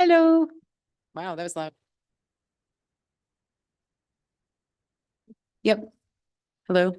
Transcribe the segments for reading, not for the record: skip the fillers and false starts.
Hello. Wow, that was loud. Yep. Hello.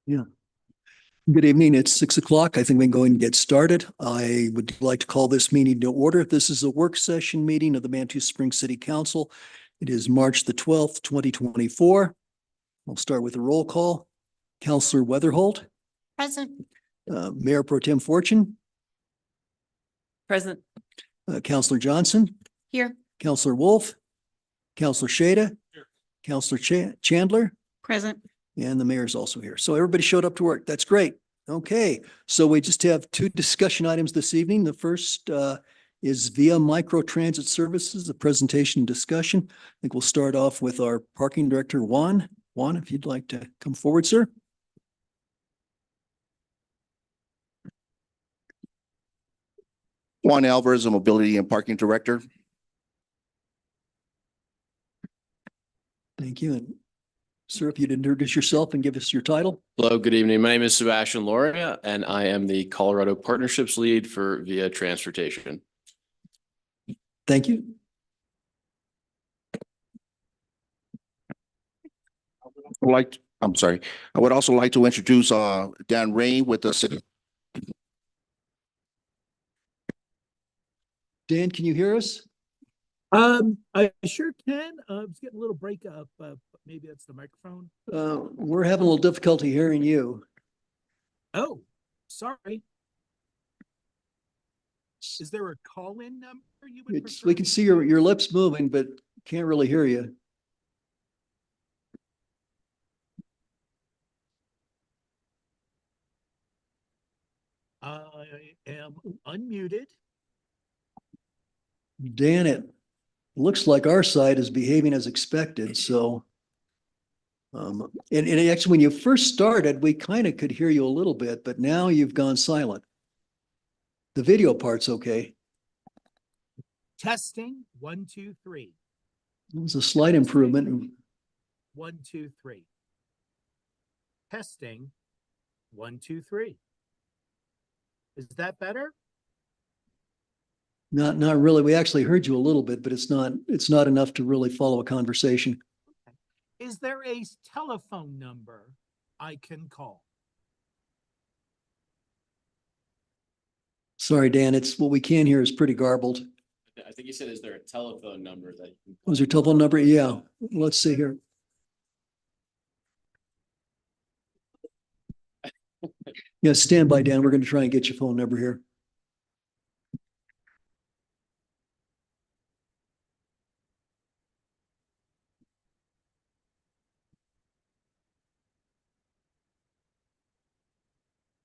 Yeah. Good evening. It's 6 o'clock. I think we can go and get started. I would like to call this meeting to order. This is a work session meeting of the Manitou Springs City Council. It is March the 12th, 2024. I'll start with a roll call. Councillor Weatherholt, Present. Mayor Pro Tem Fortune, Present. Councillor Johnson, Here. Councillor Wolf, Councillor Shada, Councillor Chandler, Present. and the mayor's also here. So everybody showed up to work. That's great. Okay, so we just have two discussion items this evening. The first is via Micro Transit Services, a presentation discussion. I think we'll start off with our parking director, Juan. Juan, if you'd like to come forward, sir. Juan Alvarez, a mobility and parking director. Thank you. And sir, if you'd introduce yourself and give us your title. Hello, good evening. My name is Sebastian Loria, and I am the Colorado Partnerships Lead for Via Transportation. Thank you. I would also like to introduce Dan Rain with the city. Dan, can you hear us? I sure can. It's getting a little break up, but maybe that's the microphone. We're having a little difficulty hearing you. Oh, sorry. Is there a call-in number you would prefer? We can see your lips moving, but can't really hear you. I am unmuted. Dan, it looks like our side is behaving as expected, so. And actually, when you first started, we kind of could hear you a little bit, but now you've gone silent. The video part's okay. Testing, 1, 2, 3. It was a slight improvement. 1, 2, 3. Testing, 1, 2, 3. Is that better? Not really. We actually heard you a little bit, but it's not enough to really follow a conversation. Is there a telephone number I can call? Sorry, Dan, it's what we can hear is pretty garbled. I think you said, is there a telephone number that you can call? Was your telephone number? Yeah, let's see here. Yeah, stand by, Dan. We're going to try and get your phone number here.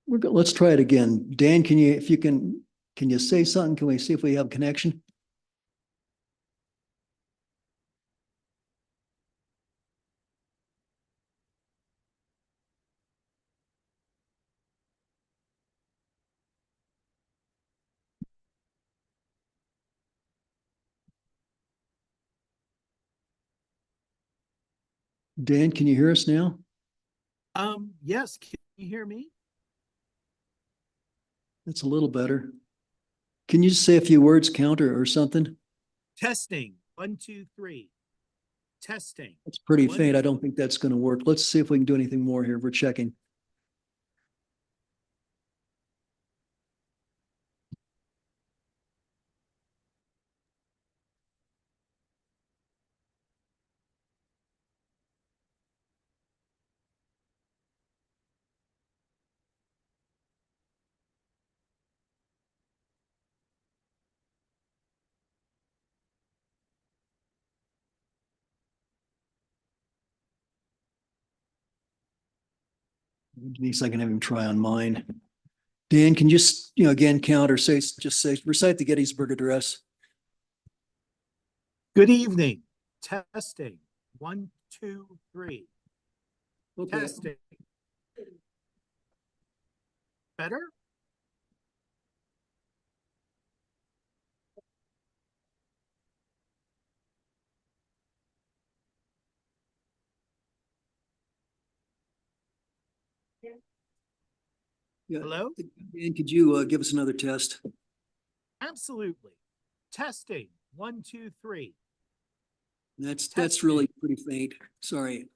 Let's try it again. Dan, can you say something? Can we see if we have connection? Dan, can you hear us now? Yes, can you hear me? That's a little better. Can you just say a few words, counter or something? Testing, 1, 2, 3. Testing. It's pretty faint. I don't think that's going to work. Let's see if we can do anything more here. We're checking. Denise, I can have him try on mine. Dan, can you just, again, count or recite the Gettysburg Address. Good evening. Testing, 1, 2, 3. Okay. Testing. Better? Yeah. Hello? Dan, could you give us another test? Absolutely. Testing, 1, 2, 3. That's really pretty faint. Sorry.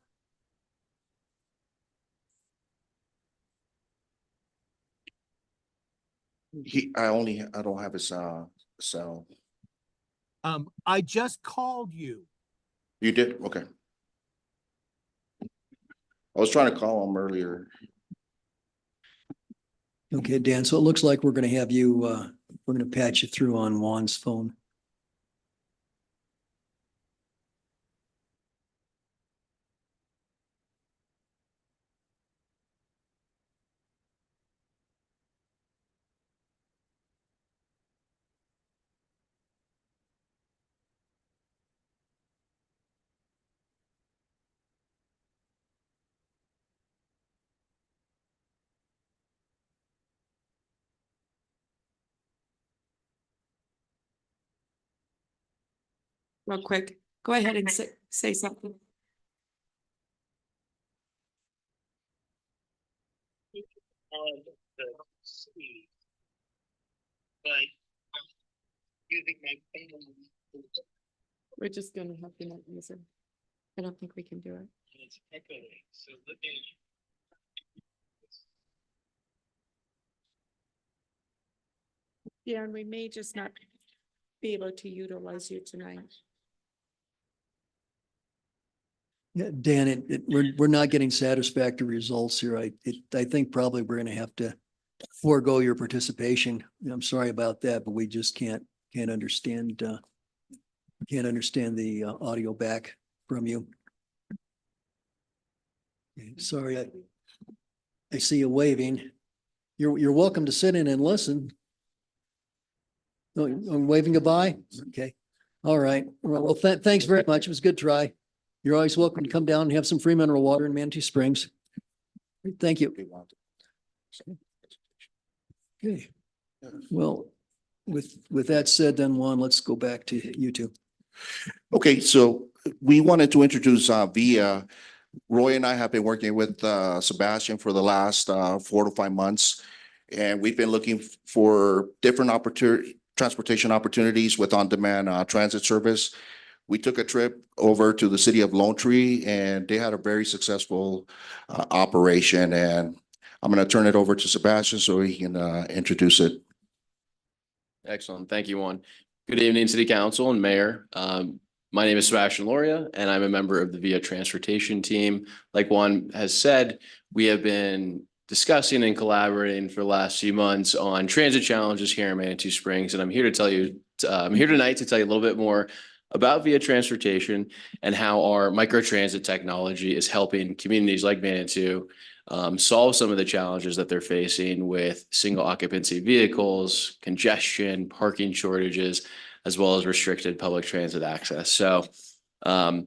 I don't have his, cell. I just called you. You did? Okay. I was trying to call him earlier. Okay, Dan, so it looks like we're going to have you, we're going to patch you through on Juan's phone. Real quick, go ahead and say something. We're just gonna have to not use it. I don't think we can do it. Yeah, and we may just not be able to utilize you tonight. Yeah, Dan, we're not getting satisfactory results here. I think probably we're going to have to forego your participation. I'm sorry about that, but we just can't understand the audio back from you. Okay, sorry, I see you waving. You're welcome to sit in and listen. Oh, I'm waving goodbye? Okay. All right. Well, thanks very much. It was a good try. You're always welcome to come down and have some free mineral water in Manatee Springs. Thank you. Okay. Well, with that said, then Juan, let's go back to you two. Okay, so we wanted to introduce VIA. Roy and I have been working with Sebastian for the last 4 to 5 months. And we've been looking for different transportation opportunities with on-demand transit service. We took a trip over to the city of Lone Tree and they had a very successful operation. And I'm going to turn it over to Sebastian so he can introduce it. Excellent. Thank you, Juan. Good evening, City Council and Mayor. My name is Sebastian Loria, and I'm a member of the VIA Transportation team. Like Juan has said, we have been discussing and collaborating for the last few months on transit challenges here in Manitou Springs. And I'm here tonight to tell you a little bit more about VIA Transportation and how our microtransit technology is helping communities like Manitou solve some of the challenges that they're facing with single occupancy vehicles, congestion, parking shortages, as well as restricted public transit access. So I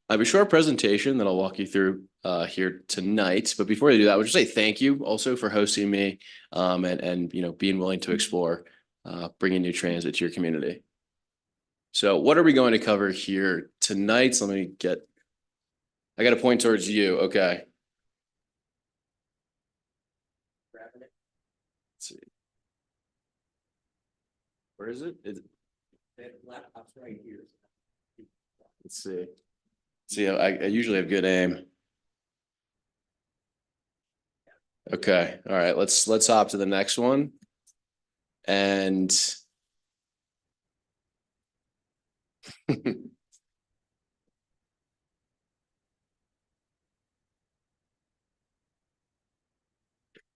have a short presentation that I'll walk you through here tonight. But before I do that, I would just say thank you also for hosting me and being willing to explore bringing new transit to your community. So what are we going to cover here tonight? So I got to point towards you. Okay. Let's see. Where is it? Laptop's right here. Let's see. See, I usually have good aim. Okay. All right. Let's hop to the next one. And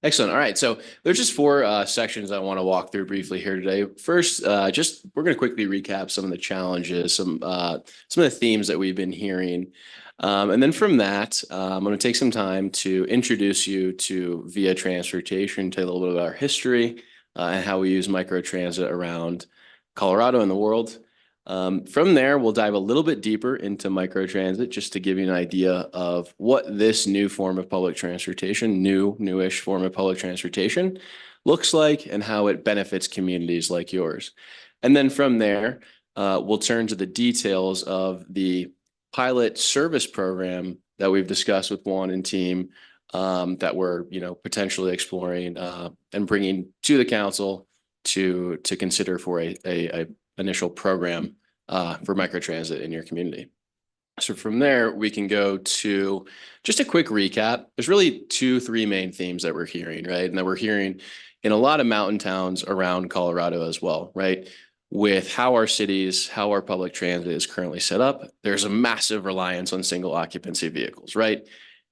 excellent. All right. So there's just 4 sections I want to walk through briefly here today. First, we're going to quickly recap some of the challenges, some of the themes that we've been hearing. And then from that, I'm going to take some time to introduce you to VIA Transportation, tell you a little bit about our history and how we use microtransit around Colorado and the world. From there, we'll dive a little bit deeper into microtransit just to give you an idea of what this new form of public transportation, newish form of public transportation looks like and how it benefits communities like yours. And then from there, we'll turn to the details of the pilot service program that we've discussed with Juan and team that we're potentially exploring and bringing to the council to consider for a initial program for microtransit in your community. So from there, we can go to just a quick recap. There's really 2-3 main themes that we're hearing, right? And that we're hearing in a lot of mountain towns around Colorado as well, right? With how our cities, how our public transit is currently set up, there's a massive reliance on single occupancy vehicles, right?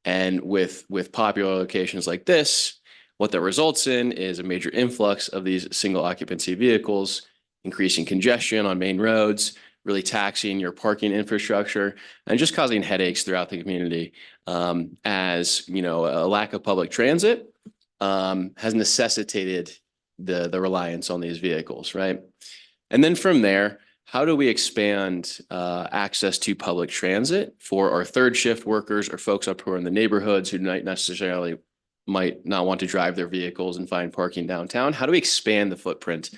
And with popular locations like this, what that results in is a major influx of these single occupancy vehicles, increasing congestion on main roads, really taxing your parking infrastructure, and just causing headaches throughout the community. As you know, a lack of public transit has necessitated the reliance on these vehicles, right? And then from there, how do we expand access to public transit for our third shift workers or folks up who are in the neighborhoods who might not want to drive their vehicles and find parking downtown? How do we expand the footprint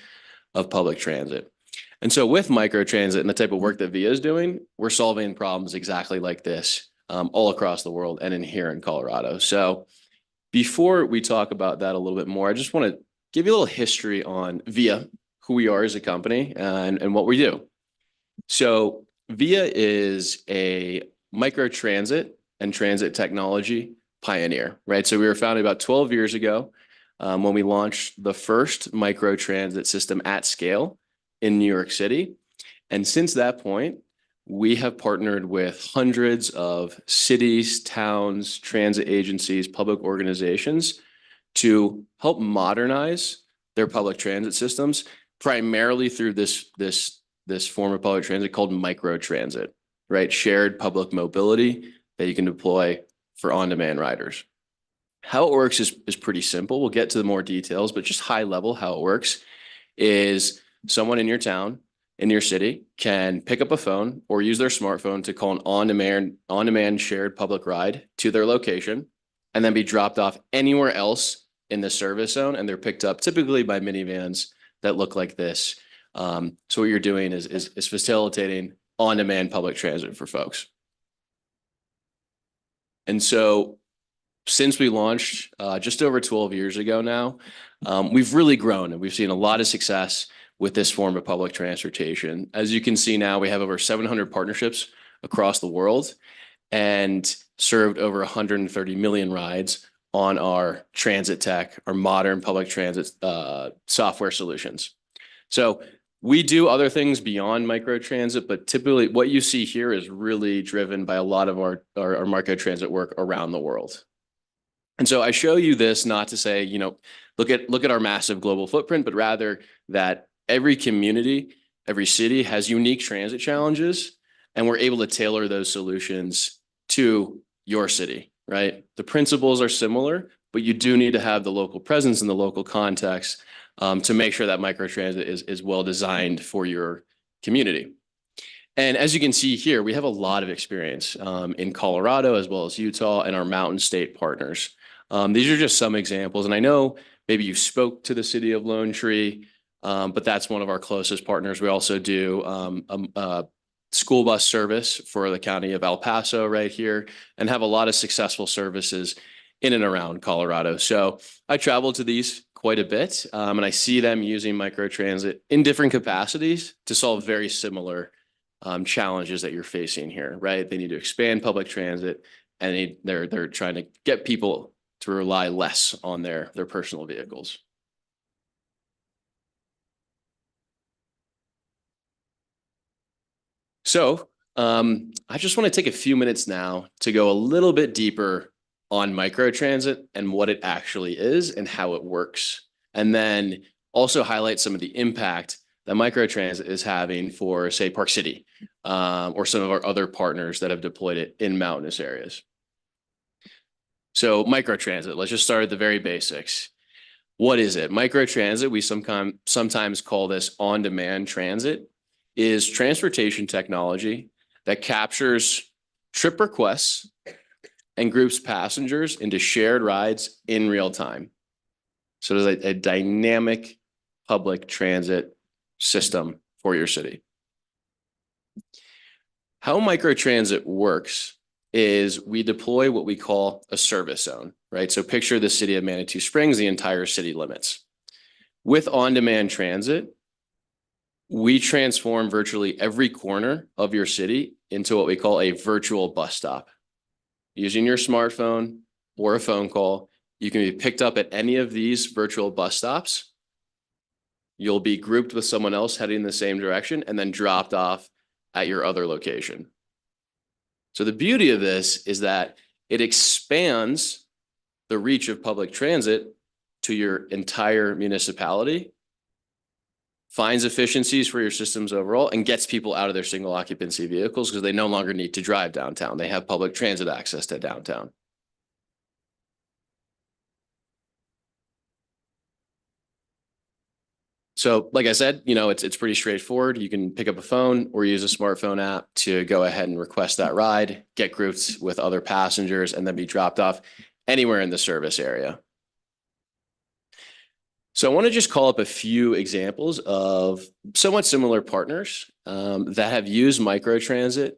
of public transit? And so with microtransit and the type of work that VIA is doing, we're solving problems exactly like this all across the world and here in Colorado. So before we talk about that a little bit more, I just want to give you a little history on VIA, who we are as a company, and what we do. So VIA is a microtransit and transit technology pioneer, right? So we were founded about 12 years ago when we launched the first microtransit system at scale in New York City. And since that point, we have partnered with hundreds of cities, towns, transit agencies, public organizations to help modernize their public transit systems, primarily through this form of public transit called microtransit, right? Shared public mobility that you can deploy for on-demand riders. How it works is pretty simple. We'll get to the more details, but just high level, how it works is someone in your town, in your city, can pick up a phone or use their smartphone to call an on-demand shared public ride to their location and then be dropped off anywhere else in the service zone. And they're picked up typically by minivans that look like this. So what you're doing is facilitating on-demand public transit for folks. And so since we launched just over 12 years ago now, we've really grown and we've seen a lot of success with this form of public transportation. As you can see now, we have over 700 partnerships across the world and served over 130 million rides on our transit tech, our modern public transit software solutions. So we do other things beyond microtransit, but typically what you see here is really driven by a lot of our microtransit work around the world. And so I show you this not to say, you know, look at our massive global footprint, but rather that every community, every city has unique transit challenges, and we're able to tailor those solutions to your city, right? The principles are similar, but you do need to have the local presence and the local context to make sure that microtransit is well designed for your community. And as you can see here, we have a lot of experience in Colorado as well as Utah and our mountain state partners. These are just some examples. And I know maybe you spoke to the city of Lone Tree, but that's one of our closest partners. We also do a school bus service for the county of El Paso right here and have a lot of successful services in and around Colorado. So I travel to these quite a bit and I see them using microtransit in different capacities to solve very similar challenges that you're facing here, right? They need to expand public transit and they're trying to get people to rely less on their personal vehicles. So I just want to take a few minutes now to go a little bit deeper on microtransit and what it actually is and how it works. And then also highlight some of the impact that microtransit is having for, say, Park City or some of our other partners that have deployed it in mountainous areas. So microtransit, let's just start at the very basics. What is it? Microtransit, we sometimes call this on-demand transit, is transportation technology that captures trip requests and groups passengers into shared rides in real time. So there's a dynamic public transit system for your city. How microtransit works is we deploy what we call a service zone, right? So picture the city of Manitou Springs, the entire city limits. With on-demand transit, we transform virtually every corner of your city into what we call a virtual bus stop. Using your smartphone or a phone call, You can be picked up at any of these virtual bus stops. You'll be grouped with someone else heading in the same direction and then dropped off at your other location. So the beauty of this is that it expands the reach of public transit to your entire municipality, finds efficiencies for your systems overall, and gets people out of their single occupancy vehicles because they no longer need to drive downtown. They have public transit access to downtown. So like I said, it's pretty straightforward. You can pick up a phone or use a smartphone app to go ahead and request that ride, get grouped with other passengers, and then be dropped off anywhere in the service area. So I want to just call up a few examples of somewhat similar partners that have used microtransit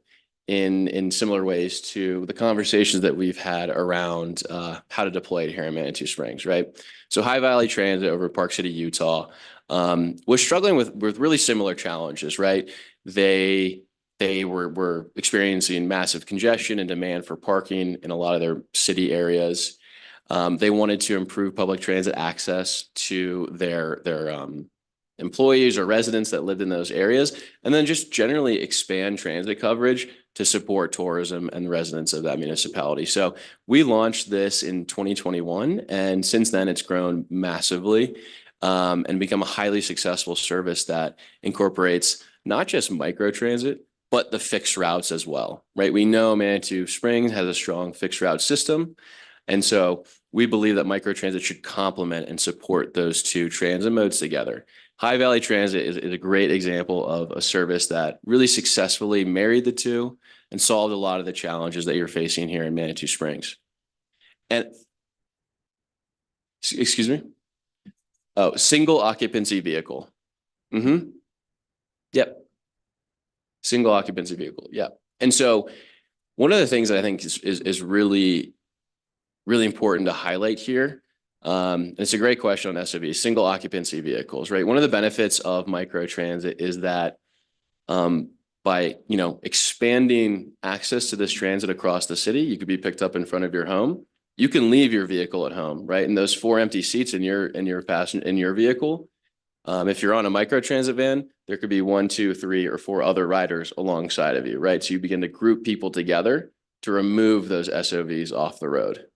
in similar ways to the conversations that we've had around how to deploy it here in Manitou Springs, right? So High Valley Transit over Park City, Utah, was struggling with really similar challenges, right? They were experiencing massive congestion and demand for parking in a lot of their city areas. They wanted to improve public transit access to their employees or residents that lived in those areas, and then just generally expand transit coverage to support tourism and residents of that municipality. So we launched this in 2021, and since then it's grown massively and become a highly successful service that incorporates not just microtransit, but the fixed routes as well, right? We know Manitou Springs has a strong fixed route system. And so we believe that microtransit should complement and support those two transit modes together. High Valley Transit is a great example of a service that really successfully married the two and solved a lot of the challenges that you're facing here in Manitou Springs. And excuse me? Oh, single occupancy vehicle. Yep. Single occupancy vehicle. Yep. And so one of the things that I think is really important to highlight here, and it's a great question on SOVs, single occupancy vehicles, right? One of the benefits of microtransit is that by expanding access to this transit across the city, you could be picked up in front of your home. You can leave your vehicle at home, right? And those 4 empty seats in your vehicle, if you're on a microtransit van, there could be 1, 2, 3, or 4 other riders alongside of you, right? So you begin to group people together to remove those SOVs off the road.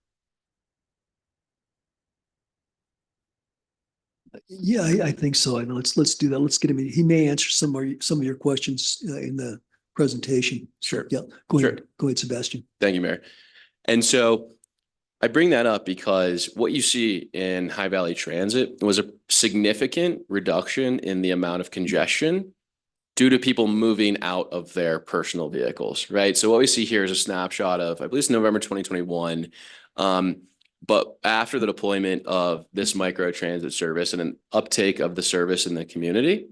Yeah, I think so. I know. Let's do that. Let's get him. He may answer some of your questions in the presentation. Sure. Yeah. Go ahead. Sure. Go ahead, Sebastian. Thank you, Mayor. And so I bring that up because what you see in High Valley Transit was a significant reduction in the amount of congestion due to people moving out of their personal vehicles, right? So what we see here is a snapshot of, I believe it's November 2021. But after the deployment of this microtransit service and an uptake of the service in the community,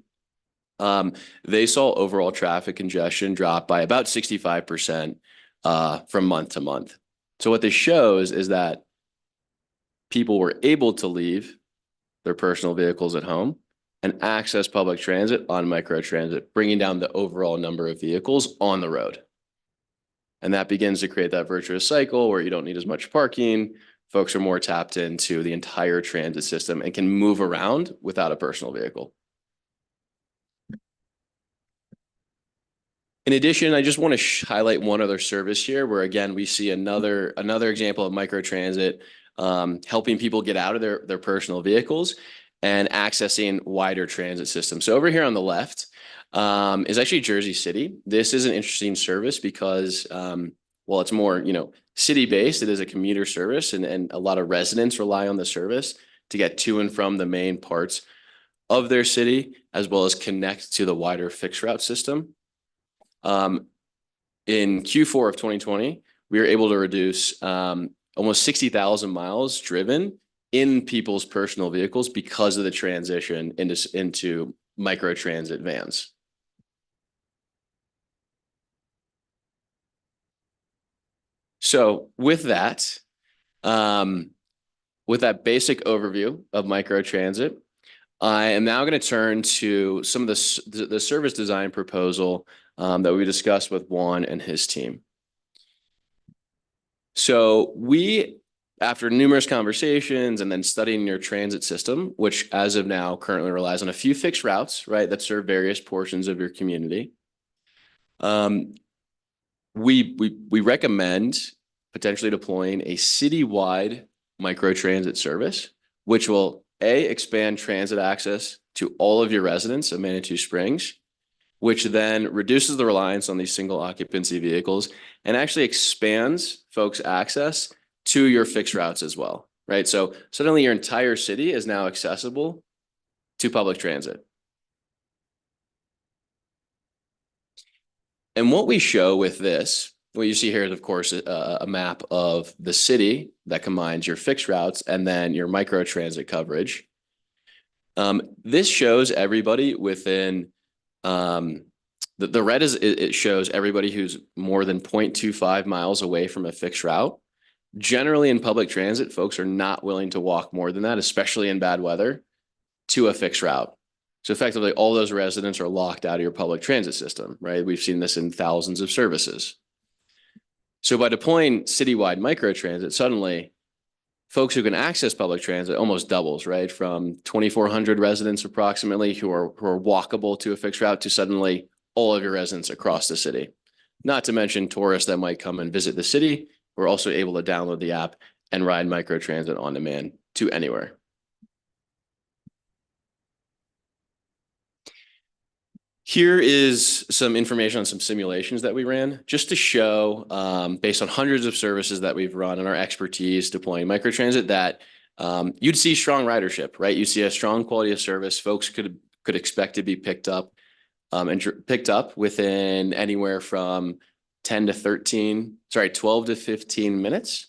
they saw overall traffic congestion drop by about 65% from month to month. So what this shows is that people were able to leave their personal vehicles at home and access public transit on microtransit, bringing down the overall number of vehicles on the road. And that begins to create that virtuous cycle where you don't need as much parking. Folks are more tapped into the entire transit system and can move around without a personal vehicle. In addition, I just want to highlight one other service here where, again, we see another example of microtransit helping people get out of their personal vehicles and accessing wider transit systems. So over here on the left is actually Jersey City. This is an interesting service because, while it's more, city-based, it is a commuter service, and a lot of residents rely on the service to get to and from the main parts of their city, as well as connect to the wider fixed route system. In Q4 of 2020, we were able to reduce almost 60,000 miles driven in people's personal vehicles because of the transition into microtransit vans. So with that basic overview of microtransit, I am now going to turn to some of the service design proposal that we discussed with Juan and his team. So we after numerous conversations and then studying your transit system, which as of now currently relies on a few fixed routes, right, that serve various portions of your community, we recommend potentially deploying a citywide microtransit service, which will expand transit access to all of your residents of Manitou Springs, which then reduces the reliance on these single occupancy vehicles and actually expands folks' access to your fixed routes as well, right? So suddenly your entire city is now accessible to public transit. And what we show with this, what you see here is, of course, a map of the city that combines your fixed routes and then your microtransit coverage. This shows everybody within, the red it shows everybody who's more than 0.25 miles away from a fixed route. Generally in public transit, folks are not willing to walk more than that, especially in bad weather, to a fixed route. So effectively, all those residents are locked out of your public transit system, right? We've seen this in thousands of services. So by deploying citywide microtransit, suddenly folks who can access public transit almost doubles, right? From 2,400 residents approximately who are walkable to a fixed route to suddenly all of your residents across the city. Not to mention tourists that might come and visit the city. We're also able to download the app and ride microtransit on demand to anywhere. Here is some information on some simulations that we ran just to show, based on hundreds of services that we've run and our expertise deploying microtransit, that you'd see strong ridership, right? You see a strong quality of service. Folks could expect to be picked up within anywhere from 12 to 15 minutes.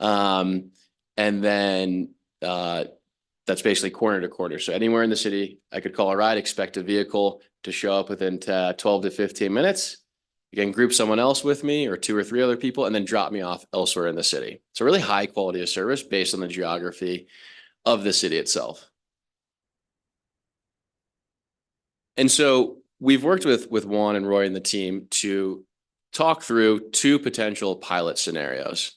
And then that's basically corner to corner. So anywhere in the city, I could call a ride, expect a vehicle to show up within 12 to 15 minutes. You can group someone else with me or 2 or 3 other people and then drop me off elsewhere in the city. So really high quality of service based on the geography of the city itself. And so we've worked with Juan and Roy and the team to talk through 2 potential pilot scenarios.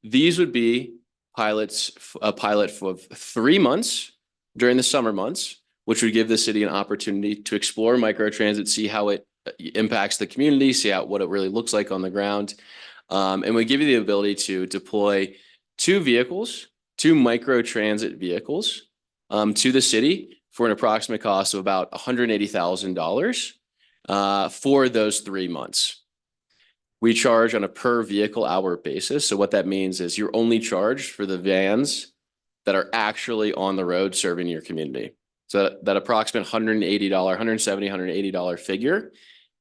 These would be a pilot for 3 months during the summer months, which would give the city an opportunity to explore microtransit, see how it impacts the community, see what it really looks like on the ground. And we give you the ability to deploy 2 microtransit vehicles to the city for an approximate cost of about $180,000 for those 3 months. We charge on a per vehicle hour basis. So what that means is you're only charged for the vans that are actually on the road serving your community. So that approximate $170, $180 figure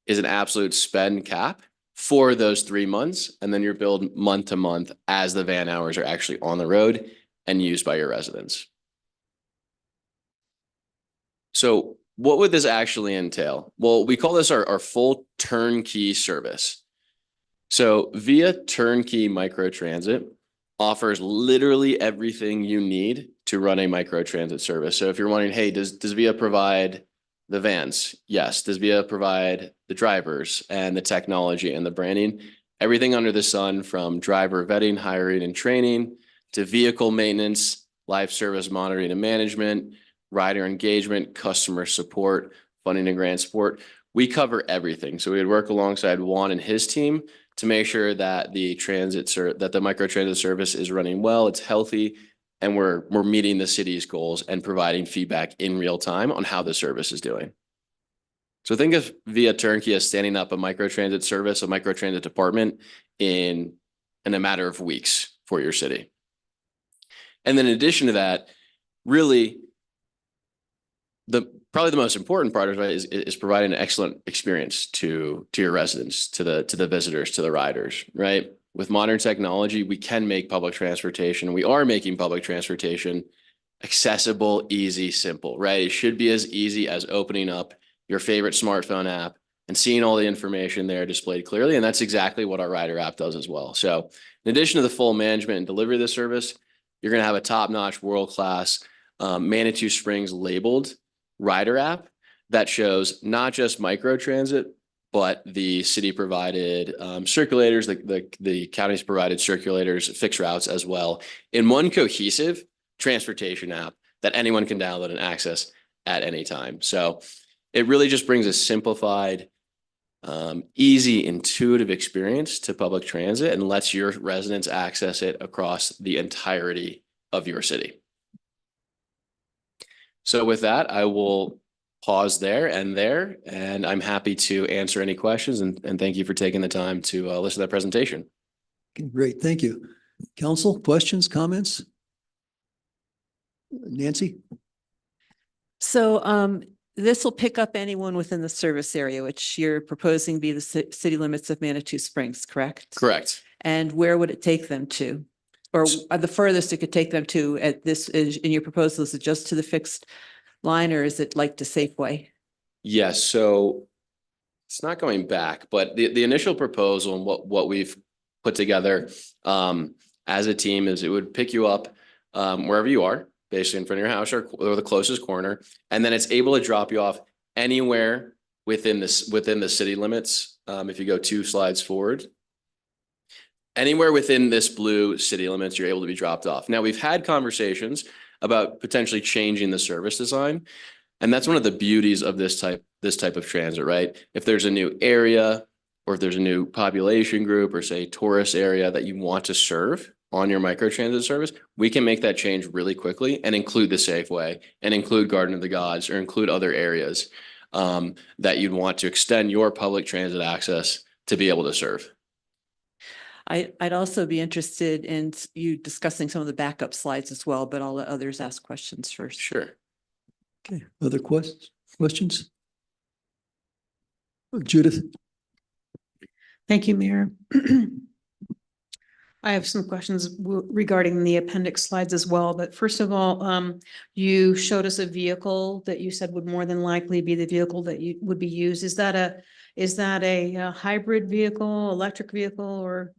is an absolute spend cap for those 3 months. And then you're billed month to month as the van hours are actually on the road and used by your residents. So what would this actually entail? Well, we call this our full turnkey service. So Via Turnkey Microtransit offers literally everything you need to run a microtransit service. So if you're wondering, hey, does Via provide the vans? Yes. Does Via provide the drivers and the technology and the branding? Everything under the sun, from driver vetting, hiring, and training to vehicle maintenance, live service monitoring and management, rider engagement, customer support, funding and grant support. We cover everything. So we would work alongside Juan and his team to make sure that the microtransit service is running well, it's healthy, and we're meeting the city's goals and providing feedback in real time on how the service is doing. So think of Via Turnkey as standing up a microtransit service, a microtransit department in a matter of weeks for your city. And then in addition to that, really, probably the most important part of it is providing an excellent experience to your residents, to the visitors, to the riders, right? With modern technology, we can make public transportation. We are making public transportation accessible, easy, simple, right? It should be as easy as opening up your favorite smartphone app and seeing all the information there displayed clearly. And that's exactly what our Rider app does as well. So in addition to the full management and delivery of the service, you're going to have a top-notch, world-class Manitou Springs labeled Rider app that shows not just microtransit, but the city provided circulators, the counties provided circulators, fixed routes as well, in one cohesive transportation app that anyone can download and access at any time. So it really just brings a simplified, easy, intuitive experience to public transit and lets your residents access it across the entirety of your city. So with that, I will pause there, and I'm happy to answer any questions, and thank you for taking the time to listen to that presentation. Okay, great, thank you. Council, questions, comments? Nancy? So this will pick up anyone within the service area, which you're proposing be the city limits of Manitou Springs, correct? Correct. And where would it take them to? Or the furthest it could take them to at this, is in your proposal, is it just to the fixed line, or is it like to Safeway? Yes, so it's not going back, but the initial proposal and what we've put together as a team is it would pick you up wherever you are, basically in front of your house or the closest corner, and then it's able to drop you off anywhere within the city limits. If you go 2 slides forward, anywhere within this blue city limits, you're able to be dropped off. Now, we've had conversations about potentially changing the service design, and that's one of the beauties of this type of transit, right? If there's a new area or if there's a new population group or say tourist area that you want to serve on your microtransit service, we can make that change really quickly and include the Safeway and include Garden of the Gods or include other areas that you'd want to extend your public transit access to be able to serve. I'd also be interested in you discussing some of the backup slides as well, but I'll let others ask questions first. Sure. Okay, other questions? Judith? Thank you, Mayor. I have some questions regarding the appendix slides as well, but first of all, you showed us a vehicle that you said would more than likely be the vehicle that you would be used. Is that a hybrid vehicle, electric vehicle, or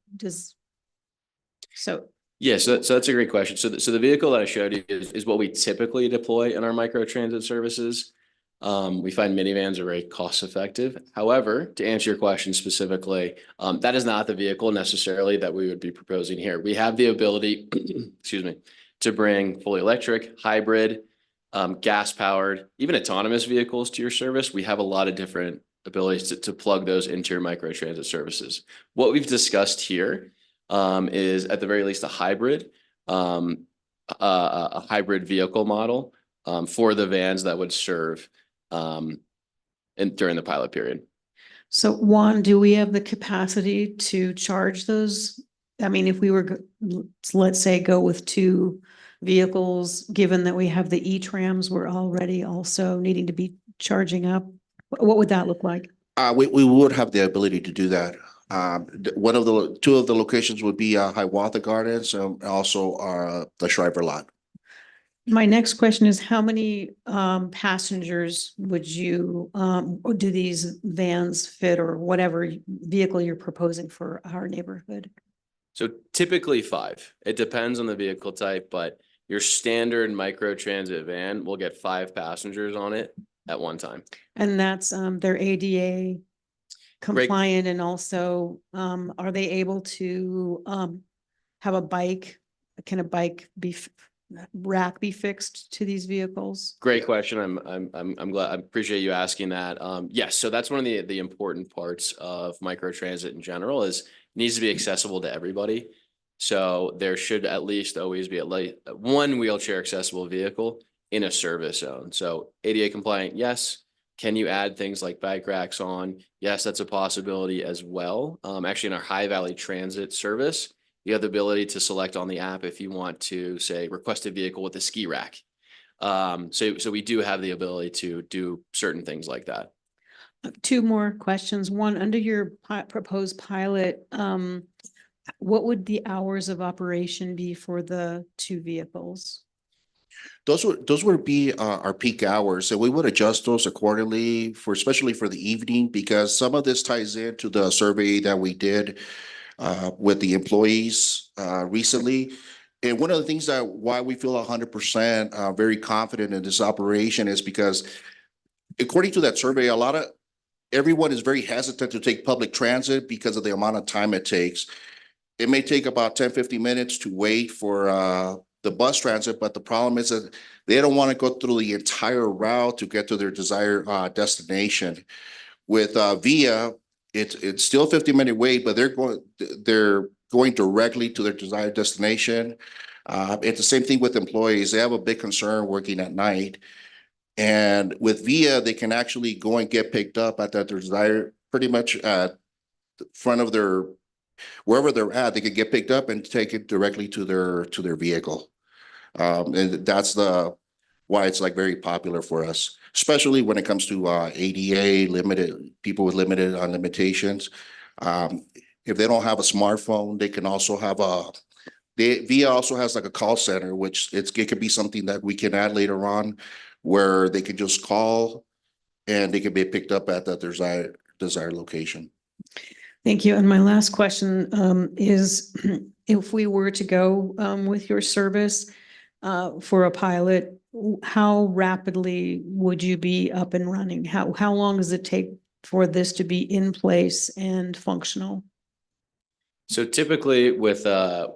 so? Yeah, so that's a great question. So the vehicle that I showed you is what we typically deploy in our microtransit services. We find minivans are very cost effective. However, to answer your question specifically, that is not the vehicle necessarily that we would be proposing here. We have the ability, excuse me, to bring fully electric, hybrid, gas powered, even autonomous vehicles to your service. We have a lot of different abilities to plug those into your microtransit services. What we've discussed here is at the very least a hybrid vehicle model for the vans that would serve during the pilot period. So Juan, do we have the capacity to charge those? I mean, if we were, let's say, go with 2 vehicles, given that we have the E-trams, we're already also needing to be charging up. What would that look like? We would have the ability to do that. 2 of the locations would be Hiawatha Gardens and also the Shriver lot. My next question is, how many passengers would you, do these vans fit, or whatever vehicle you're proposing for our neighborhood? So typically 5. It depends on the vehicle type, but your standard microtransit van will get 5 passengers on it at one time. And that's they're ADA compliant, and also are they able to have a bike? Can a bike rack be fixed to these vehicles? Great question. I'm glad. I appreciate you asking that. Yes, so that's one of the important parts of microtransit in general is it needs to be accessible to everybody. So there should at least always be one wheelchair accessible vehicle in a service zone. So ADA compliant, yes. Can you add things like bike racks on? Yes, that's a possibility as well. Actually, in our High Valley Transit service, you have the ability to select on the app if you want to, say, request a vehicle with a ski rack. So we do have the ability to do certain things like that. 2 more questions. One, under your proposed pilot, what would the hours of operation be for the 2 vehicles? Those would be our peak hours, so we would adjust those accordingly especially for the evening, because some of this ties into the survey that we did with the employees recently. And one of the things why we feel 100% very confident in this operation is because according to that survey, a lot of everyone is very hesitant to take public transit because of the amount of time it takes. It may take about 10, 15 minutes to wait for the bus transit, but the problem is that they don't want to go through the entire route to get to their desired destination. With Via, it's still a 50-minute wait, but they're going directly to their desired destination. It's the same thing with employees. They have a big concern working at night. And with Via, they can actually go and get picked up at their desired, pretty much at the front of their, wherever they're at, they could get picked up and take it directly to their vehicle. And that's why it's like very popular for us, especially when it comes to ADA, limited people with limited limitations. If they don't have a smartphone, they can also have Via also has like a call center, which it could be something that we can add later on, where they can just call and they can be picked up at that desired location. Thank you. And my last question is, if we were to go with your service for a pilot, how rapidly would you be up and running? How long does it take for this to be in place and functional? So typically with a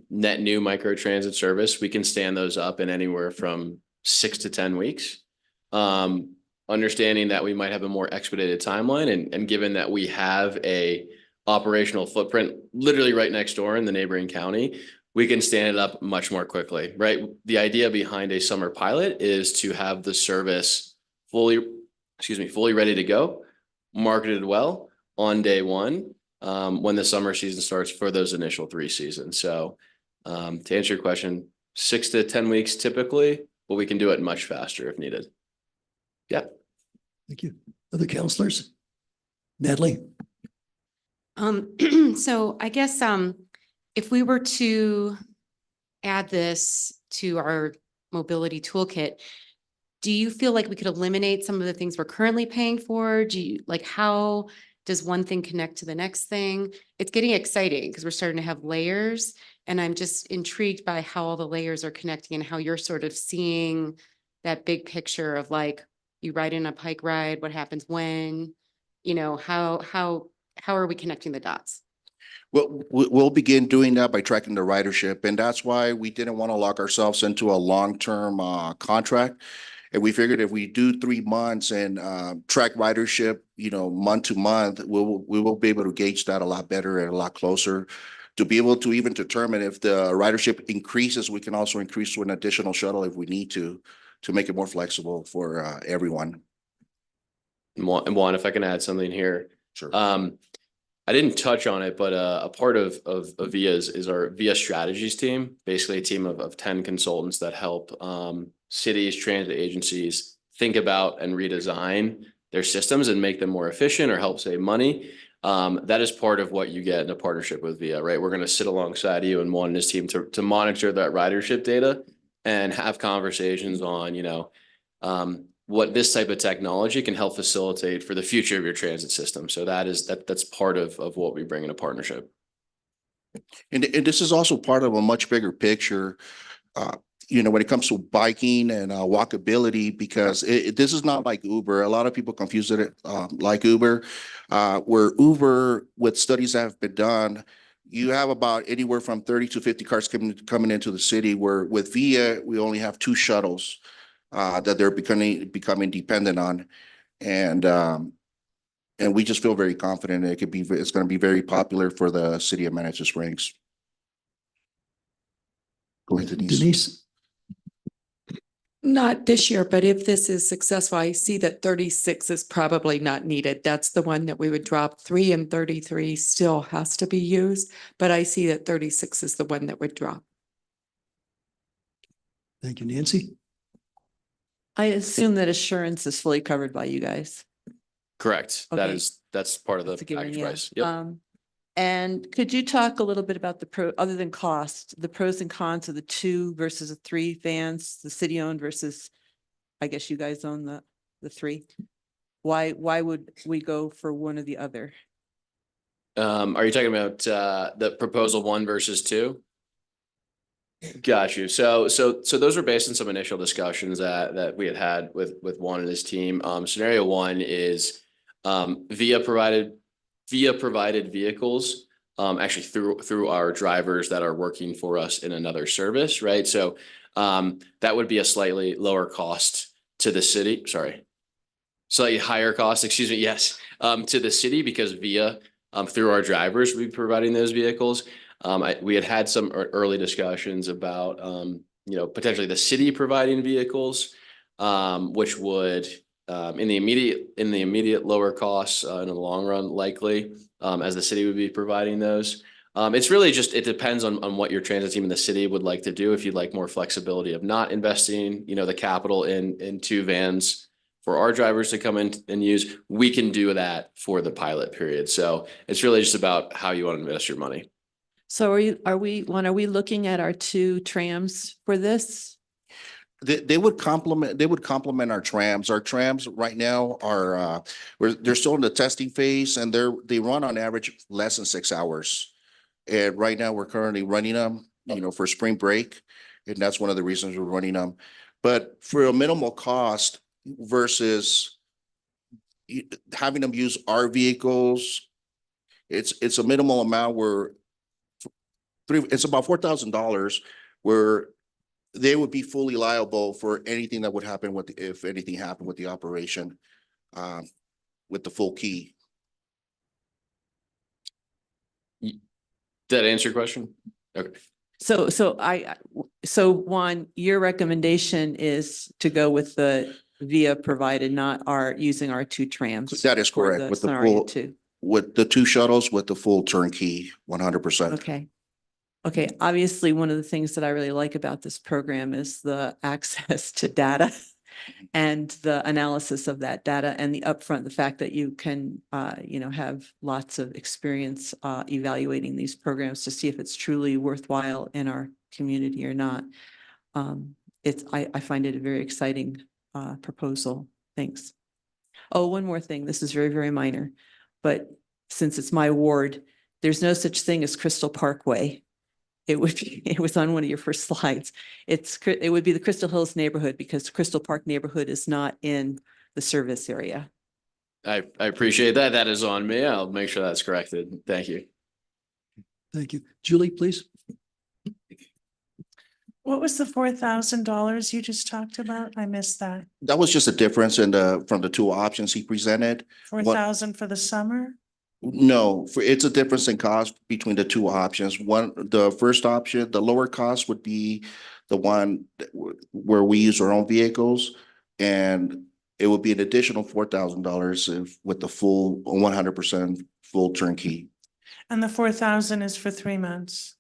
net new microtransit service, we can stand those up in anywhere from 6 to 10 weeks. Understanding that we might have a more expedited timeline, and given that we have a operational footprint literally right next door in the neighboring county, we can stand it up much more quickly, right? The idea behind a summer pilot is to have the service fully ready to go, marketed well on day one, when the summer season starts for those initial 3 seasons. So to answer your question, 6 to 10 weeks typically, but we can do it much faster if needed. Yeah. Thank you. Other counselors? Natalie? So I guess, if we were to add this to our mobility toolkit, do you feel like we could eliminate some of the things we're currently paying for? How does one thing connect to the next thing? It's getting exciting because we're starting to have layers, and I'm just intrigued by how all the layers are connecting and how you're sort of seeing that big picture of like, you ride in a bike ride, what happens when, how are we connecting the dots? Well, we'll begin doing that by tracking the ridership, and that's why we didn't want to lock ourselves into a long-term contract. And we figured if we do 3 months and track ridership, month to month, we will be able to gauge that a lot better and a lot closer to be able to even determine if the ridership increases. We can also increase to an additional shuttle if we need to make it more flexible for everyone. And Juan, if I can add something here. Sure. I didn't touch on it, but a part of VIA's is our VIA strategies team, basically a team of 10 consultants that help cities, transit agencies think about and redesign their systems and make them more efficient or help save money. That is part of what you get in a partnership with VIA, right? We're going to sit alongside you and Juan and his team to monitor that ridership data and have conversations on, what this type of technology can help facilitate for the future of your transit system. So that's part of what we bring in a partnership. And this is also part of a much bigger picture, when it comes to biking and walkability, because this is not like Uber. A lot of people confuse it like Uber, where Uber, with studies that have been done, you have about anywhere from 30 to 50 cars coming into the city, where with VIA, we only have 2 shuttles that they're becoming dependent on. And we just feel very confident it's going to be very popular for the city of Manitou Springs. Go ahead, Denise? Not this year, but if this is successful, I see that 36 is probably not needed. That's the one that we would drop. 3 and 33 still has to be used, but I see that 36 is the one that would drop. Thank you, Nancy. I assume that assurance is fully covered by you guys. Correct. Okay. That's part of the That's a given, package yeah. price. Yep. And could you talk a little bit about other than cost, the pros and cons of the 2 versus the 3 vans, the city owned versus, I guess you guys own the 3? Why would we go for one or the other? Are you talking about the proposal 1 versus 2? Got you. So those are based on some initial discussions that we had with Juan and his team. Scenario 1 is Via provided vehicles, actually through our drivers that are working for us in another service, right? So that would be a slightly lower cost to the city, sorry. Slightly higher cost, excuse me, yes, to the city because via through our drivers, we providing those vehicles. We had some early discussions about potentially the city providing vehicles, which would in the immediate lower costs in the long run likely as the city would be providing those. It's really just, it depends on what your transit team in the city would like to do. If you'd like more flexibility of not investing, the capital in two vans for our drivers to come in and use, we can do that for the pilot period. So it's really just about how you want to invest your money. So are we looking at our two trams for this? They would complement our trams. Our trams right now are, they're still in the testing phase and they run on average less than 6 hours. And right now we're currently running them, for spring break. And that's one of the reasons we're running them. But for a minimal cost versus having them use our vehicles, it's a minimal amount where it's about $4,000 where they would be fully liable for anything that would happen if anything happened with the operation, with the full key. Did that answer your question? Okay. So Juan, your recommendation is to go with the via provided, not using our two trams. That is for correct. the With the scenario full, two. with the two shuttles, with the full turnkey, 100%. Okay. Okay, obviously, one of the things that I really like about this program is the access to data and the analysis of that data and the upfront, the fact that you can, have lots of experience evaluating these programs to see if it's truly worthwhile in our community or not. I find it a very exciting proposal. Thanks. Oh, one more thing. This is very, very minor, but since it's my ward, there's no such thing as Crystal Parkway. It was on one of your first slides. It would be the Crystal Hills neighborhood because Crystal Park neighborhood is not in the service area. I appreciate that. That is on me. I'll make sure that's corrected. Thank you. Thank you. Julie, please. What was the $4,000 you just talked about? I missed that. That was just a difference from the two options he presented. 4,000 for the summer? No, it's a difference in cost between the two options. The first option, the lower cost would be the one where we use our own vehicles, and it would be an additional $4,000 with the full 100% full turnkey. And the 4,000 is for 3 months?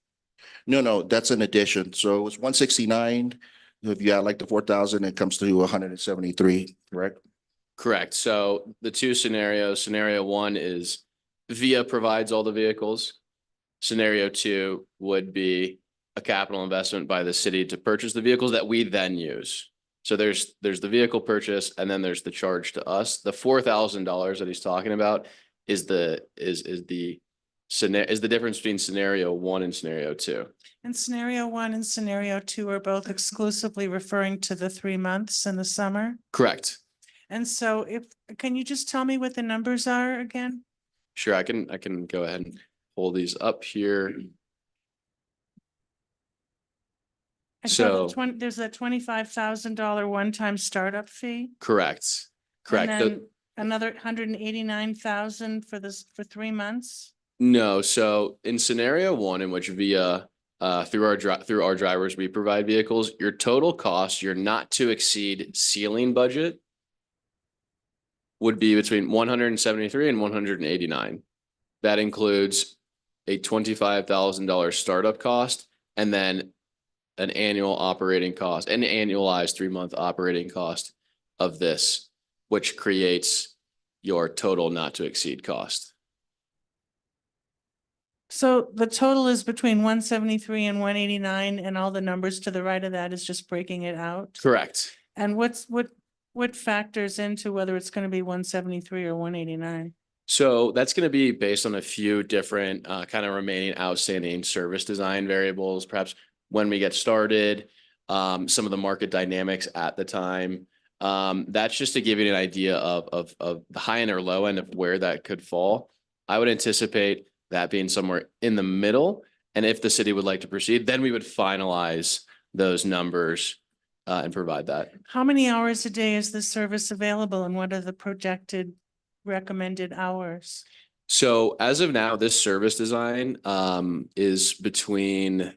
No, that's an addition. So it was 169. If you add like the 4,000, it comes to 173, correct? Correct. So the two scenarios, scenario one is via provides all the vehicles. Scenario two would be a capital investment by the city to purchase the vehicles that we then use. So there's the vehicle purchase and then there's the charge to us. The $4,000 that he's talking about is the difference between scenario one and scenario two. And scenario one and scenario two are both exclusively referring to the 3 months in the summer? Correct. And so can you just tell me what the numbers are again? Sure, I can go ahead and pull these up here. I saw So there's a $25,000 one-time startup fee. correct. Correct. And then another 189,000 for 3 months. No, so in scenario one, in which via through our drivers we provide vehicles, your total cost, your not to exceed ceiling budget would be between 173 and 189. That includes a $25,000 startup cost and then an annual operating cost, an annualized 3-month operating cost of this, which creates your total not to exceed cost. So the total is between 173 and 189, and all the numbers to the right of that is just breaking it out? Correct. And what factors into whether it's going to be 173 or 189? So that's going to be based on a few different kind of remaining outstanding service design variables, perhaps when we get started, some of the market dynamics at the time, That's just to give you an idea of the high end or low end of where that could fall. I would anticipate that being somewhere in the middle. And if the city would like to proceed, then we would finalize those numbers and provide that. How many hours a day is this service available and what are the projected recommended hours? So as of now, this service design is between,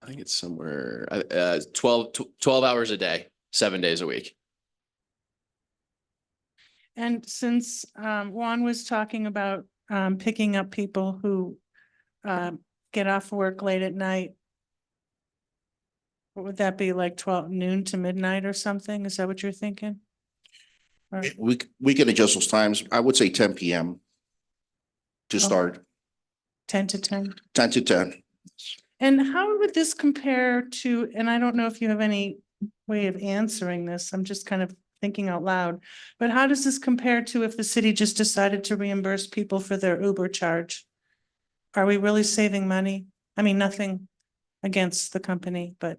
I think it's somewhere 12 hours a day, 7 days a week. And since Juan was talking about picking up people who get off work late at night, what would that be, like 12 noon to midnight or something? Is that what you're thinking? Or- We can adjust those times. I would say 10 PM to Oh. start, 10 to 10? 10 to 10. And how would this compare to, and I don't know if you have any way of answering this, I'm just kind of thinking out loud, but how does this compare to if the city just decided to reimburse people for their Uber charge? Are we really saving money? I mean, nothing against the company, but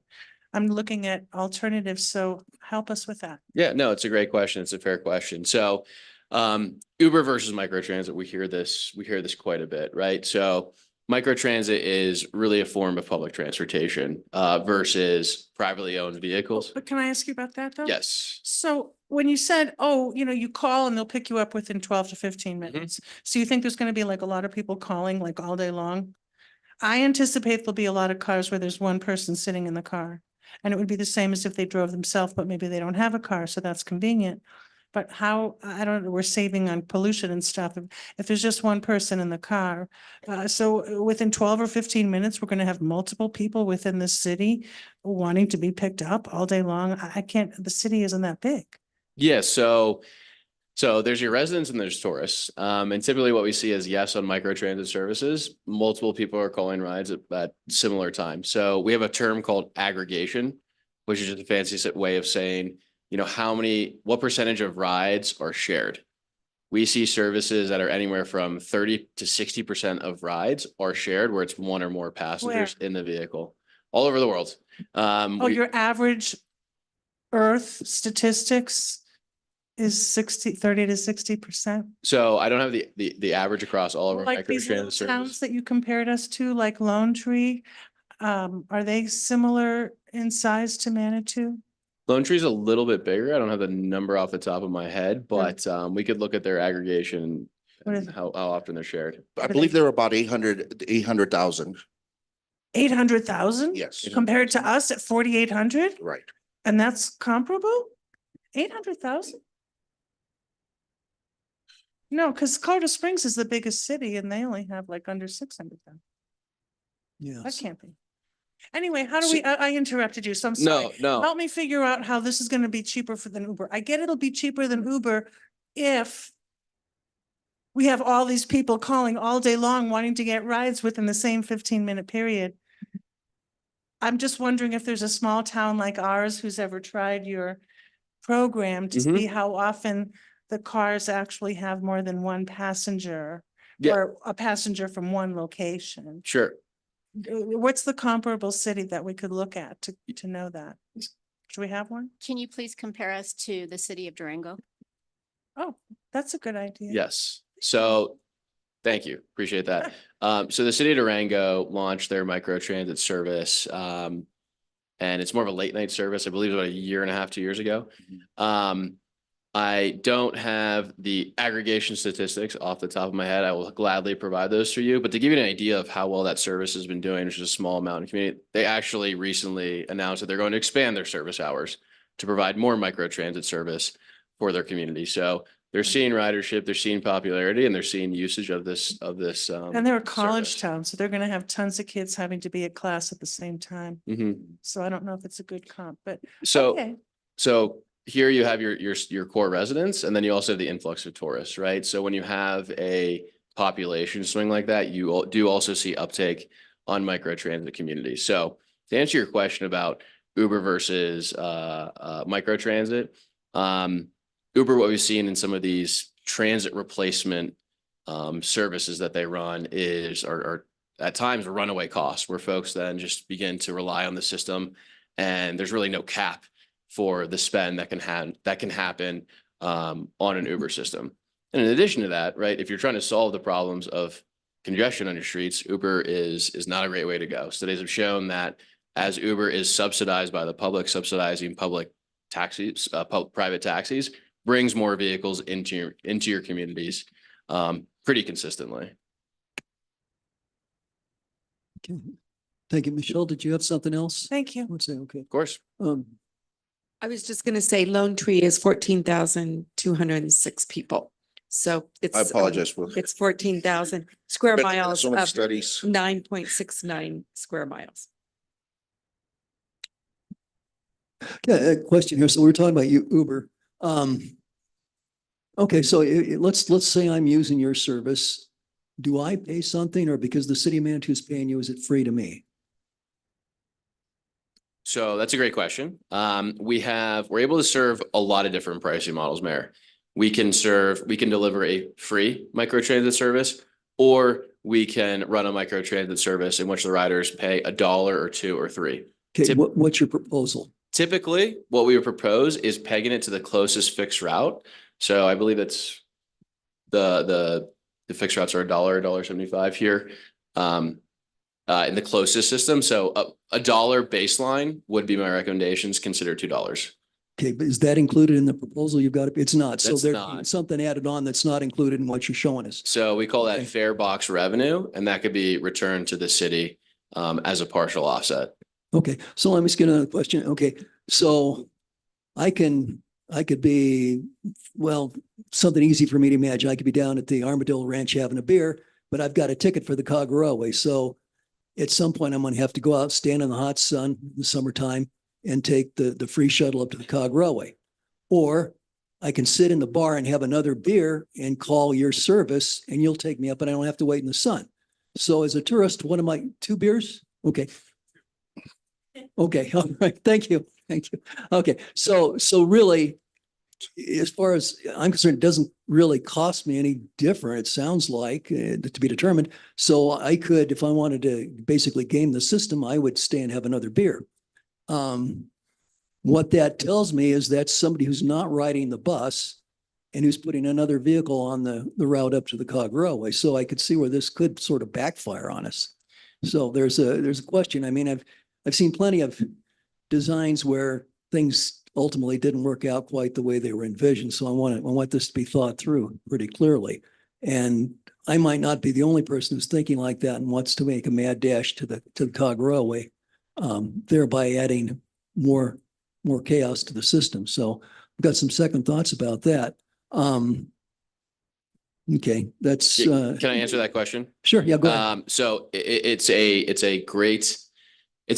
I'm looking at alternatives, so help us with that. Yeah, no, it's a great question. It's a fair question. So Uber versus microtransit, we hear this quite a bit, right? So microtransit is really a form of public transportation versus privately owned vehicles. But can I ask you about that though? Yes. So when you said, oh, you call and they'll pick you up within 12 to 15 minutes. So you think there's going to be like a lot of people calling like all day long? I anticipate there'll be a lot of cars where there's one person sitting in the car. And it would be the same as if they drove themselves, but maybe they don't have a car, so that's convenient. But how, I don't know, we're saving on pollution and stuff. If there's just one person in the car. So within 12 or 15 minutes, we're going to have multiple people within the city wanting to be picked up all day long. I can't, the city isn't that big. Yeah, so there's your residents and there's tourists. And typically what we see is yes, on microtransit services, multiple people are calling rides at similar times. So we have a term called aggregation, which is just a fancy way of saying, what percentage of rides are shared? We see services that are anywhere from 30 to 60% of rides are shared, where it's one or more passengers in the vehicle all over the world. Your average Earth statistics is 30 to 60%. So I don't have the average across all of our Like these little microtransit towns services. that you compared us to, like Lone Tree, are they similar in size to Manitou? Lone Tree's a little bit bigger. I don't have the number off the top of my head, but we could look at their aggregation What is and how often they're shared. I believe there were about 800,000. 800,000? Yes, Compared to us at 4,800? right. And that's comparable? 800,000? No, because Colorado Springs is the biggest city and they only have like under 600,000. Yeah. That can't be. Anyway, how do we, I interrupted you, so I'm No, sorry. no. Help me figure out how this is gonna be cheaper than Uber. I get it'll be cheaper than Uber if we have all these people calling all day long wanting to get rides within the same 15-minute period. I'm just wondering if there's a small town like ours who's ever tried your program to Mhm. see how often the cars actually have more than one passenger Yeah. or a passenger from one location. Sure. What's the comparable city that we could look at to know that? Do we have one? Can you please compare us to the city of Durango? Oh, that's a good idea. Yes. So thank you. Appreciate that. So the city of Durango launched their microtransit service. And it's more of a late night service. I believe it was about a year and a half, 2 years ago. I don't have the aggregation statistics off the top of my head. I will gladly provide those to you. But to give you an idea of how well that service has been doing, which is a small amount of community, they actually recently announced that they're going to expand their service hours to provide more microtransit service for their community. So they're seeing ridership, they're seeing popularity, and they're seeing usage of this. And they're a college service. town, so they're gonna have tons of kids having to be at class at the same time. Mhm. So I don't know if it's a good comp, but So, okay. so here you have your core residents, and then you also have the influx of tourists, right? So when you have a population swing like that, you do also see uptake on microtransit communities. So to answer your question about Uber versus microtransit, Uber, what we've seen in some of these transit replacement services that they run are at times runaway costs, where folks then just begin to rely on the system, and there's really no cap for the spend that can happen on an Uber system. And in addition to that, right, if you're trying to solve the problems of congestion on your streets, Uber is not a great way to go. Studies have shown that as Uber is subsidized by the public, subsidizing public taxis, private taxis, brings more vehicles into your communities pretty consistently. Okay. Thank you. Michelle, did you have something else? Thank you. Let's say, okay. Of course. I was just gonna say Lone Tree is 14,206 people. So it's. I apologize for. It's 14,000 square But miles so many of studies. 9.69 square miles. Yeah, a question here. So we're talking about Uber. Okay, so let's say I'm using your service. Do I pay something, or because the city manager is paying you, is it free to me? So that's a great question. We're able to serve a lot of different pricing models, Mayor. We can deliver a free microtransit service, or we can run a microtransit service in which the riders pay $1 or $2 or $3. Okay, what's your proposal? Typically, what we would propose is pegging it to the closest fixed route. So I believe it's the fixed routes are $1, $1.75 here. In the closest system. So a $1 baseline would be my recommendations, consider $2. Okay, but is that included in the proposal you've got? It's not. So That's there's not. something added on that's not included in what you're showing us. So we call that Okay. fare box revenue, and that could be returned to the city as a partial offset. Okay, so let me just get another question. Okay, so I could be, well, something easy for me to imagine. I could be down at the Armadillo Ranch having a beer, but I've got a ticket for the Cog Railway. So at some point, I'm going to have to go out, stand in the hot sun in the summertime and take the free shuttle up to the Cog Railway. Or I can sit in the bar and have another beer and call your service and you'll take me up and I don't have to wait in the sun. So as a tourist, what am I, 2 beers? Okay. Okay, all right, thank you, thank you. Okay, so really, as far as I'm concerned, it doesn't really cost me any different, it sounds like, to be determined. So I could, if I wanted to basically game the system, I would stay and have another beer. What that tells me is that's somebody who's not riding the bus and who's putting another vehicle on the route up to the Cog Railway. So I could see where this could sort of backfire on us. So there's a question. I mean, I've seen plenty of designs where things ultimately didn't work out quite the way they were envisioned. So I want this to be thought through pretty clearly. And I might not be the only person who's thinking like that and wants to make a mad dash to the Cog Railway, thereby adding more chaos to the system. So I've got some second thoughts about that. Okay, that's Can I answer that question? sure. Yeah, go ahead. So it's a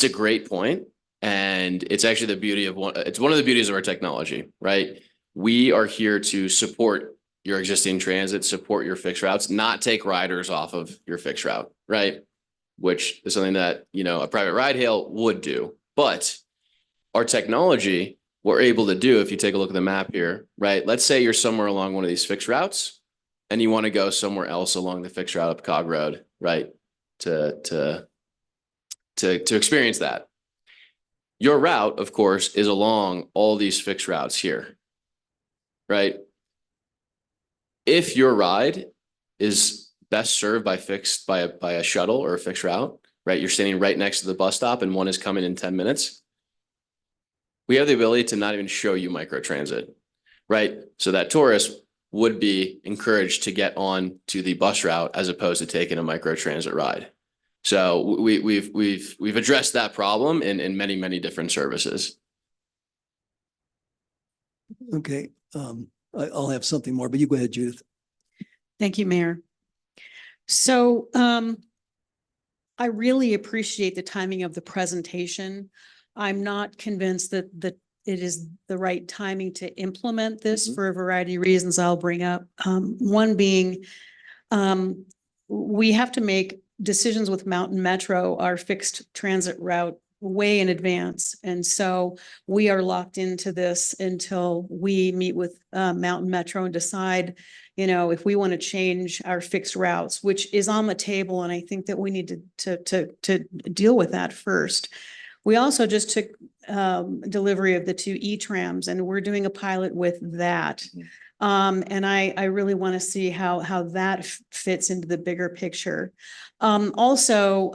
great point. And it's actually it's one of the beauties of our technology, right? We are here to support your existing transit, support your fixed routes, not take riders off of your fixed route, right? Which is something that, a private ride hail would do. But our technology, we're able to do, if you take a look at the map here, right? Let's say you're somewhere along one of these fixed routes and you want to go somewhere else along the fixed route up Cog Road, right? To experience that. Your route, of course, is along all these fixed routes here, right? If your ride is best served by a shuttle or a fixed route, right? You're standing right next to the bus stop and one is coming in 10 minutes. We have the ability to not even show you microtransit, right? So that tourist would be encouraged to get on to the bus route as opposed to taking a microtransit ride. So we've addressed that problem in many, many different services. Okay, I'll have something more, but you go ahead, Judith. Thank you, Mayor. So I really appreciate the timing of the presentation. I'm not convinced that it is the right timing to implement this for a variety of reasons I'll bring up. One being, we have to make decisions with Mountain Metro, our fixed transit route, way in advance. And so we are locked into this until we meet with Mountain Metro and decide, if we want to change our fixed routes, which is on the table. And I think that we need to deal with that first. We also just took delivery of the two E-trams, and we're doing a pilot with that. And I really want to see how that fits into the bigger picture. Also,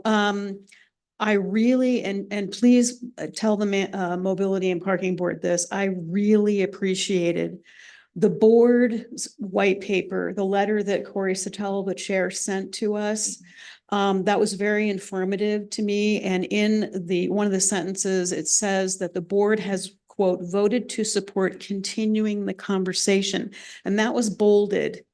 I really, and please tell the Mobility and Parking Board this, I really appreciated the board's white paper, the letter that Corey Sotelo, the chair, sent to us. That was very informative to me. And in one of the sentences, it says that the board has, quote, voted to support continuing the conversation. And that was bolded.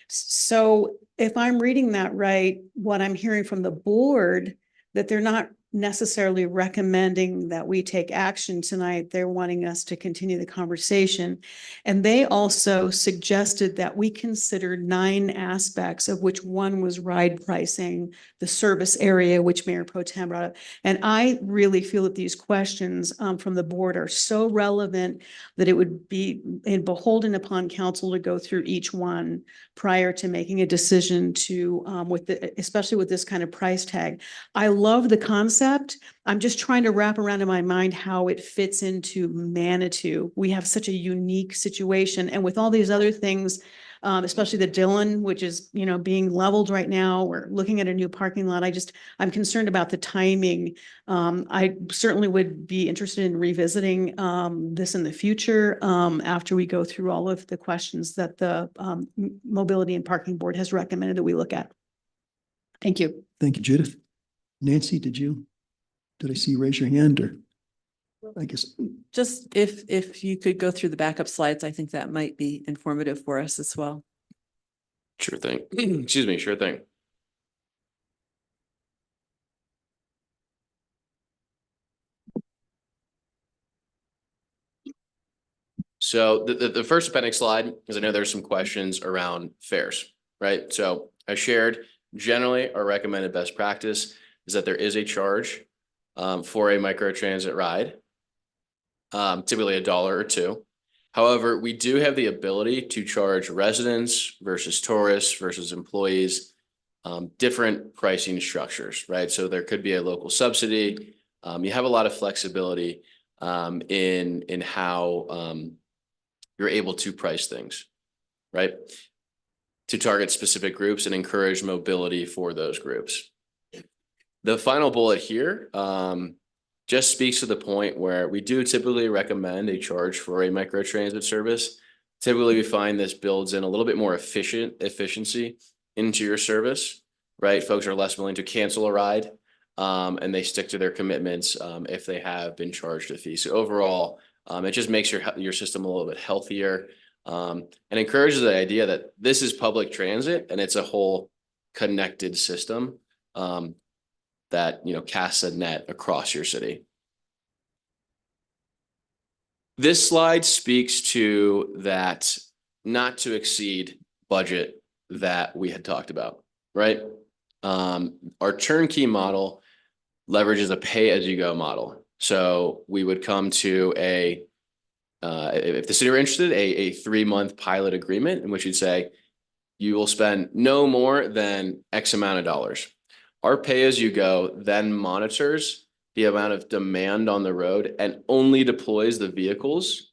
So if I'm reading that right, what I'm hearing from the board, that they're not necessarily recommending that we take action tonight. They're wanting us to continue the conversation. And they also suggested that we consider 9 aspects, of which one was ride pricing, the service area, which Mayor Pro Tem brought up. And I really feel that these questions from the board are so relevant that it would be beholden upon council to go through each one prior to making a decision to, especially with this kind of price tag. I love the concept. I'm just trying to wrap around in my mind how it fits into Manitou. We have such a unique situation, and with all these other things, especially the Dillon, which is, being leveled right now. We're looking at a new parking lot. I'm concerned about the timing. I certainly would be interested in revisiting this in the future after we go through all of the questions that the Mobility and Parking Board has recommended that we look at. Thank you. Thank you, Judith. Nancy, did I see you raise your hand, or I guess? Just if you could go through the backup slides, I think that might be informative for us as well. Sure thing. Excuse me, sure thing. So the first appendix slide, because I know there's some questions around fares, right? So I shared generally our recommended best practice is that there is a charge for a microtransit ride, typically $1 or $2. However, we do have the ability to charge residents versus tourists versus employees, different pricing structures, right? So there could be a local subsidy. You have a lot of flexibility in how you're able to price things, right? To target specific groups and encourage mobility for those groups. The final bullet here just speaks to the point where we do typically recommend a charge for a microtransit service. Typically, we find this builds in a little bit more efficiency into your service, right? Folks are less willing to cancel a ride and they stick to their commitments if they have been charged a fee. So overall, it just makes your system a little bit healthier and encourages the idea that this is public transit and it's a whole connected system that, casts a net across your city. This slide speaks to that not to exceed budget that we had talked about, right? Our turnkey model leverages a pay-as-you-go model. So we would come to if the city were interested, a 3-month pilot agreement in which you'd say, you will spend no more than X amount of dollars. Our pay-as-you-go then monitors the amount of demand on the road and only deploys the vehicles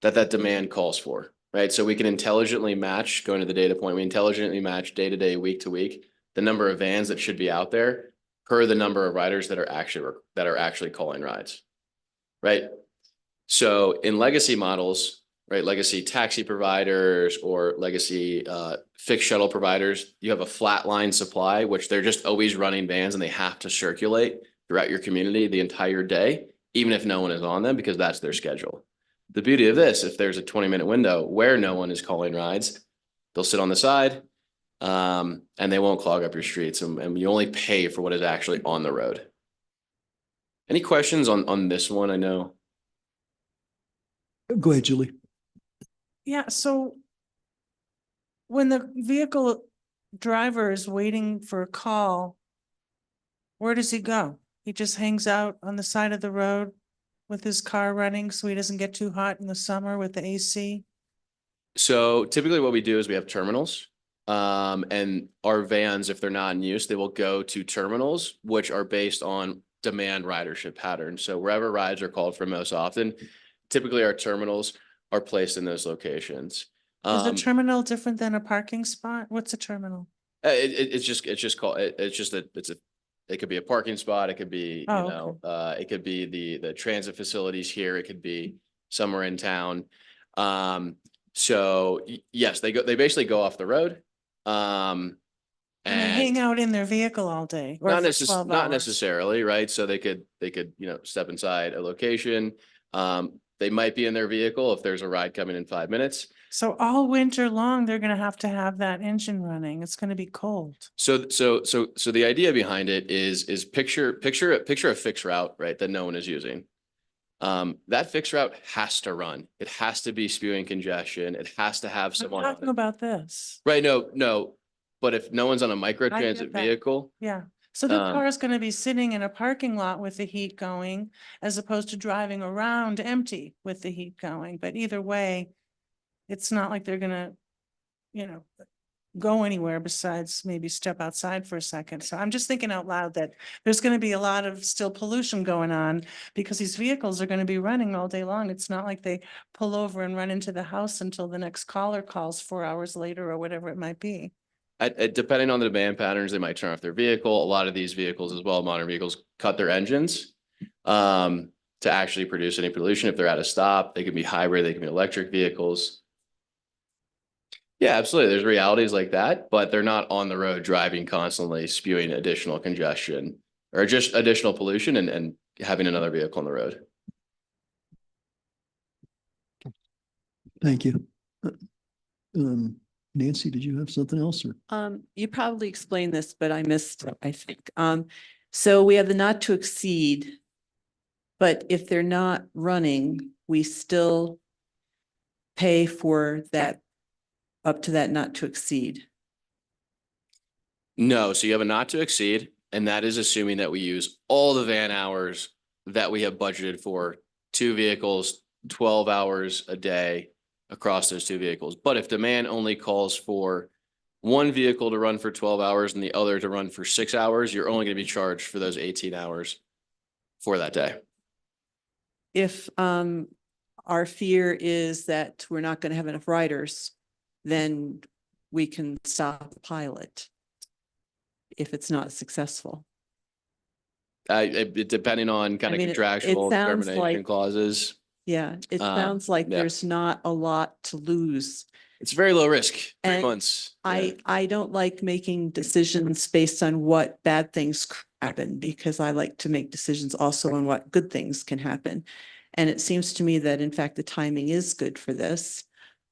that demand calls for, right? So we can intelligently match, going to the data point, we intelligently match day to day, week to week, the number of vans that should be out there per the number of riders that are actually calling rides, right? So in legacy models, right, legacy taxi providers or legacy fixed shuttle providers, you have a flat line supply, which they're just always running vans and they have to circulate throughout your community the entire day, even if no one is on them, because that's their schedule. The beauty of this, if there's a 20-minute window where no one is calling rides, they'll sit on the side and they won't clog up your streets, and you only pay for what is actually on the road. Any questions on this one? I know. Go ahead, Julie. Yeah, so when the vehicle driver is waiting for a call, where does he go? He just hangs out on the side of the road with his car running so he doesn't get too hot in the summer with the AC? So typically what we do is we have terminals and our vans, if they're not in use, they will go to terminals, which are based on demand ridership patterns. So wherever rides are called for most often, typically our terminals are placed in those locations. Is a Um, terminal different than a parking spot? What's a terminal? it's just called, it's just that it could be a parking spot. It could be, Oh, you know, it could be the transit facilities here. It could be somewhere in town. So yes, they basically go off the road. And they hang And out in their vehicle all day or not for 12 not hours? necessarily, right? So they could, you know, step inside a location. They might be in their vehicle if there's a ride coming in 5 minutes. So all winter long, they're gonna have to have that engine running. It's gonna be cold. So the idea behind it is picture a fixed route, right, that no one is using. That fixed route has to run. It has to be spewing congestion. It has to have I'm someone on talking it. about this. Right, no, but if no one's on a micro get transit that. vehicle, Yeah. So the Um, car is gonna be sitting in a parking lot with the heat going as opposed to driving around empty with the heat going. But either way, it's not like they're gonna, you know, go anywhere besides maybe step outside for a second. So I'm just thinking out loud that there's gonna be a lot of still pollution going on because these vehicles are gonna be running all day long. It's not like they pull over and run into the house until the next caller calls 4 hours later or whatever it might be. depending on the demand patterns, they might turn off their vehicle. A lot of these vehicles as well, modern vehicles, cut their engines to actually produce any pollution. If they're at a stop, they can be hybrid, they can be electric vehicles. Yeah, absolutely. There's realities like that, but they're not on the road driving constantly, spewing additional congestion or just additional pollution and having another vehicle on the road. Thank you. Nancy, did you have something else or? You probably explained this, but I missed, it, I think. So we have the not to exceed. But if they're not running, we still pay for that, up to that not to exceed. No, so you have a not to exceed, and that is assuming that we use all the van hours that we have budgeted for 2 vehicles, 12 hours a day across those 2 vehicles. But if demand only calls for one vehicle to run for 12 hours and the other to run for 6 hours, you're only going to be charged for those 18 hours for that day. If our fear is that we're not going to have enough riders, then we can stop the pilot if it's not successful. Depending on kind I of mean, it contractual sounds termination like- clauses. Yeah, it sounds like yeah. there's not a lot to lose. It's very low risk, 3 And months. Yeah. I don't like making decisions based on what bad things happen because I like to make decisions also on what good things can happen. And it seems to me that in fact, the timing is good for this.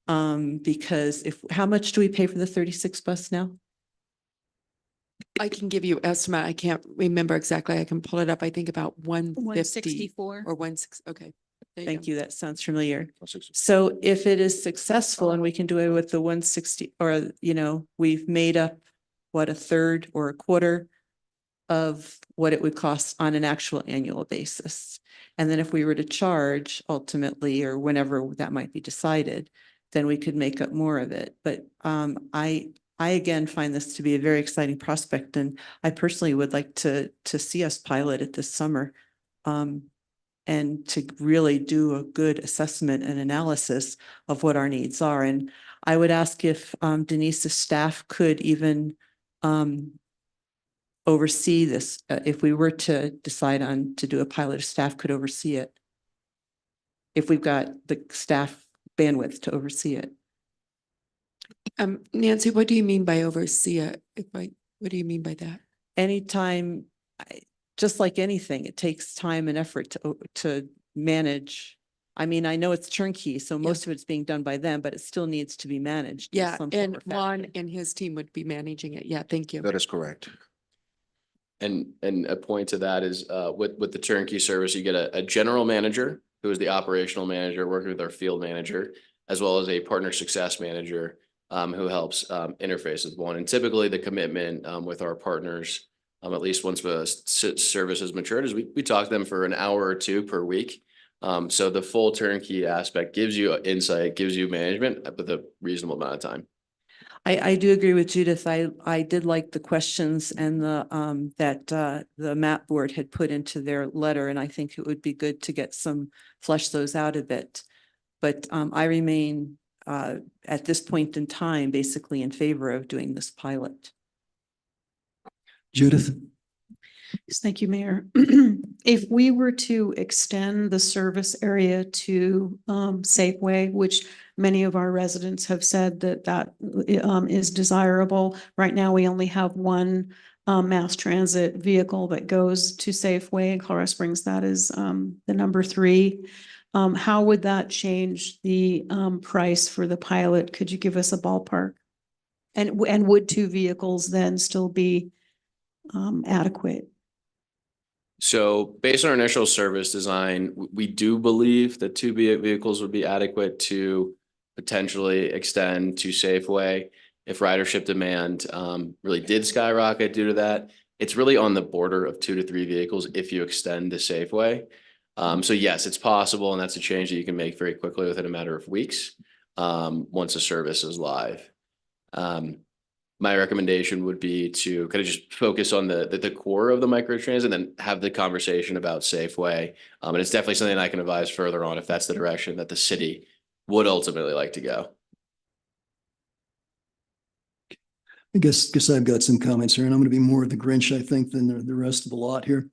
Because how much do we pay for the 36 bus now? I can give you estimate. I can't remember exactly. I can pull it up. I think about 150 164. or 16. Okay. There Thank go. you. That sounds familiar. So if it is successful and we can do it with the 160 or, you know, we've made up what, a third or a quarter of what it would cost on an actual annual basis. And then if we were to charge ultimately, or whenever that might be decided, then we could make up more of it. But I again find this to be a very exciting prospect, and I personally would like to see us pilot it this summer. And to really do a good assessment and analysis of what our needs are. And I would ask if Denise's staff could even oversee this. If we were to decide on to do a pilot, staff could oversee it. If we've got the staff bandwidth to oversee it. Nancy, what do you mean by oversee it? What do you mean by that? Anytime, just like anything, it takes time and effort to manage. I mean, I know it's turnkey, so most of it's being done by them, but it still needs to be managed. in Yeah, some form and or Juan fashion. and his team would be managing it. Yeah, thank you. That is correct. And a point to that is with the turnkey service, you get a general manager who is the operational manager working with our field manager, as well as a partner success manager who helps interface with one. And typically the commitment with our partners, at least once the service is matured, is we talk to them for an hour or 2 per week. So the full turnkey aspect gives you insight, gives you management with a reasonable amount of time. I do agree with Judith. I did like the questions and that the map board had put into their letter, and I think it would be good to get flesh those out a bit. But I remain at this point in time, basically in favor of doing this pilot. Judith? Yes, thank you, Mayor. If we were to extend the service area to Safeway, which many of our residents have said that is desirable. Right now, we only have one mass transit vehicle that goes to Safeway in Colorado Springs. That is the number 3. How would that change the price for the pilot? Could you give us a ballpark? And would 2 vehicles then still be adequate? So based on our initial service design, we do believe that 2 vehicles would be adequate to potentially extend to Safeway if ridership demand really did skyrocket due to that. It's really on the border of 2 to 3 vehicles if you extend to Safeway. So yes, it's possible, and that's a change that you can make very quickly within a matter of weeks once the service is live. My recommendation would be to kind of just focus on the core of the microtransit and then have the conversation about Safeway. And it's definitely something I can advise further on if that's the direction that the city would ultimately like to go. I guess I've got some comments here, and I'm going to be more of the Grinch, I think, than the rest of the lot here.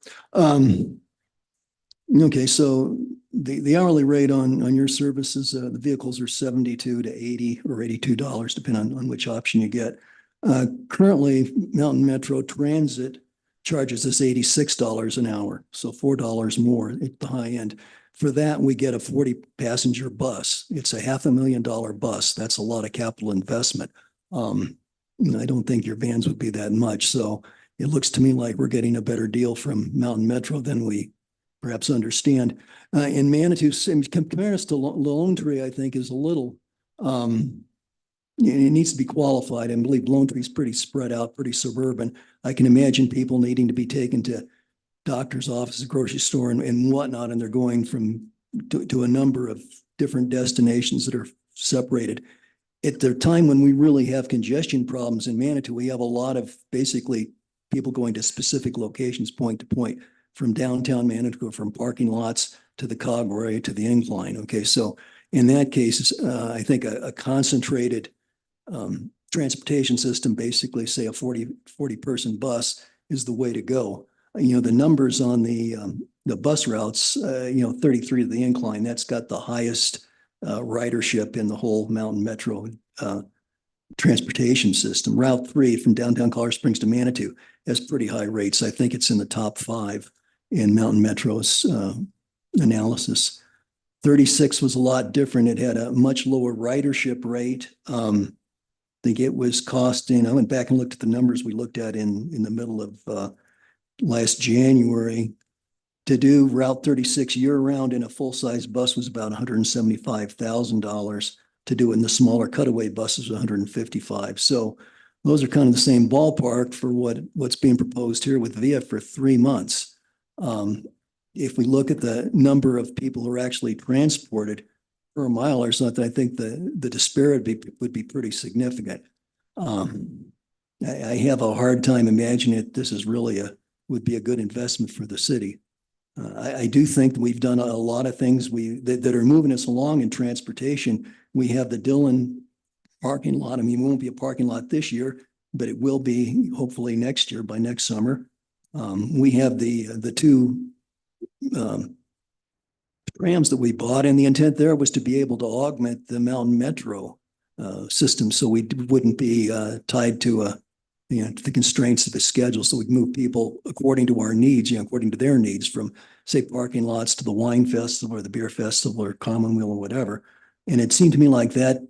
Okay, so the hourly rate on your services, the vehicles are $72 to $80 or $82, depending on which option you get. Currently, Mountain Metro Transit charges us $86 an hour, so $4 more at the high end. For that, we get a 40-passenger bus. It's a $500,000 bus. That's a lot of capital investment. I don't think your vans would be that much. So it looks to me like we're getting a better deal from Mountain Metro than we perhaps understand. In Manitou, comparing us to Lone Tree, I think is a little, it needs to be qualified. I believe Lone Tree is pretty spread out, pretty suburban. I can imagine people needing to be taken to doctor's office, grocery store and whatnot, and they're going to a number of different destinations that are separated. At the time when we really have congestion problems in Manitou, we have a lot of basically people going to specific locations, point to point, from downtown Manitou, from parking lots to the Cogway to the incline. Okay, so in that case, I think a concentrated transportation system, basically say a 40 person bus, is the way to go. The numbers on the bus routes, 33 to the incline, that's got the highest ridership in the whole Mountain Metro transportation system. Route 3 from downtown Colorado Springs to Manitou has pretty high rates. I think it's in the top 5 in Mountain Metro's analysis. 36 was a lot different. It had a much lower ridership rate. I think it was costing, I went back and looked at the numbers we looked at in the middle of last January. To do Route 36 year-round in a full-size bus was about $175,000. To do it in the smaller cutaway buses, $155,000. So those are kind of the same ballpark for what's being proposed here with VIA for 3 months. If we look at the number of people who are actually transported per mile or something, I think the disparity would be pretty significant. I have a hard time imagining that this is really would be a good investment for the city. I do think that we've done a lot of things that are moving us along in transportation. We have the Dillon parking lot. I mean, it won't be a parking lot this year, but it will be hopefully next year, by next summer. We have the 2 trams that we bought, and the intent there was to be able to augment the Mountain Metro system, so we wouldn't be tied to the constraints of the schedule. So we'd move people according to our needs, according to their needs, from say parking lots to the wine festival or the beer festival or Commonweal or whatever. And it seemed to me like that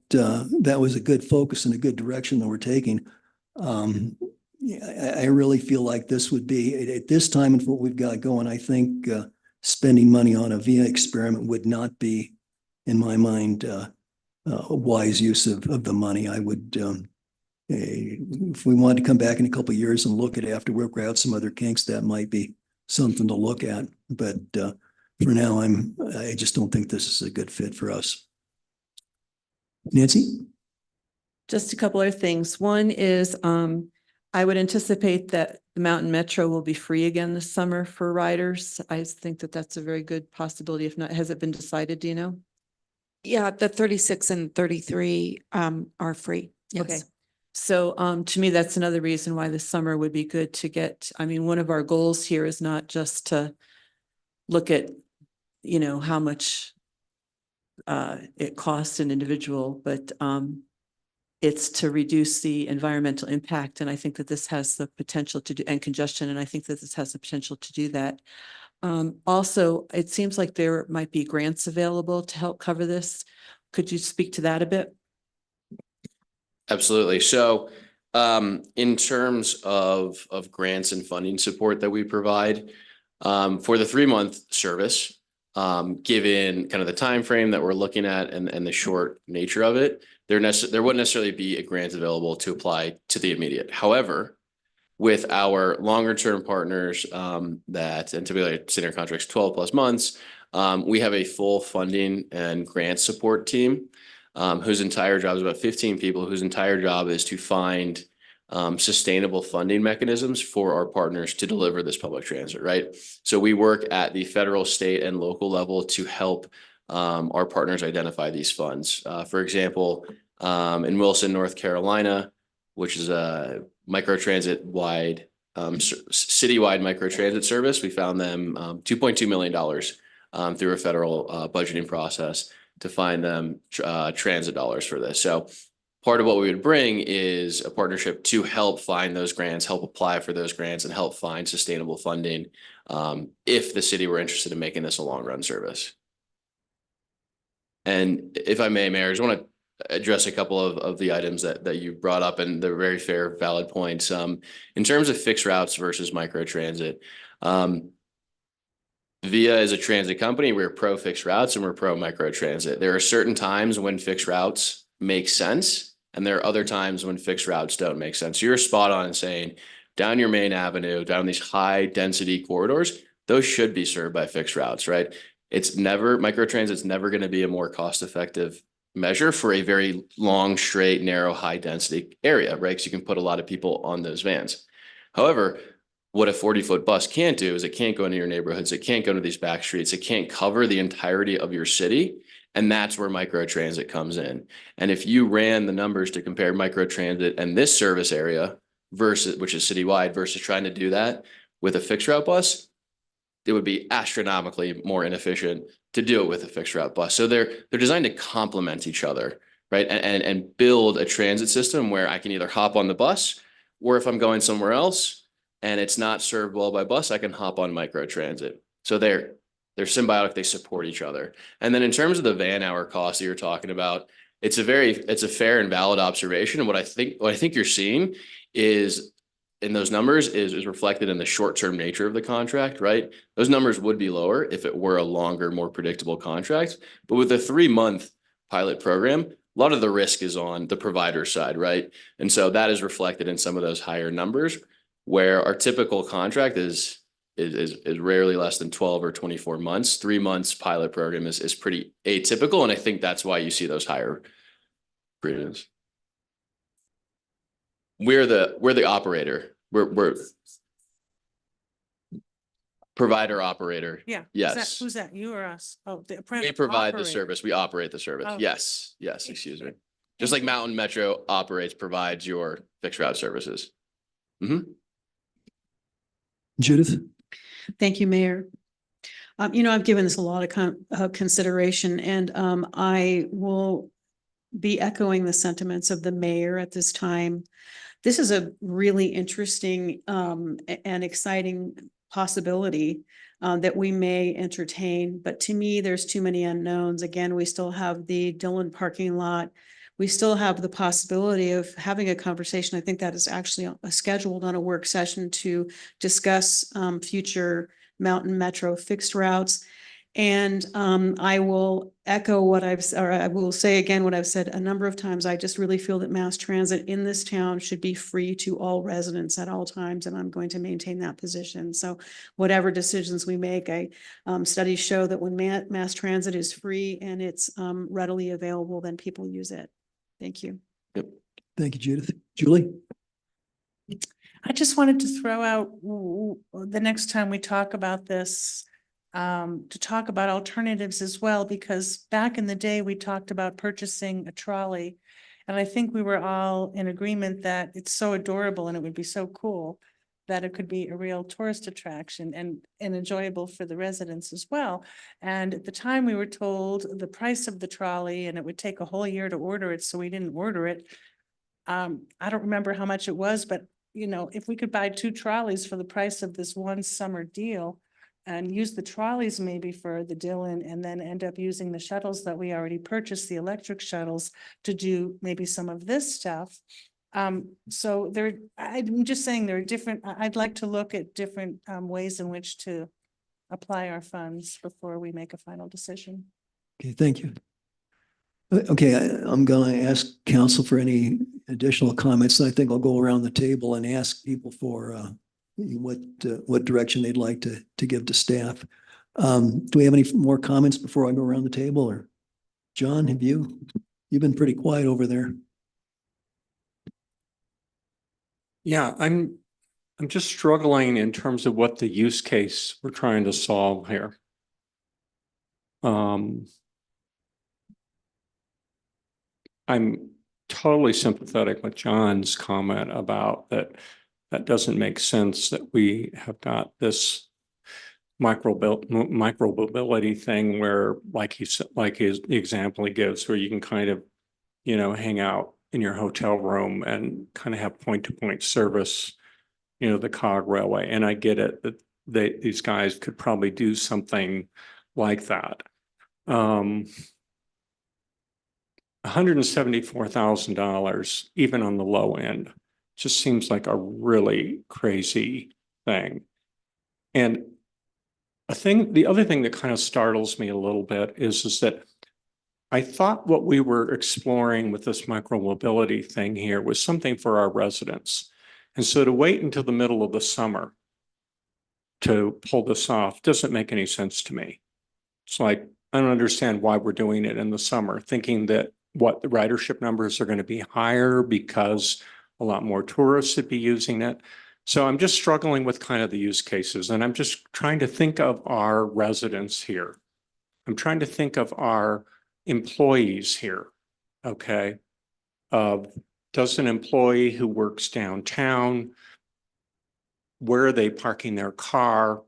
was a good focus and a good direction that we're taking. I really feel like this would be at this time and for what we've got going. I think spending money on a VIA experiment would not be, in my mind, a wise use of the money. I would. If we wanted to come back in a couple of years and look at it after work out some other kinks, that might be something to look at. But for now, I just don't think this is a good fit for us. Nancy? Just a couple other things. One is, I would anticipate that the Mountain Metro will be free again this summer for riders. I think that that's a very good possibility. If not, has it been decided? Do you know? Yeah, the 36 and 33 are free. Okay. Yes. So to me, that's another reason why this summer would be good to get, I mean, one of our goals here is not just to look at, you know, how much it costs an individual, but it's to reduce the environmental impact. And I think that this has the potential to do, and congestion, and I think that this has the potential to do that. Also, it seems like there might be grants available to help cover this. Could you speak to that a bit? Absolutely. So in terms of grants and funding support that we provide for the 3-month service, given kind of the time frame that we're looking at and the short nature of it, there wouldn't necessarily be a grant available to apply to the immediate. However, with our longer term partners that, and typically senior contracts 12+ months, we have a full funding and grant support team whose entire job is about 15 people, whose entire job is to find sustainable funding mechanisms for our partners to deliver this public transit, right? So we work at the federal, state, and local level to help our partners identify these funds. For example, in Wilson, North Carolina, which is a microtransit wide, citywide microtransit service, we found them $2.2 million through a federal budgeting process to find them transit dollars for this. So part of what we would bring is a partnership to help find those grants, help apply for those grants, and help find sustainable funding if the city were interested in making this a long run service. And if I may, Mayor, I just want to address a couple of the items that you brought up, and they're very fair, valid points. In terms of fixed routes versus microtransit, VIA is a transit company. We're pro fixed routes and we're pro microtransit. There are certain times when fixed routes make sense, and there are other times when fixed routes don't make sense. You're spot on in saying down your main avenue, down these high density corridors, those should be served by fixed routes, right? Microtransit's never going to be a more cost effective measure for a very long, straight, narrow, high density area, right? Because you can put a lot of people on those vans. However, what a 40-foot bus can't do is it can't go into your neighborhoods. It can't go into these back streets. It can't cover the entirety of your city. And that's where microtransit comes in. And if you ran the numbers to compare microtransit and this service area versus, which is citywide, versus trying to do that with a fixed route bus, it would be astronomically more inefficient to do it with a fixed route bus. So they're designed to complement each other, right? And build a transit system where I can either hop on the bus, or if I'm going somewhere else and it's not served well by bus, I can hop on microtransit. So they're symbiotic, they support each other. And then in terms of the van hour cost that you're talking about, it's a fair and valid observation. And what I think you're seeing is in those numbers is reflected in the short-term nature of the contract, right? Those numbers would be lower if it were a longer, more predictable contract. But with a 3-month pilot program, a lot of the risk is on the provider side, right? And so that is reflected in some of those higher numbers, where our typical contract is rarely less than 12 or 24 months. 3 months pilot program is pretty atypical. And I think that's why you see those higher premiums. We're the operator. We're provider operator. Yeah. Yes. Who's that? You or us? Oh, the We provide the operator. service. We operate the service. Oh. Yes. Excuse me. Just like Mountain Metro provides your fixed route services. Mm-hmm. Judith? Thank you, Mayor. I've given this a lot of consideration, and I will be echoing the sentiments of the mayor at this time. This is a really interesting and exciting possibility that we may entertain, but to me, there's too many unknowns. Again, we still have the Dillon parking lot. We still have the possibility of having a conversation. I think that is actually scheduled on a work session to discuss future Mountain Metro fixed routes. And I will echo I will say again what I've said a number of times. I just really feel that mass transit in this town should be free to all residents at all times, and I'm going to maintain that position. So whatever decisions we make, studies show that when mass transit is free and it's readily available, then people use it. Thank you. Yep. Thank you, Judith. Julie? I just wanted to throw out the next time we talk about this, to talk about alternatives as well, because back in the day, we talked about purchasing a trolley. And I think we were all in agreement that it's so adorable and it would be so cool that it could be a real tourist attraction and enjoyable for the residents as well. And at the time, we were told the price of the trolley and it would take a whole year to order it, so we didn't order it. I don't remember how much it was, but you know, if we could buy 2 trolleys for the price of this one summer deal and use the trolleys maybe for the Dillon and then end up using the shuttles that we already purchased, the electric shuttles, to do maybe some of this stuff. So I'm just saying there are different, I'd like to look at different ways in which to apply our funds before we make a final decision. Okay, thank you. Okay, I'm going to ask council for any additional comments. I think I'll go around the table and ask people for what direction they'd like to give to staff. Do we have any more comments before I go around the table? Or John, have you? You've been pretty quiet over there. Yeah, I'm just struggling in terms of what the use case we're trying to solve here. I'm totally sympathetic with John's comment about that doesn't make sense that we have got this micro-mobility thing where, like his the example he gives, where you can kind of, hang out in your hotel room and kind of have point-to-point service, the COG railway. And I get it that these guys could probably do something like that. $174,000, even on the low end, just seems like a really crazy thing. And the other thing that kind of startles me a little bit is that I thought what we were exploring with this micro-mobility thing here was something for our residents. And so to wait until the middle of the summer to pull this off doesn't make any sense to me. It's like, I don't understand why we're doing it in the summer, thinking that the ridership numbers are going to be higher because a lot more tourists would be using it. So I'm just struggling with kind of the use cases, and I'm just trying to think of our residents here. I'm trying to think of our employees here. Okay. Does an employee who works downtown, where are they parking their car?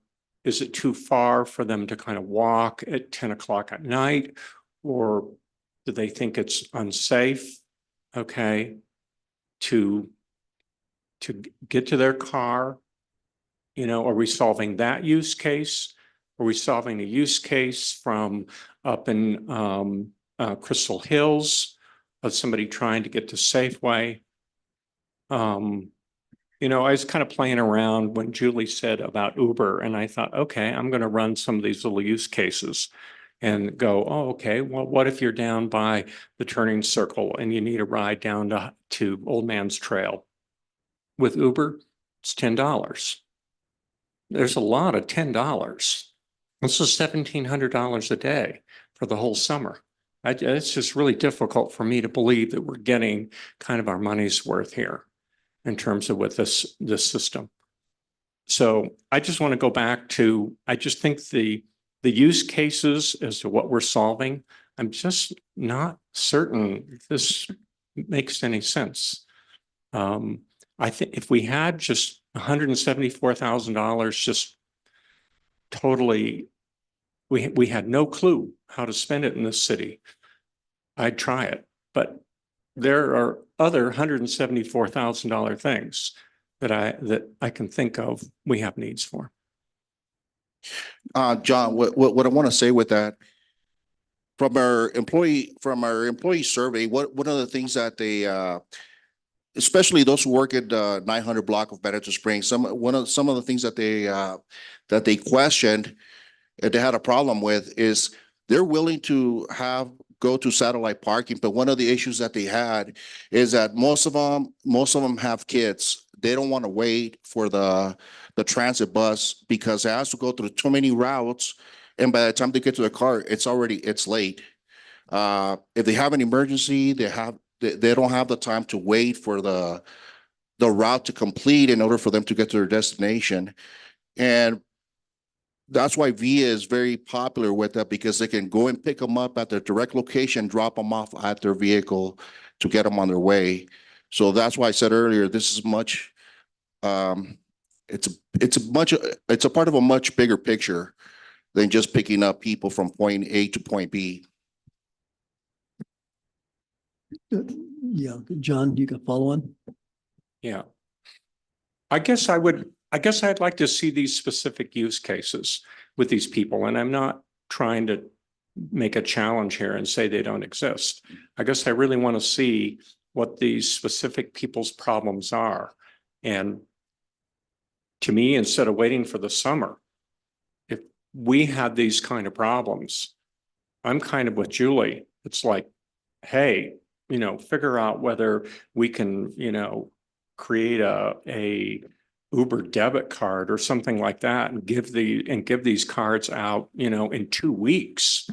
Is it too far for them to kind of walk at 10 o'clock at night? Or do they think it's unsafe, okay, to get to their car? Are we solving that use case? Are we solving a use case from up in Crystal Hills of somebody trying to get to Safeway? I was kind of playing around when Julie said about Uber, and I thought, okay, I'm going to run some of these little use cases and go, oh, okay, well, what if you're down by the turning circle and you need a ride down to Old Man's Trail? With Uber, it's $10. There's a lot of $10. This is $1,700 a day for the whole summer. It's just really difficult for me to believe that we're getting kind of our money's worth here in terms of with this system. So I just want to go back to, I just think the use cases as to what we're solving, I'm just not certain this makes any sense. I think if we had just $174,000 just totally, we had no clue how to spend it in this city, I'd try it. But there are other $174,000 things that I can think of we have needs for. John, what I want to say with that, from our employee survey, one of the things that they, especially those who work at the 900 block of Benedict Springs, some of the things that they questioned and they had a problem with is they're willing to go to satellite parking, but one of the issues that they had is that most of them have kids. They don't want to wait for the transit bus because it has to go through too many routes, and by the time they get to the car, it's late. If they have an emergency, They don't have the time to wait for the route to complete in order for them to get to their destination. And that's why VIA is very popular with that, because they can go and pick them up at their direct location, drop them off at their vehicle to get them on their way. So that's why I said earlier, this is much, it's a part of a much bigger picture than just picking up people from point A to point B. Yeah, John, you can follow on? Yeah. I guess I'd like to see these specific use cases with these people, and I'm not trying to make a challenge here and say they don't exist. I guess I really want to see what these specific people's problems are. And to me, instead of waiting for the summer, if we had these kind of problems, I'm kind of with Julie. It's like, hey, figure out whether we can, create a Uber debit card or something like that and give these cards out, in 2 weeks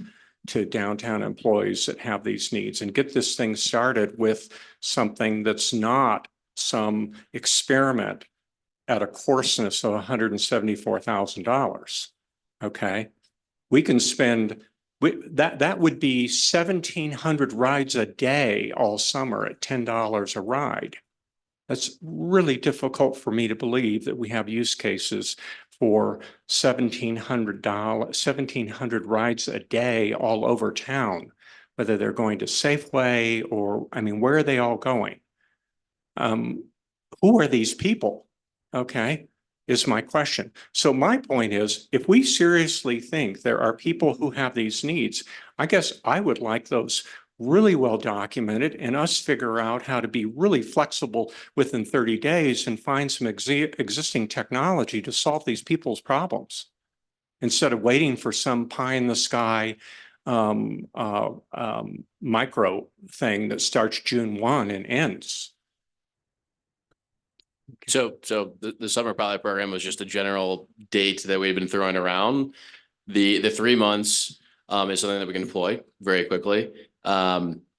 to downtown employees that have these needs, and get this thing started with something that's not some experiment at a coarseness of $174,000. Okay. We can spend that would be 1,700 rides a day all summer at $10 a ride. That's really difficult for me to believe that we have use cases for $1,700 rides a day all over town, whether they're going to Safeway or, where are they all going? Who are these people? Okay, is my question. So my point is, if we seriously think there are people who have these needs, I guess I would like those really well documented and us figure out how to be really flexible within 30 days and find some existing technology to solve these people's problems instead of waiting for some pie in the sky micro thing that starts June 1 and ends. So the summer pilot program was just a general date that we've been throwing around. The 3 months is something that we can deploy very quickly.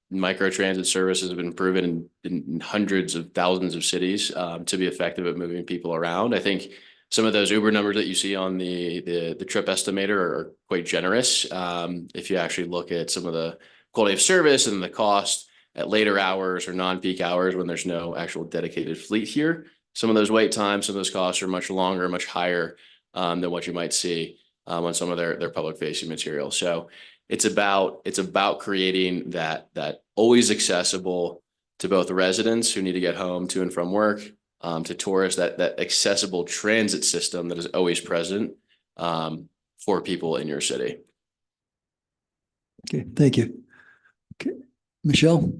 Micro transit services have been proven in hundreds of thousands of cities to be effective at moving people around. I think some of those Uber numbers that you see on the trip estimator are quite generous. If you actually look at some of the quality of service and the cost at later hours or non-peak hours when there's no actual dedicated fleet here, some of those wait times, some of those costs are much longer, much higher than what you might see on some of their public facing material. So it's about creating that always accessible to both residents who need to get home to and from work, to tourists, that accessible transit system that is always present for people in your city. Okay, thank you. Okay, Michelle?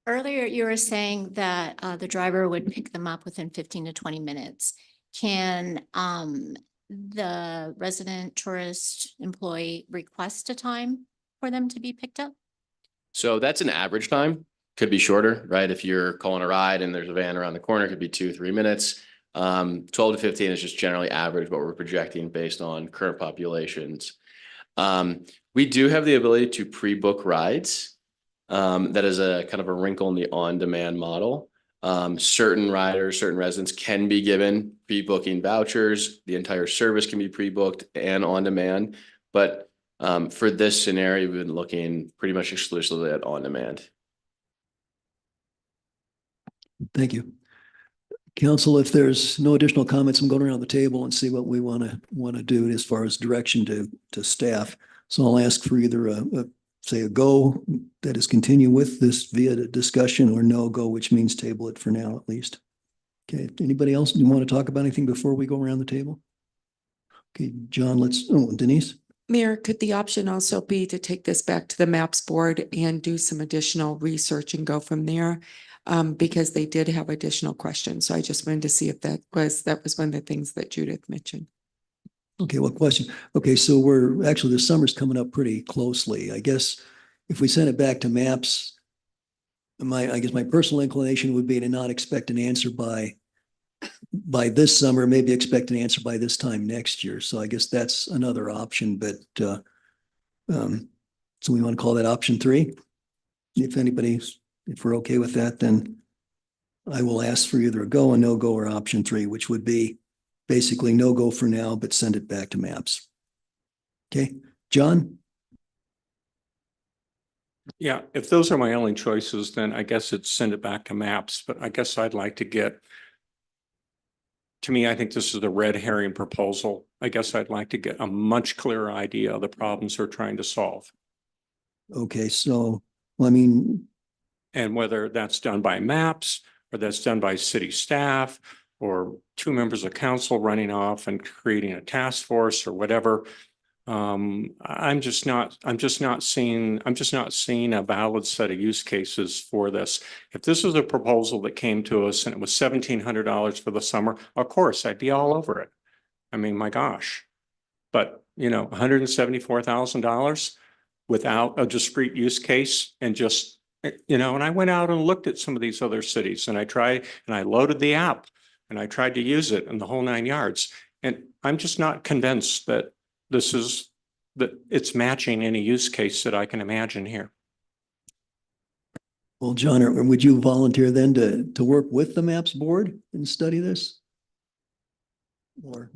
Earlier, you were saying that the driver would pick them up within 15 to 20 minutes. Can the resident tourist employee request a time for them to be picked up? So that's an average time. Could be shorter, right? If you're calling a ride and there's a van around the corner, it could be 2-3 minutes. 12 to 15 is just generally average, what we're projecting based on current populations. We do have the ability to pre-book rides. That is a kind of a wrinkle in the on-demand model. Certain riders, certain residents can be given pre-booking vouchers. The entire service can be pre-booked and on-demand. But for this scenario, we've been looking pretty much exclusively at on-demand. Thank you. Council, if there's no additional comments, I'm going around the table and see what we want to do as far as direction to staff. So I'll ask for either say a go, that is continue with this via discussion, or no go, which means table it for now at least. Okay, anybody else you want to talk about anything before we go around the table? Okay, John, Denise? Mayor, could the option also be to take this back to the MAPS board and do some additional research and go from there? Because they did have additional questions. So I just wanted to see if that was one of the things that Judith mentioned. Okay, what question? Okay, so the summer's coming up pretty closely. I guess if we send it back to MAPS, I guess my personal inclination would be to not expect an answer by this summer, maybe expect an answer by this time next year. So I guess that's another option, but so we want to call that option 3. If anybody's if we're okay with that, then I will ask for either a go, a no-go, or option 3, which would be basically no-go for now, but send it back to MAPS. Okay, John? Yeah, if those are my only choices, then I guess it's send it back to MAPS, but I guess I'd like to get, to me, I think this is the red herring proposal. I guess I'd like to get a much clearer idea of the problems they're trying to solve. Okay, so, well, I mean, And whether that's done by MAPS or that's done by city staff or 2 members of council running off and creating a task force or whatever. I'm just not seeing a valid set of use cases for this. If this was a proposal that came to us and it was $1,700 for the summer, of course, I'd be all over it. I mean, my gosh. But, $174,000 without a discrete use case and just, and I went out and looked at some of these other cities and I loaded the app and I tried to use it in the whole 9 yards. And I'm just not convinced that that it's matching any use case that I can imagine here. well, John, would you volunteer then to work with the MAPS board and study this? Or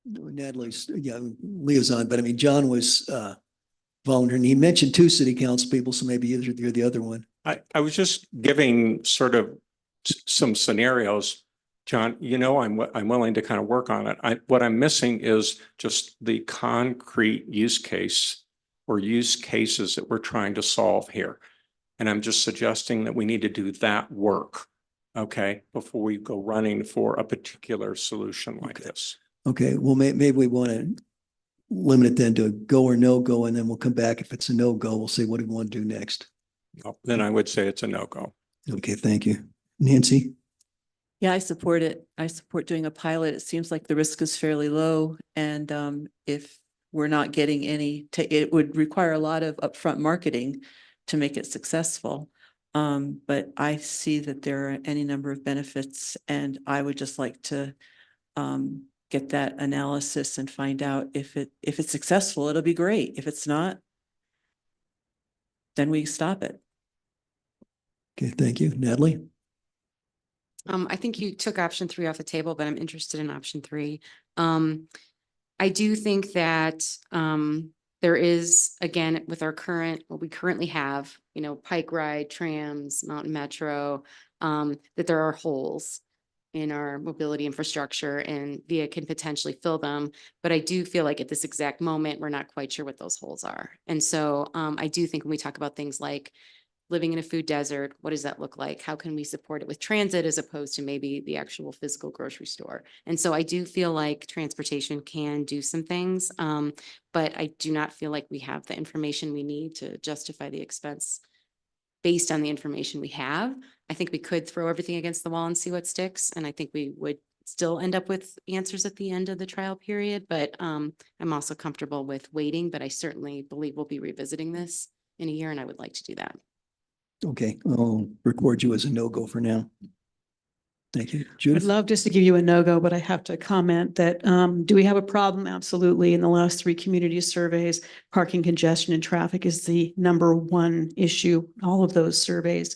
Natalie's, yeah, liaison, but I mean, John was volunteering. He mentioned 2 city council people, so maybe you're the other one. I was just giving sort of some scenarios. John, I'm willing to kind of work on it. What I'm missing is just the concrete use case or use cases that we're trying to solve here. And I'm just suggesting that we need to do that work, okay, before we go running for a particular solution like this. Okay, well, maybe we want to limit it then to a go or no go, and then we'll come back. If it's a no go, we'll say, what do we want to do next? Well, then I would say it's a no-go. Okay, thank you. Nancy? Yeah, I support it. I support doing a pilot. It seems like the risk is fairly low. And if we're not getting it would require a lot of upfront marketing to make it successful. But I see that there are any number of benefits and I would just like to get that analysis and find out if it's successful, it'll be great. If it's not, then we stop it. Okay, thank you. Natalie? I think you took option 3 off the table, but I'm interested in option 3. I do think that there is, again, with our what we currently have, Pike Ride, trams, Mountain Metro, that there are holes in our mobility infrastructure and VIA can potentially fill them. But I do feel like at this exact moment, we're not quite sure what those holes are. And so I do think when we talk about things like living in a food desert, what does that look like? How can we support it with transit as opposed to maybe the actual physical grocery store? And so I do feel like transportation can do some things, but I do not feel like we have the information we need to justify the expense based on the information we have. I think we could throw everything against the wall and see what sticks. And I think we would still end up with answers at the end of the trial period, but I'm also comfortable with waiting, but I certainly believe we'll be revisiting this in a year and I would like to do that. Okay, I'll record you as a no-go for now. Thank you. I'd Judith? love just to give you a no-go, but I have to comment that, do we have a problem? Absolutely. In the last 3 community surveys, parking congestion and traffic is the #1 issue, all of those surveys.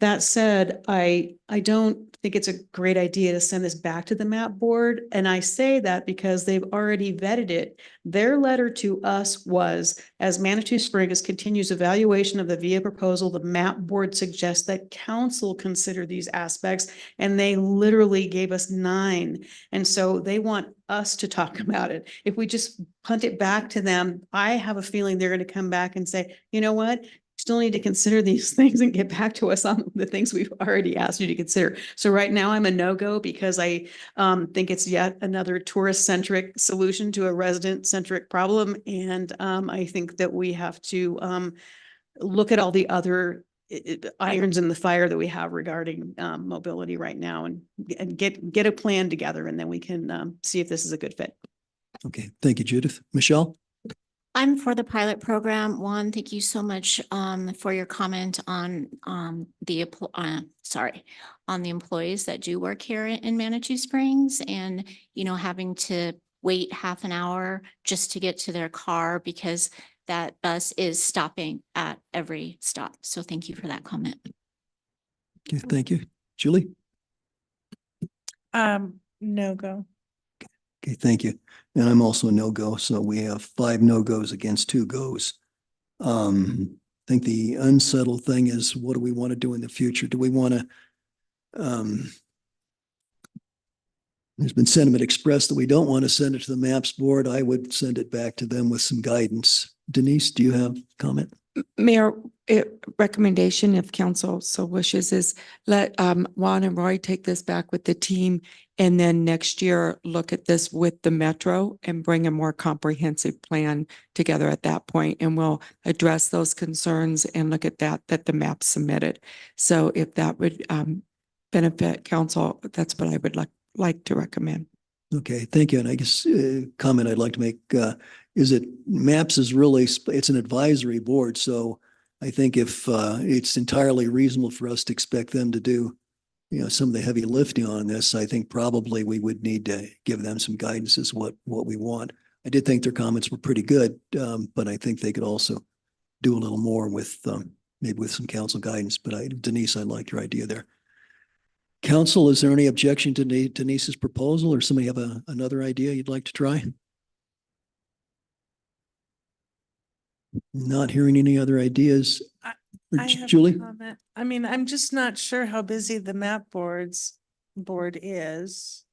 That said, I don't think it's a great idea to send this back to the MAP board. And I say that because they've already vetted it. Their letter to us was, as Manitou Springs continues evaluation of the VIA proposal, the MAP board suggests that council consider these aspects. And they literally gave us 9. And so they want us to talk about it. If we just punt it back to them, I have a feeling they're going to come back and say, you know what? Still need to consider these things and get back to us on the things we've already asked you to consider. So right now I'm a no-go because I think it's yet another tourist-centric solution to a resident-centric problem. And I think that we have to look at all the other irons in the fire that we have regarding mobility right now and get a plan together, and then we can see if this is a good fit. Okay, thank you, Judith. Michelle? I'm for the pilot program. Juan, thank you so much for your comment on the employees that do work here in Manitou Springs and, having to wait half an hour just to get to their car because that bus is stopping at every stop. So thank you for that comment. Okay, thank you. Julie? No go. Okay, thank you. And I'm also a no-go, so we have 5 no-goes against 2 goes. I think the unsettled thing is, what do we want to do in the future? Do we want to, there's been sentiment expressed that we don't want to send it to the MAPS board. I would send it back to them with some guidance. Denise, do you have comment? Mayor, recommendation, if council so wishes, is let Juan and Roy take this back with the team, and then next year look at this with the Metro and bring a more comprehensive plan together at that point, and we'll address those concerns and look at that the map submitted. So if that would benefit council, that's what I would like to recommend. Okay, thank you. And I guess comment I'd like to make is that MAPS is really, it's an advisory board. So I think if it's entirely reasonable for us to expect them to do, some of the heavy lifting on this, I think probably we would need to give them some guidance as what we want. I did think their comments were pretty good, but I think they could also do a little more with maybe with some council guidance. But Denise, I like your idea there. Council, is there any objection to Denise's proposal, or somebody have another idea you'd like to try? Not hearing any other ideas. I have a Julie? comment. I mean, I'm just not sure how busy the map board is.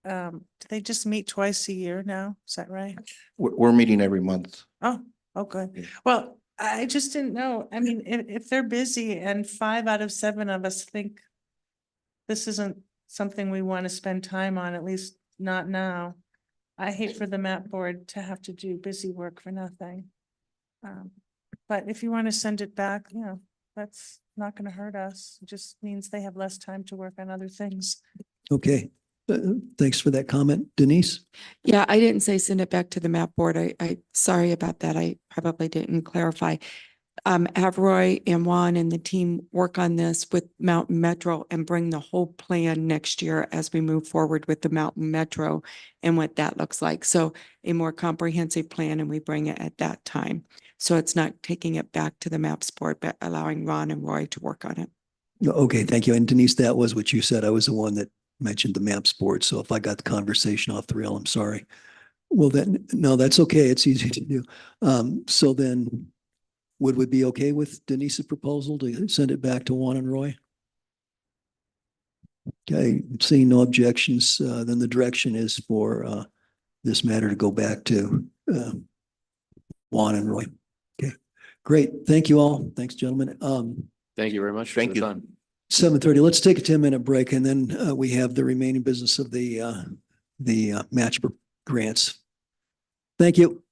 Do they just meet twice a year now? Is that right? We're meeting every month. Oh, okay. Well, I just didn't know. I mean, if they're busy and 5 out of 7 of us think this isn't something we want to spend time on, at least not now. I hate for the map board to have to do busy work for nothing. But if you want to send it back, that's not going to hurt us. It just means they have less time to work on other things. Okay, thanks for that comment. Denise? Yeah, I didn't say send it back to the map board. I sorry about that. I probably didn't clarify. Have Roy and Juan and the team work on this with Mountain Metro and bring the whole plan next year as we move forward with the Mountain Metro and what that looks like. So a more comprehensive plan, and we bring it at that time. So it's not taking it back to the MAPS board, but allowing Ron and Roy to work on it. Okay, thank you. And Denise, that was what you said. I was the one that mentioned the MAPS board. So if I got the conversation off the rail, I'm sorry. Well, then, no, that's okay. It's easy to do. So then, would we be okay with Denise's proposal to send it back to Juan and Roy? Okay, seeing no objections, then the direction is for this matter to go back to Juan and Roy. Okay, great. Thank you all. Thanks, gentlemen. Thank you very much. Thank you. 7:30. Let's take a 10-minute break, and then we have the remaining business of the match grants. Thank you.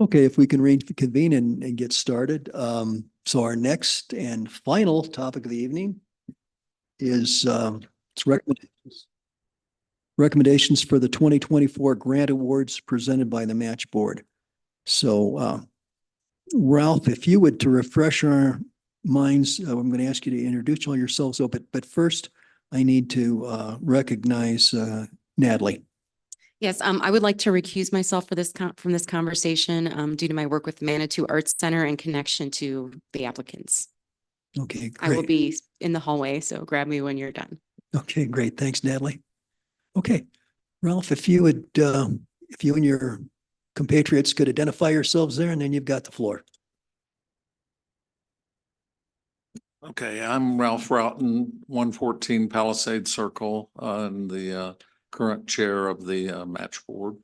Okay, if we can reconvene and get started. So our next and final topic of the evening is it's recommendations for the 2024 grant awards presented by the Match Board. So Ralph, if you would to refresh our minds, I'm going to ask you to introduce all yourselves. But first, I need to recognize Natalie. Yes, I would like to recuse myself for this from this conversation due to my work with Manitou Arts Center and connection to the applicants. Okay, I will great. be in the hallway, so grab me when you're done. Okay, great. Thanks, Natalie. Okay, Ralph, if you would, if you and your compatriots could identify yourselves there, and then you've got the floor. Okay, I'm Ralph Roughton, 114 Palisade Circle, and the current chair of the Match Board.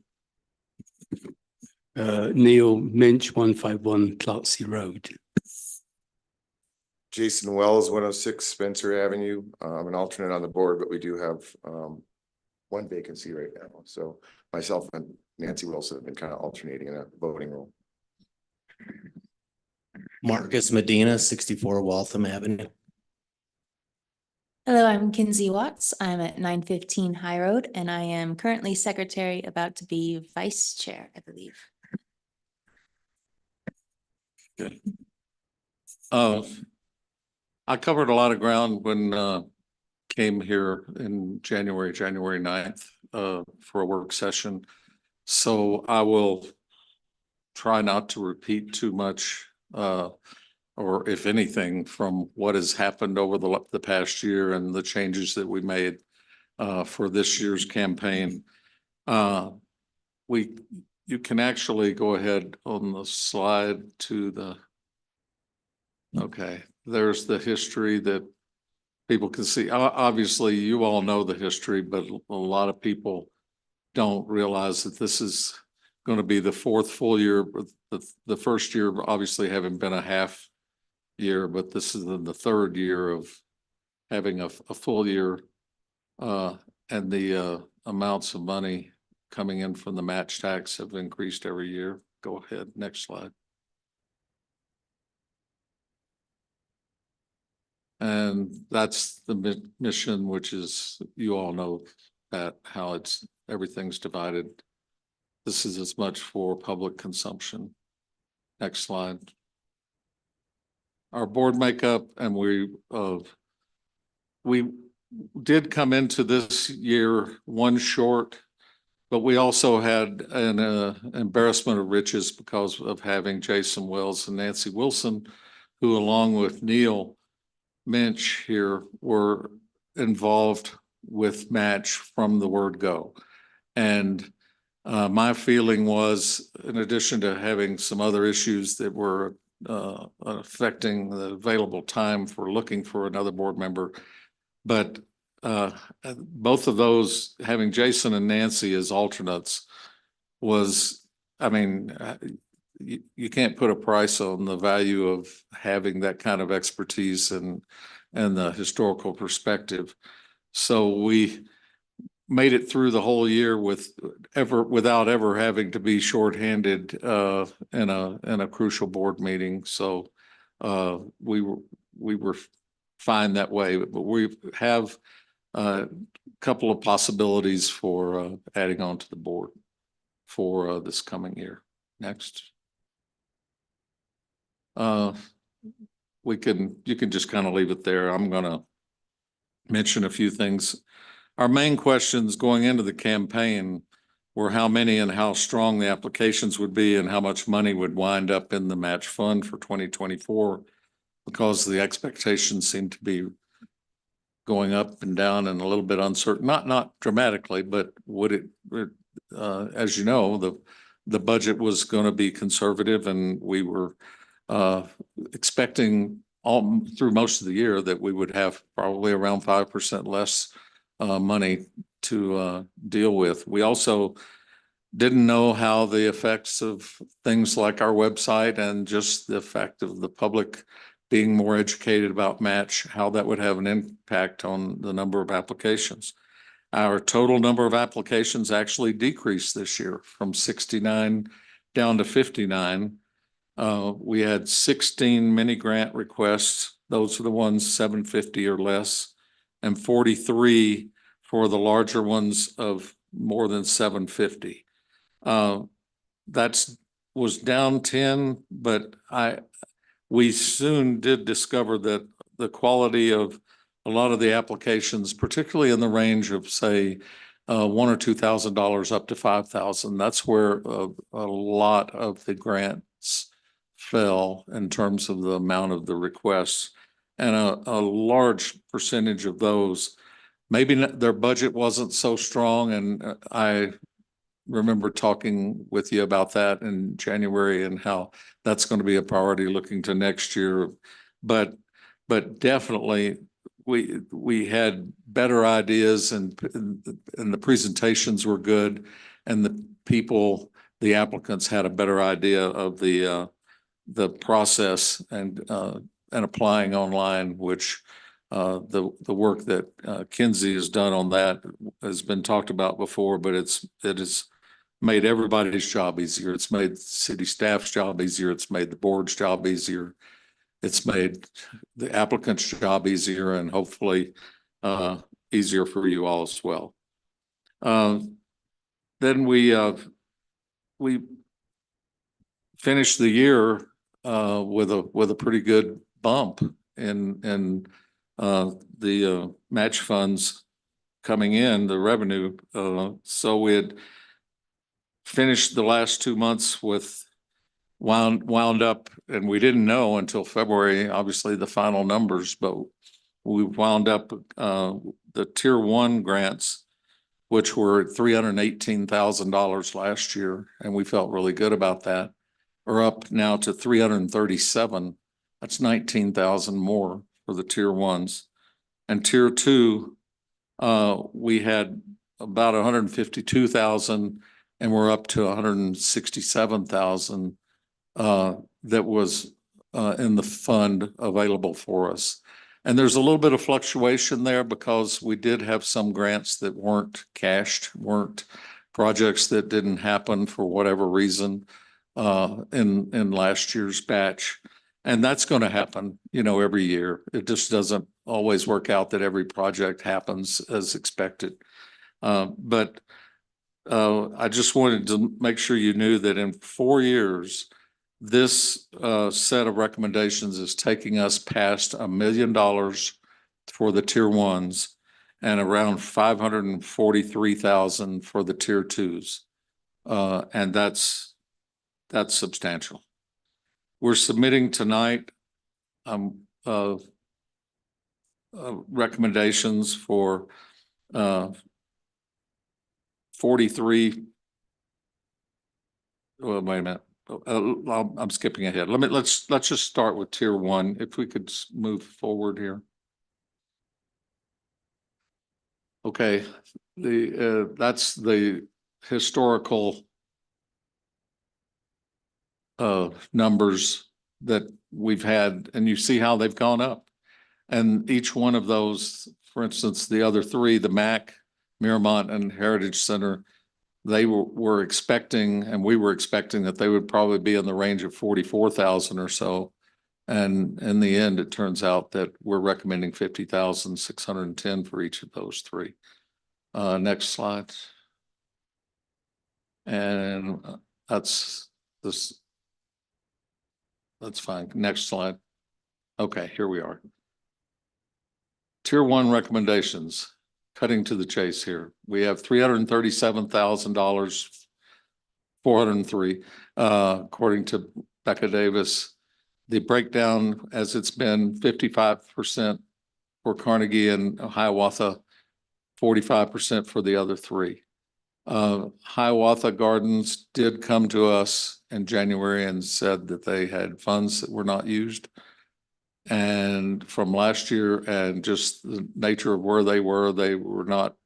Neil Minch, 151 Clarksea Road. Jason Wells, 106 Spencer Avenue. I'm an alternate on the board, but we do have one vacancy right now. So myself and Nancy Wilson have been kind of alternating in a voting role. Marcus Medina, 64 Waltham Avenue. Hello, I'm Kinsey Watts. I'm at 915 High Road, and I am currently secretary, about to be vice chair, I believe. Good. I covered a lot of ground when came here in January 9th for a work session. So I will try not to repeat too much or if anything from what has happened over the past year and the changes that we made for this year's campaign. You can actually go ahead on the slide to the, okay, there's the history that people can see. Obviously, you all know the history, but a lot of people don't realize that this is going to be the fourth full year. The first year obviously having been a half year, but this is the third year of having a full year and the amounts of money coming in from the match tax have increased every year. Go ahead, next slide. And that's the mission, which is, you all know that how everything's divided. This is as much for public consumption. Next slide. Our board makeup, and we did come into this year one short, but we also had an embarrassment of riches because of having Jason Wells and Nancy Wilson, who along with Neil Minch here were involved with Match from the word go. And my feeling was, in addition to having some other issues that were affecting the available time for looking for another board member, but both of those, having Jason and Nancy as alternates was, I mean, you can't put a price on the value of having that kind of expertise and the historical perspective. So we made it through the whole year without ever having to be shorthanded in a crucial board meeting. So we were fine that way, but we have a couple of possibilities for adding on to the board for this coming year. Next. You can just kind of leave it there. I'm going to mention a few things. Our main questions going into the campaign were how many and how strong the applications would be and how much money would wind up in the match fund for 2024, because the expectations seem to be going up and down and a little bit uncertain, not dramatically, but would it as you know, the budget was going to be conservative, and we were expecting all through most of the year that we would have probably around 5% less money to deal with. We also didn't know how the effects of things like our website and just the fact of the public being more educated about Match, how that would have an impact on the number of applications. Our total number of applications actually decreased this year from 69 down to 59. We had 16 mini grant requests. Those are the ones 750 or less, and 43 for the larger ones of more than 750. That's was down 10, but we soon did discover that the quality of a lot of the applications, particularly in the range of, say, $1,000 or $2,000 up to $5,000, that's where a lot of the grants fell in terms of the amount of the requests. And a large percentage of those, maybe their budget wasn't so strong. And I remember talking with you about that in January and how that's going to be a priority looking to next year. But definitely we had better ideas, and the presentations were good, and the applicants had a better idea of the process and applying online, which the work that Kinsey has done on that has been talked about before, but it has made everybody's job easier. It's made city staff's job easier. It's made the board's job easier. It's made the applicant's job easier, and hopefully easier for you all as well. Then we finished the year with a pretty good bump in the match funds coming in, the revenue. So we had finished the last 2 months with wound up, and we didn't know until February, obviously, the final numbers, but we wound up the tier 1 grants, which were $318,000 last year, and we felt really good about that, are up now to 337. That's 19,000 more for the tier 1s. And tier 2, we had about 152,000, and we're up to 167,000 that was in the fund available for us. And there's a little bit of fluctuation there because we did have some grants that weren't cashed, weren't projects that didn't happen for whatever reason in last year's batch. And that's going to happen, every year. It just doesn't always work out that every project happens as expected. But I just wanted to make sure you knew that in 4 years, this set of recommendations is taking us past $1 million for the tier 1s and around 543,000 for the tier 2s. And that's substantial. We're submitting tonight recommendations for 43. Well, wait a minute. I'm skipping ahead. Let's just start with tier 1. If we could move forward here. Okay, that's the historical numbers that we've had, and you see how they've gone up. And each one of those, for instance, the other 3, the MAC, Miramont, and Heritage Center, they were expecting, and we were expecting that they would probably be in the range of 44,000 or so. And in the end, it turns out that we're recommending 50,610 for each of those 3. Next slide. And that's fine. Next slide. Okay, here we are. Tier 1 recommendations. Cutting to the chase here. We have $337,000, 403, according to Becca Davis. The breakdown, as it's been, 55% for Carnegie and Hiawatha, 45% for the other 3. Hiawatha Gardens did come to us in January and said that they had funds that were not used. And from last year, and just the nature of where they were not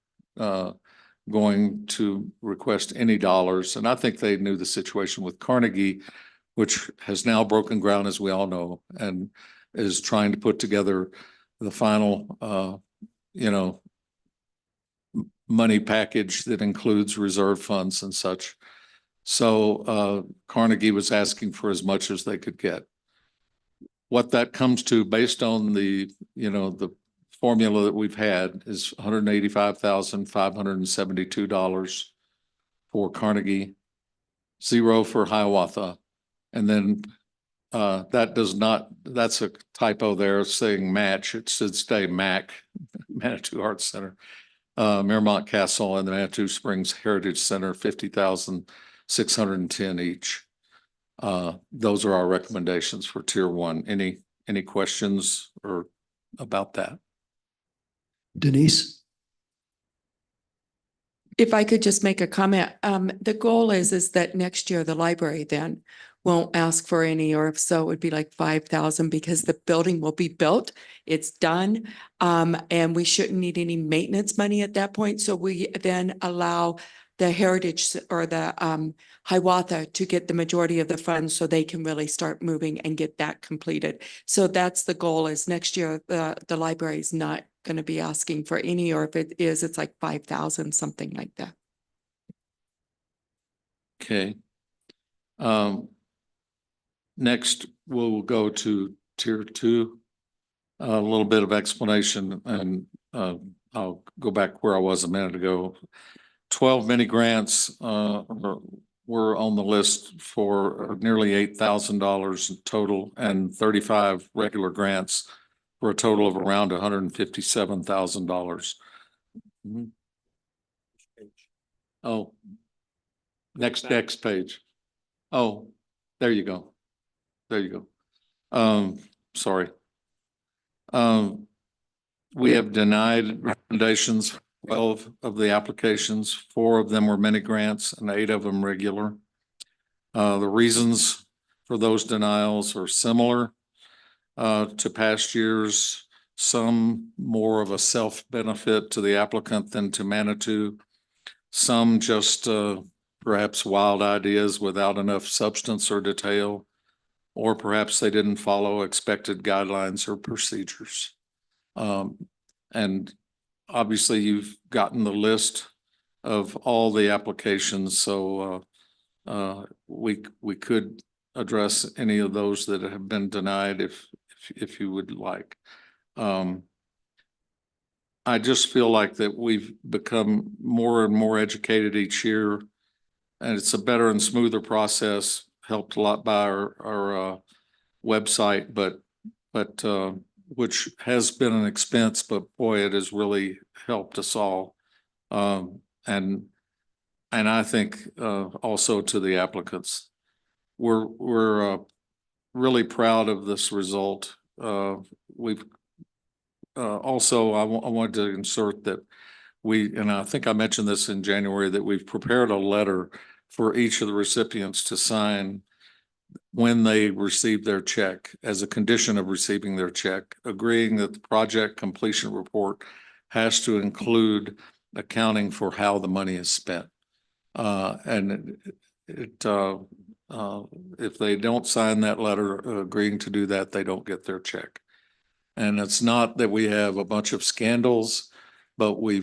going to request any dollars. And I think they knew the situation with Carnegie, which has now broken ground, as we all know, and is trying to put together the final, money package that includes reserve funds and such. So Carnegie was asking for as much as they could get. What that comes to based on the, the formula that we've had is $185,572 for Carnegie, 0 for Hiawatha. And then that does not, that's a typo there saying match. It should stay MAC, Manitou Arts Center. Miramont Castle and the Manitou Springs Heritage Center, 50,610 each. Those are our recommendations for tier 1. Any questions or about that? Denise? If I could just make a comment, the goal is that next year the library then won't ask for any, or if so, it would be like 5,000 because the building will be built, it's done. And we shouldn't need any maintenance money at that point. So we then allow the Heritage or the Hiawatha to get the majority of the funds so they can really start moving and get that completed. So that's the goal, is next year, the library is not going to be asking for any, or if it is, it's like 5,000, something like that. Okay. Next, we'll go to tier 2. A little bit of explanation, and I'll go back where I was a minute ago. 12 mini grants were on the list for nearly $8,000 in total, and 35 regular grants for a total of around $157,000. Oh, next page. Oh, there you go. There you go. Sorry. We have denied recommendations, 12 of the applications. 4 of them were mini grants and 8 of them regular. The reasons for those denials are similar to past years. Some more of a self-benefit to the applicant than to Manitou. Some just perhaps wild ideas without enough substance or detail, or perhaps they didn't follow expected guidelines or procedures. And obviously you've gotten the list of all the applications, so we could address any of those that have been denied if you would like. I just feel like that we've become more and more educated each year, and it's a better and smoother process, helped a lot by our website, but which has been an expense, but boy, it has really helped us all. And I think also to the applicants, we're really proud of this result. We've also, I wanted to insert that and I think I mentioned this in January, that we've prepared a letter for each of the recipients to sign when they receive their check, as a condition of receiving their check, agreeing that the project completion report has to include accounting for how the money is spent. And if they don't sign that letter agreeing to do that, they don't get their check. And it's not that we have a bunch of scandals, but we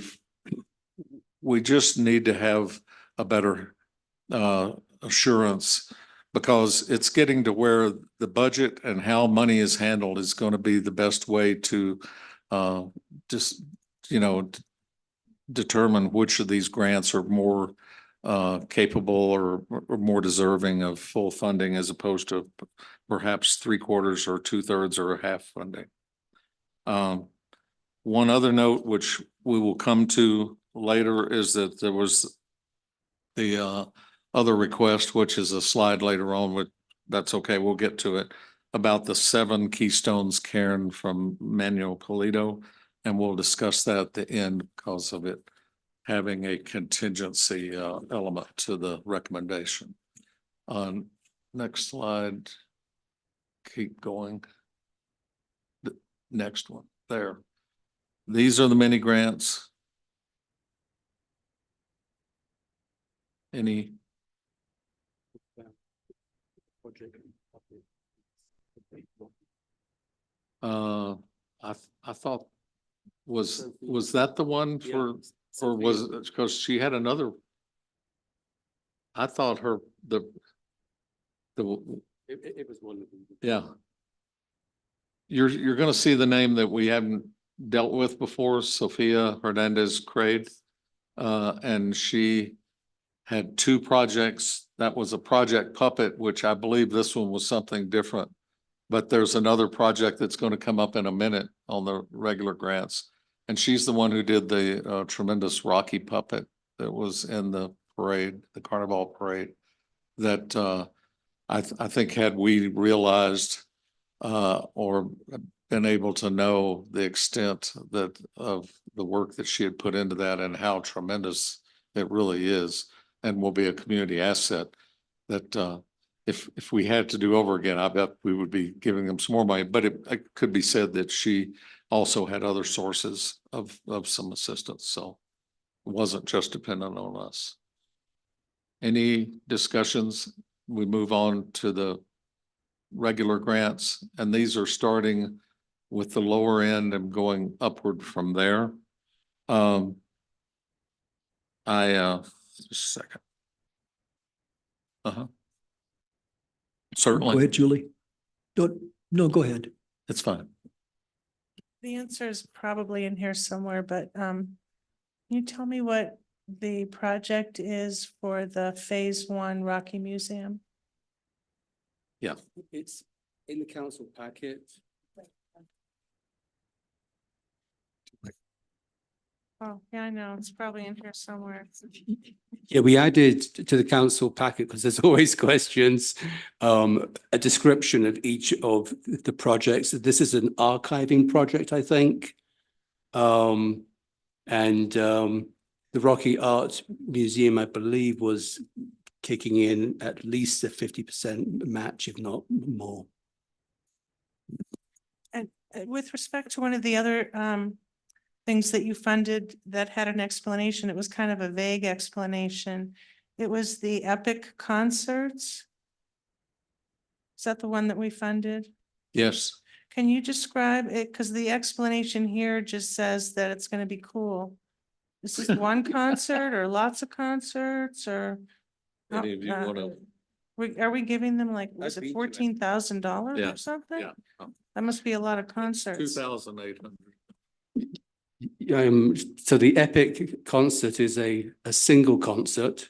just need to have a better assurance, because it's getting to where the budget and how money is handled is going to be the best way to just, determine which of these grants are more capable or more deserving of full funding, as opposed to perhaps 3/4 or 2/3 or a half funding. One other note, which we will come to later, is that there was the other request, which is a slide later on, but that's okay, we'll get to it, about the 7 Keystones cairn from Manuel Polito, and we'll discuss that at the end because of it having a contingency element to the recommendation. Next slide. Keep going. The next one there. These are the mini grants. Any? I thought, was that the one for, or was it because she had another? I thought the, It was one of them. yeah. You're gonna see the name that we haven't dealt with before, Sophia Hernandez Crade. And she had two projects. That was a Project Puppet, which I believe this one was something different. But there's another project that's going to come up in a minute on the regular grants. And she's the one who did the tremendous Rocky puppet that was in the parade, the Carnival parade. That I think had we realized or been able to know the extent that of the work that she had put into that and how tremendous it really is and will be a community asset, that if we had to do over again, I bet we would be giving them some more money. But it could be said that she also had other sources of some assistance, so it wasn't just dependent on us. Any discussions? We move on to the regular grants, and these are starting with the lower end and going upward from there. Just a second. Go Certainly, ahead, Julie. No, go ahead. it's fine. The answer is probably in here somewhere, but can you tell me what the project is for the Phase 1 Rocky Museum? Yeah. It's in the council packet. Oh, yeah, I know. It's probably in here somewhere. Yeah, we added to the council packet, because there's always questions, a description of each of the projects. This is an archiving project, I think. The Rocky Art Museum, I believe, was kicking in at least a 50% match, if not more. And with respect to one of the other things that you funded that had an explanation, it was kind of a vague explanation. It was the Epic concerts. Is that the one that we funded? Yes. Can you describe it? Because the explanation here just says that it's going to be cool. Is this one concert or lots of concerts or? Any of you want to? Are we giving them like, was I'd it be to that. $14,000 Yeah, or something? yeah. That must be a lot of concerts. 2,800. So the Epic concert is a single concert.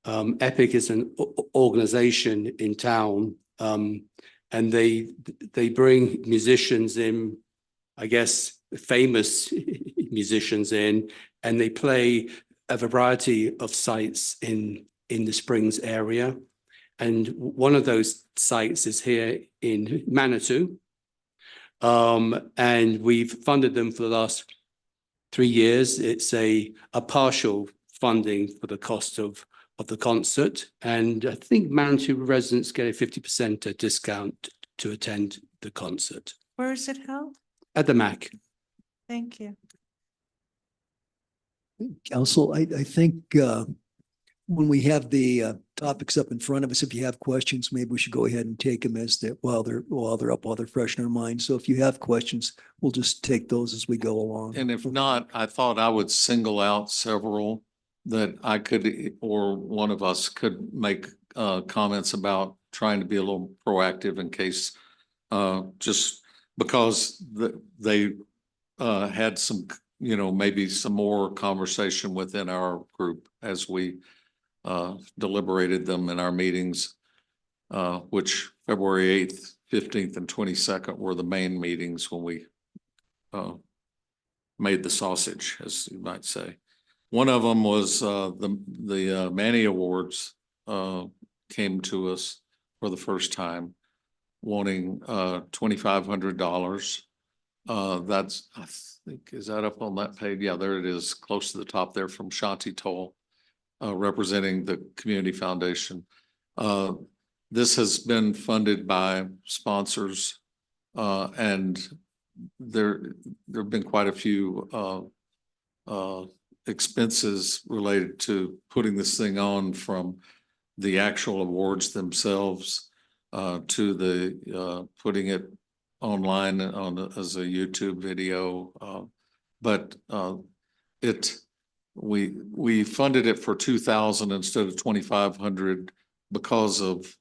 Epic is an organization in town, and they bring musicians in, I guess, famous musicians in, and they play a variety of sites in the Springs area. And one of those sites is here in Manitou. And we've funded them for the last 3 years. It's a partial funding for the cost of the concert. And I think Manitou residents get a 50% discount to attend the concert. Where is it held? At the MAC. Thank you. Council, I think when we have the topics up in front of us, if you have questions, maybe we should go ahead and take them as while they're up, while they're fresh in our minds. So if you have questions, we'll just take those as we go along. And if not, I thought I would single out several that I could, or one of us could make comments about, trying to be a little proactive in case, just because they had some, maybe some more conversation within our group as we deliberated them in our meetings, which February 8th, 15th, and 22nd were the main meetings when we made the sausage, as you might say. One of them was the Manny Awards came to us for the first time, wanting $2,500. That's, I think, is that up on that page? Yeah, there it is, close to the top there, from Shanti Toll, representing the Community Foundation. This has been funded by sponsors, and there have been quite a few expenses related to putting this thing on, from the actual awards themselves to the putting it online as a YouTube video. But it we funded it for 2,000 instead of 2,500 because of,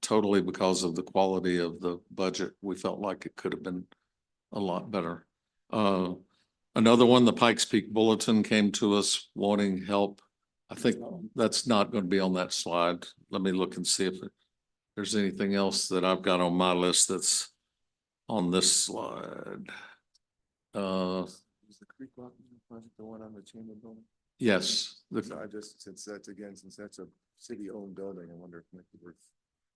totally because of the quality of the budget. We felt like it could have been a lot better. Another one, the Pikes Peak Bulletin came to us wanting help. I think that's not going to be on that slide. Let me look and see if there's anything else that I've got on my list that's on this slide. Is the Creek Walk project the one on the chamber building? Yes, So I just, since that's a city-owned building, I wonder if it might be worth.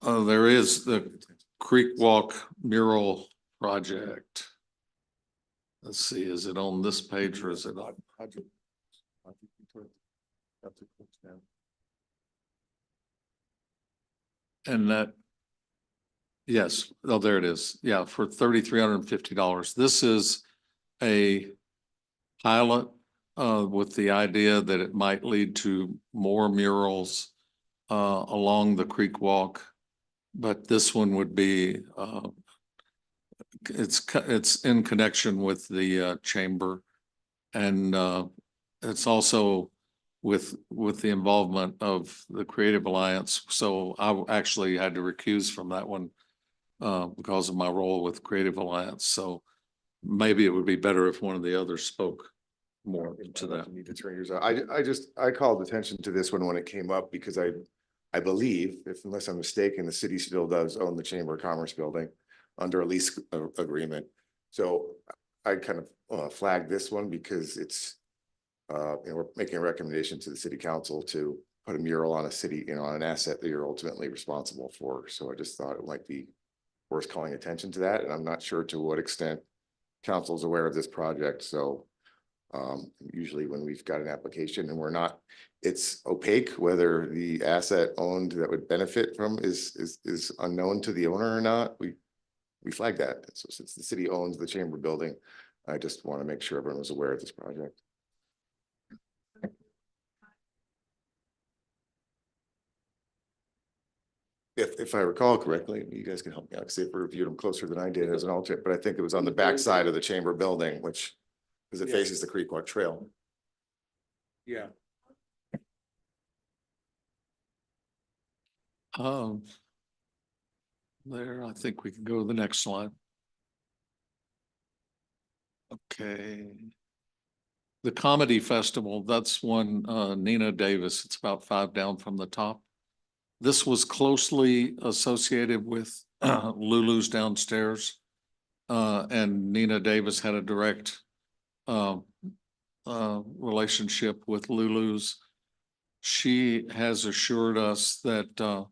there is the Creek Walk mural project. Let's see, is it on this page or is it on? And that, yes, oh, there it is. Yeah, for $3,350. This is a pilot with the idea that it might lead to more murals along the Creek Walk. But this one would be it's in connection with the chamber, and it's also with the involvement of the Creative Alliance. So I actually had to recuse from that one because of my role with Creative Alliance. So maybe it would be better if one of the others spoke more to that. Need to turn yours out. I called attention to this one when it came up because I believe, unless I'm mistaken, the city still does own the Chamber of Commerce building under a lease agreement. So I kind of flagged this one because it's we're making a recommendation to the city council to put a mural on a city, on an asset that you're ultimately responsible for. So I just thought it might be worth calling attention to that. And I'm not sure to what extent council is aware of this project. So usually when we've got an application and it's opaque whether the asset owned that would benefit from is unknown to the owner or not, we flag that. So since the city owns the chamber building, I just want to make sure everyone was aware of this project. If I recall correctly, you guys can help me out, because they've reviewed them closer than I did as an alternate, but I think it was on the back side of the chamber building, because it faces the Creek Walk Trail. Yeah. There, I think we can go to the next slide. Okay. The Comedy Festival, that's one, Nina Davis, it's about 5 down from the top. This was closely associated with Lulu's downstairs. And Nina Davis had a direct relationship with Lulu's. She has assured us that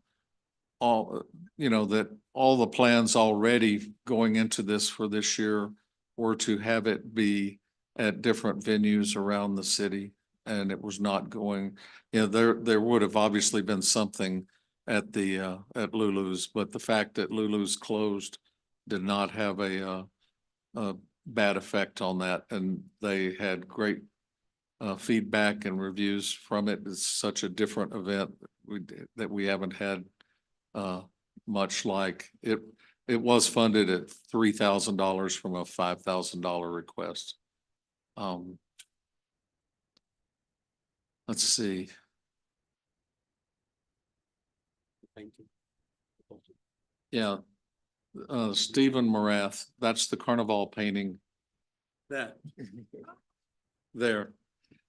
all the plans already going into this for this year were to have it be at different venues around the city. And it was not going, there would have obviously been something at the at Lulu's, but the fact that Lulu's closed did not have a bad effect on that. And they had great feedback and reviews from it. It's such a different event that we haven't had much like it. It was funded at $3,000 from a $5,000 request. Let's see. Thank you. Yeah. Stephen Morath, that's the Carnival painting. That. There.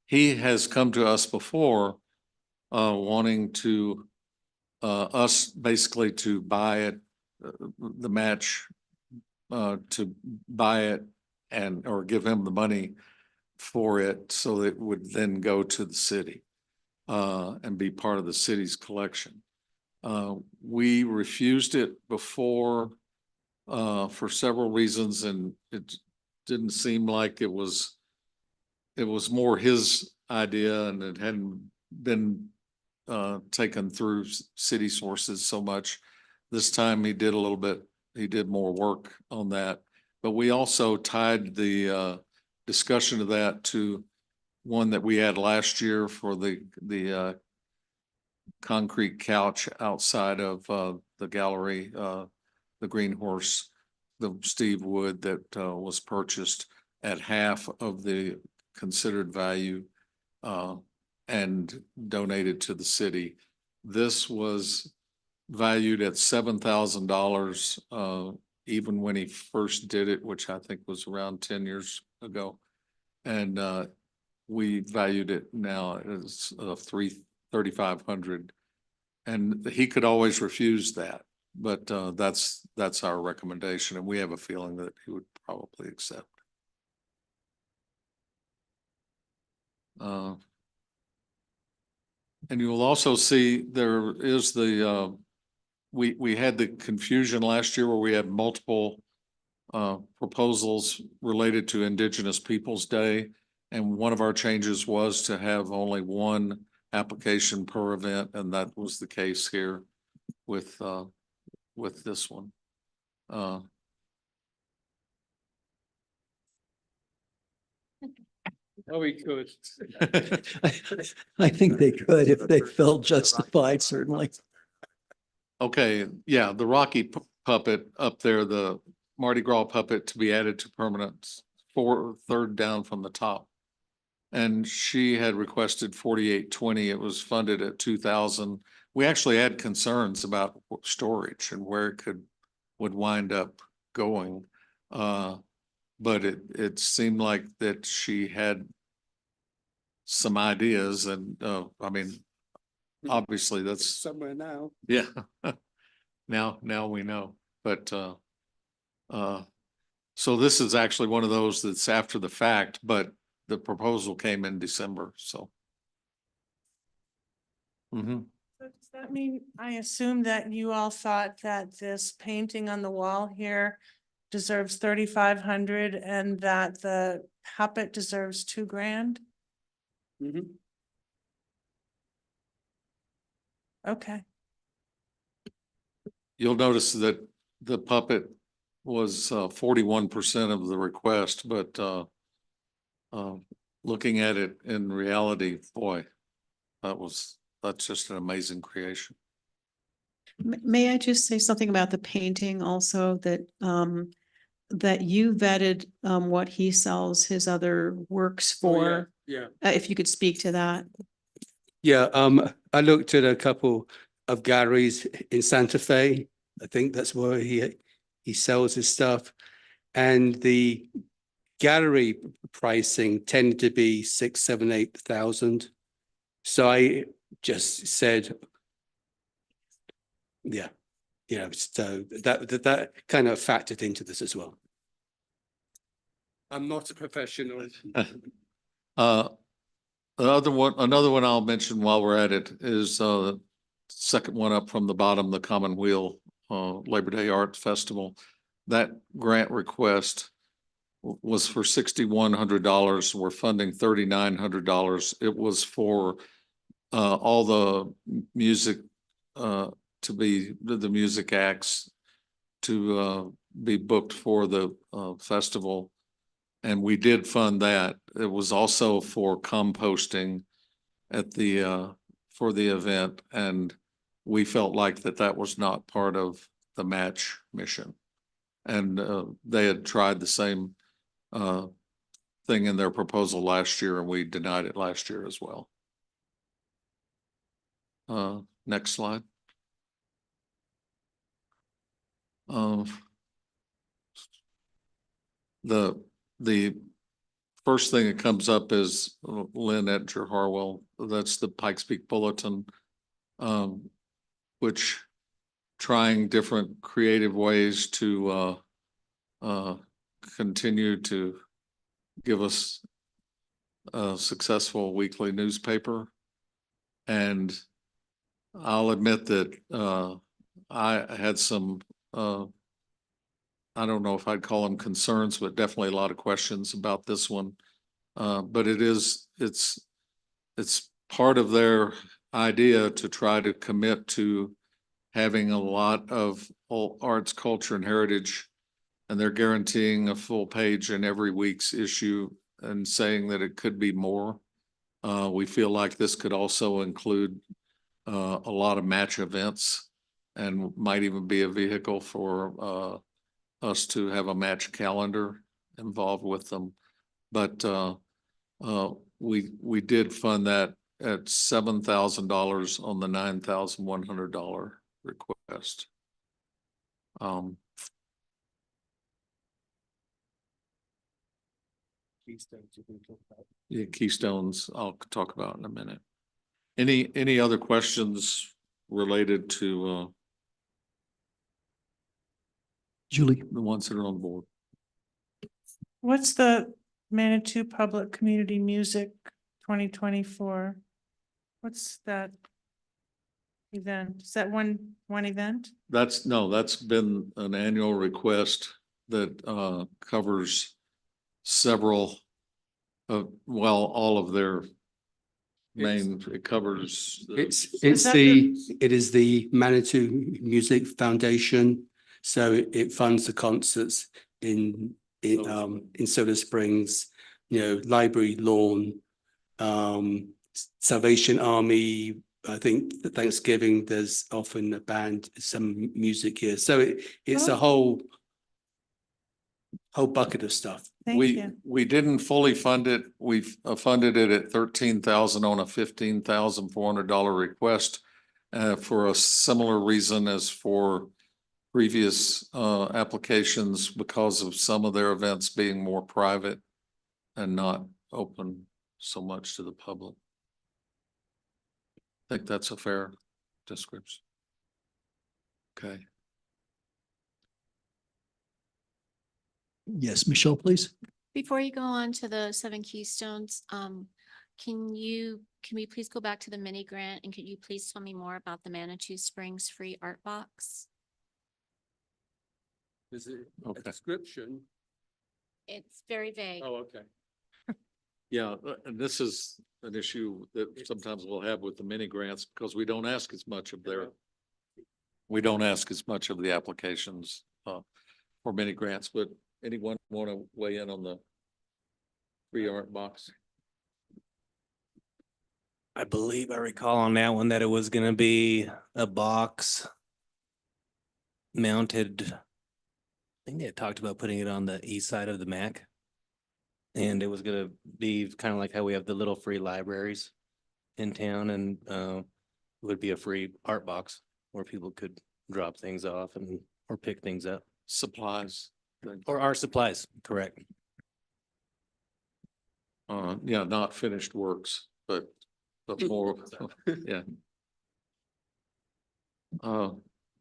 He has come to us before wanting to us basically to buy it, the match to buy it or give him the money for it so that it would then go to the city and be part of the city's collection. We refused it before for several reasons, and it didn't seem like it was more his idea, and it hadn't been taken through city sources so much. This time he did more work on that, but we also tied the discussion of that to one that we had last year for the concrete couch outside of the gallery, the Green Horse, the Steve Wood that was purchased at half of the considered value. and donated to the city. This was valued at $7,000, even when he first did it, which I think was around 10 years ago. And we valued it now as $3,500. And he could always refuse that, but that's our recommendation, and we have a feeling that he would probably accept. And you will also see there is we had the confusion last year where we had multiple proposals related to Indigenous Peoples Day. And one of our changes was to have only one application per event, and that was the case here with this one. Oh, we could. I think they could if they felt justified, certainly. Okay, yeah, the Rocky puppet up there, the Mardi Gras puppet to be added to permanence, third down from the top. And she had requested 4820. It was funded at 2,000. We actually had concerns about storage and where it would wind up going. But it seemed like that she had some ideas, and I mean, obviously that's Somewhere now. yeah. Now we know, but so this is actually one of those that's after the fact, but the proposal came in December, so. Mm-hmm. So does that mean, I assume that you all thought that this painting on the wall here deserves 3,500 and that the puppet deserves $2,000? Mhm. Okay. You'll notice that the puppet was 41% of the request, but looking at it in reality, boy, that's just an amazing creation. May I just say something about the painting also, that that you vetted what he sells his other works for? Yeah. If you could speak to that. Yeah, I looked at a couple of galleries in Santa Fe. I think that's where he sells his stuff. And the gallery pricing tended to be 6,000, 7,000, 8,000. So I just said, yeah, so that kind of factored into this as well. I'm not a professional. Another one I'll mention while we're at it is second one up from the bottom, the Common Wheel Labor Day Art Festival. That grant request was for $6,100. We're funding $3,900. It was for all the music to be the music acts to be booked for the festival. And we did fund that. It was also for composting at the for the event, and we felt like that was not part of the match mission. And they had tried the same thing in their proposal last year, and we denied it last year as well. Next slide. The first thing that comes up is Lynn Etcher Harwell. That's the Pikes Peak Bulletin, which trying different creative ways to continue to give us a successful weekly newspaper. And I'll admit that I had some I don't know if I'd call them concerns, but definitely a lot of questions about this one. But it's part of their idea to try to commit to having a lot of arts, culture, and heritage. And they're guaranteeing a full page in every week's issue and saying that it could be more. We feel like this could also include a lot of match events and might even be a vehicle for us to have a match calendar involved with them. But we did fund that at $7,000 on the $9,100 request. Yeah, Keystones, I'll talk about in a minute. Any other questions related to Julie? the ones that are on board? What's the Manitou Public Community Music 2024? What's that event? Is that one event? That's been an annual request that covers several all of their main, it covers. It is the Manitou Music Foundation. So it funds the concerts in Soda Springs, Library Lawn, Salvation Army. I think the Thanksgiving, there's often a band, some music here. So it's a whole bucket of stuff. We didn't fully fund it. We've funded it at 13,000 on a $15,400 request for a similar reason as for previous applications, because of some of their events being more private and not open so much to the public. I think that's a fair description. Okay. Yes, Michelle, please. Before you go on to the 7 Keystones, can we please go back to the mini grant, and could you please tell me more about the Manitou Springs free art box? Is it Okay. a description? It's very vague. Oh, okay. Yeah, and this is an issue that sometimes we'll have with the mini grants, because we don't ask as much of the applications for mini grants. But anyone want to weigh in on the free art box? I believe I recall on that one that it was gonna be a box mounted. I think they had talked about putting it on the east side of the MAC. And it was gonna be kind of like how we have the little free libraries in town, and it would be a free art box where people could drop things off or pick things up. Supplies. Or our supplies, correct. Yeah, not finished works, but more, yeah.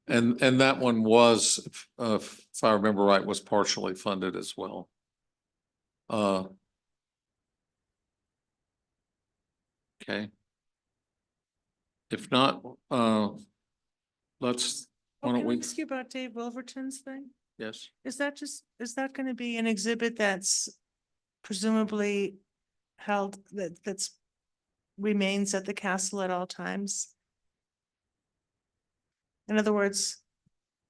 And that one was, if I remember right, was partially funded as well. Okay. If not, let's, why don't Can I we, ask you about Dave Wilverton's thing? yes, Is that going to be an exhibit that's presumably held, that's remains at the castle at all times? In other words,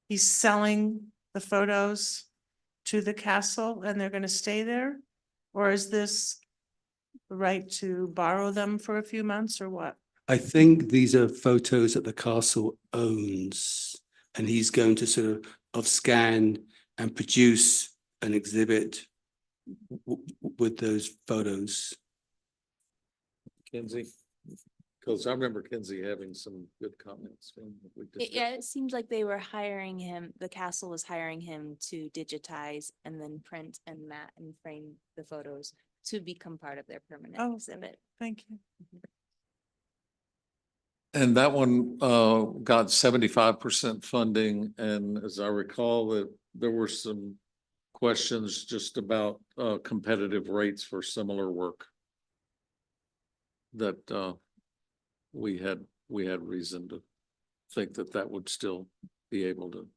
he's selling the photos to the castle and they're going to stay there? Or is this the right to borrow them for a few months, or what? I think these are photos that the castle owns, and he's going to sort of scan and produce an exhibit with those photos. Kinsey? Because I remember Kinsey having some good comments. When we discussed. Yeah, it seems like they were hiring him, the castle was hiring him to digitize and then print and mat and frame the photos to become part of their permanent exhibit. Thank you. And that one got 75% funding, and as I recall, that there were some questions just about competitive rates for similar work that we had reason to think that would still be able to,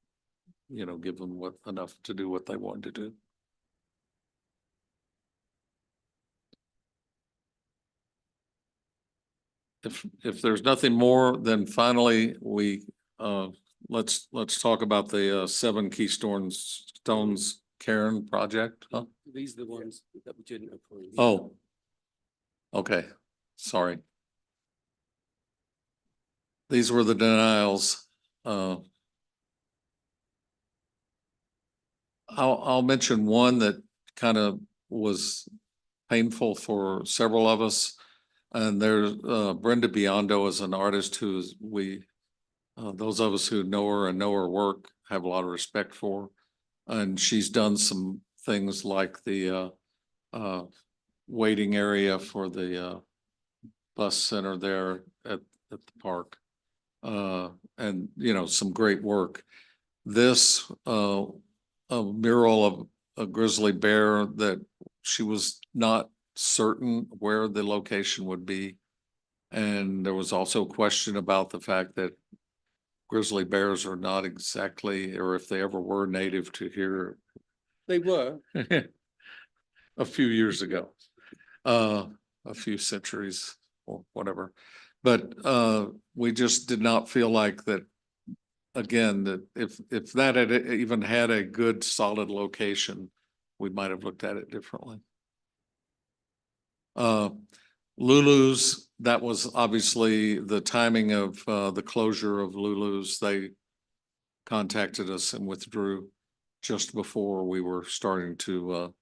give them enough to do what they wanted to do. If there's nothing more, then finally let's talk about the 7 Keystones Cairn project. Huh? These are the ones that we didn't approve. Oh. Okay, sorry. These were the denials. I'll mention one that kind of was painful for several of us. And there's Brenda Biondo is an artist who's those of us who know her and know her work have a lot of respect for. And she's done some things like the waiting area for the bus center there at the park. And some great work. This a mural of a grizzly bear that she was not certain where the location would be. And there was also a question about the fact that grizzly bears are not exactly, or if they ever were, native to here. They were. A few years ago, a few centuries or whatever. But we just did not feel like that, again, that if that had even had a good solid location, we might have looked at it differently. Lulu's, that was obviously the timing of the closure of Lulu's. They contacted us and withdrew just before we were starting to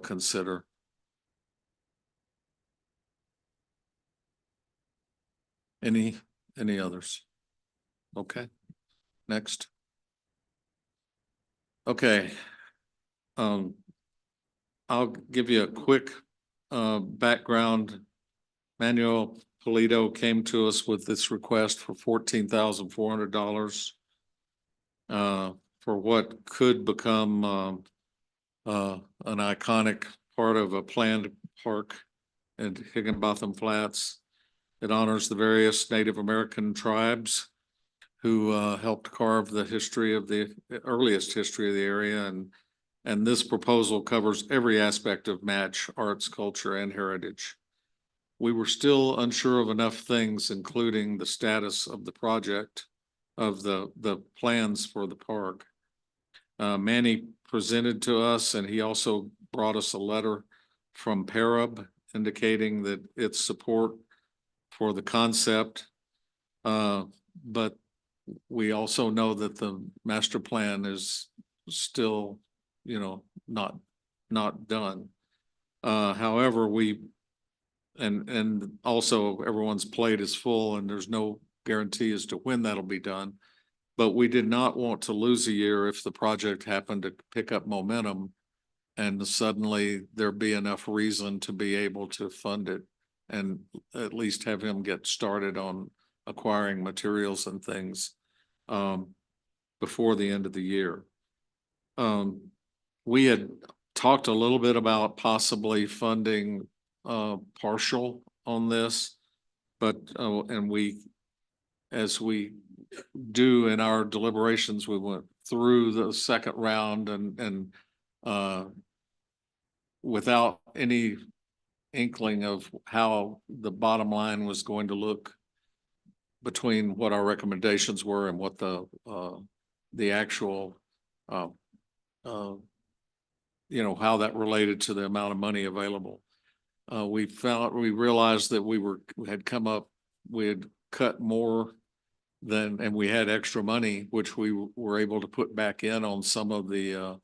consider. Any others? Okay, next. Okay. I'll give you a quick background. Manuel Polito came to us with this request for $14,400 for what could become an iconic part of a planned park at Higginbotham Flats. It honors the various Native American tribes who helped carve the history of the earliest history of the area. And this proposal covers every aspect of Match, arts, culture, and heritage. We were still unsure of enough things, including the status of the project, of the plans for the park. Manny presented to us, and he also brought us a letter from Parab indicating that its support for the concept. But we also know that the master plan is still, not done. However, and also everyone's plate is full and there's no guarantee as to when that'll be done. But we did not want to lose a year if the project happened to pick up momentum and suddenly there be enough reason to be able to fund it and at least have him get started on acquiring materials and things before the end of the year. We had talked a little bit about possibly funding partial on this, but as we do in our deliberations, we went through the second round and without any inkling of how the bottom line was going to look between what our recommendations were and what the actual how that related to the amount of money available. We realized that we had cut more than, and we had extra money, which we were able to put back in on some of the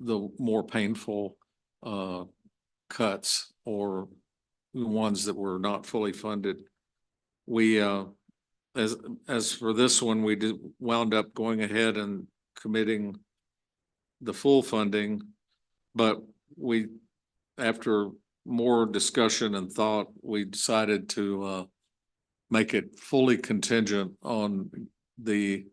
more painful cuts or the ones that were not fully funded. We, as for this one, we wound up going ahead and committing the full funding, but after more discussion and thought, we decided to make it fully contingent on the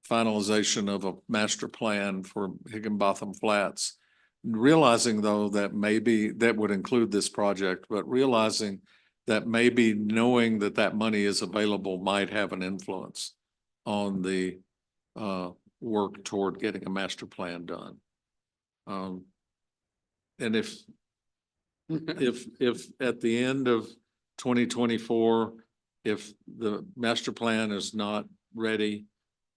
finalization of a master plan for Higginbotham Flats. Realizing though that maybe that would include this project, but realizing that maybe knowing that that money is available might have an influence on the work toward getting a master plan done. And if at the end of 2024, if the master plan is not ready,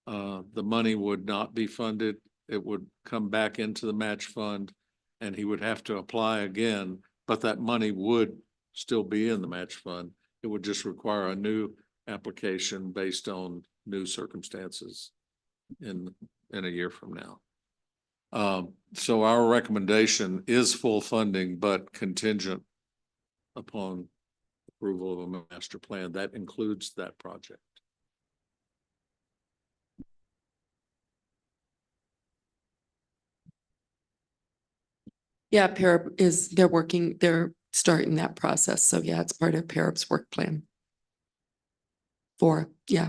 the money would not be funded. It would come back into the match fund and he would have to apply again, but that money would still be in the match fund. It would just require a new application based on new circumstances in a year from now. So our recommendation is full funding, but contingent upon approval of a master plan. That includes that project. Yeah, they're starting that process. So yeah, it's part of PARAB's work plan. Yeah.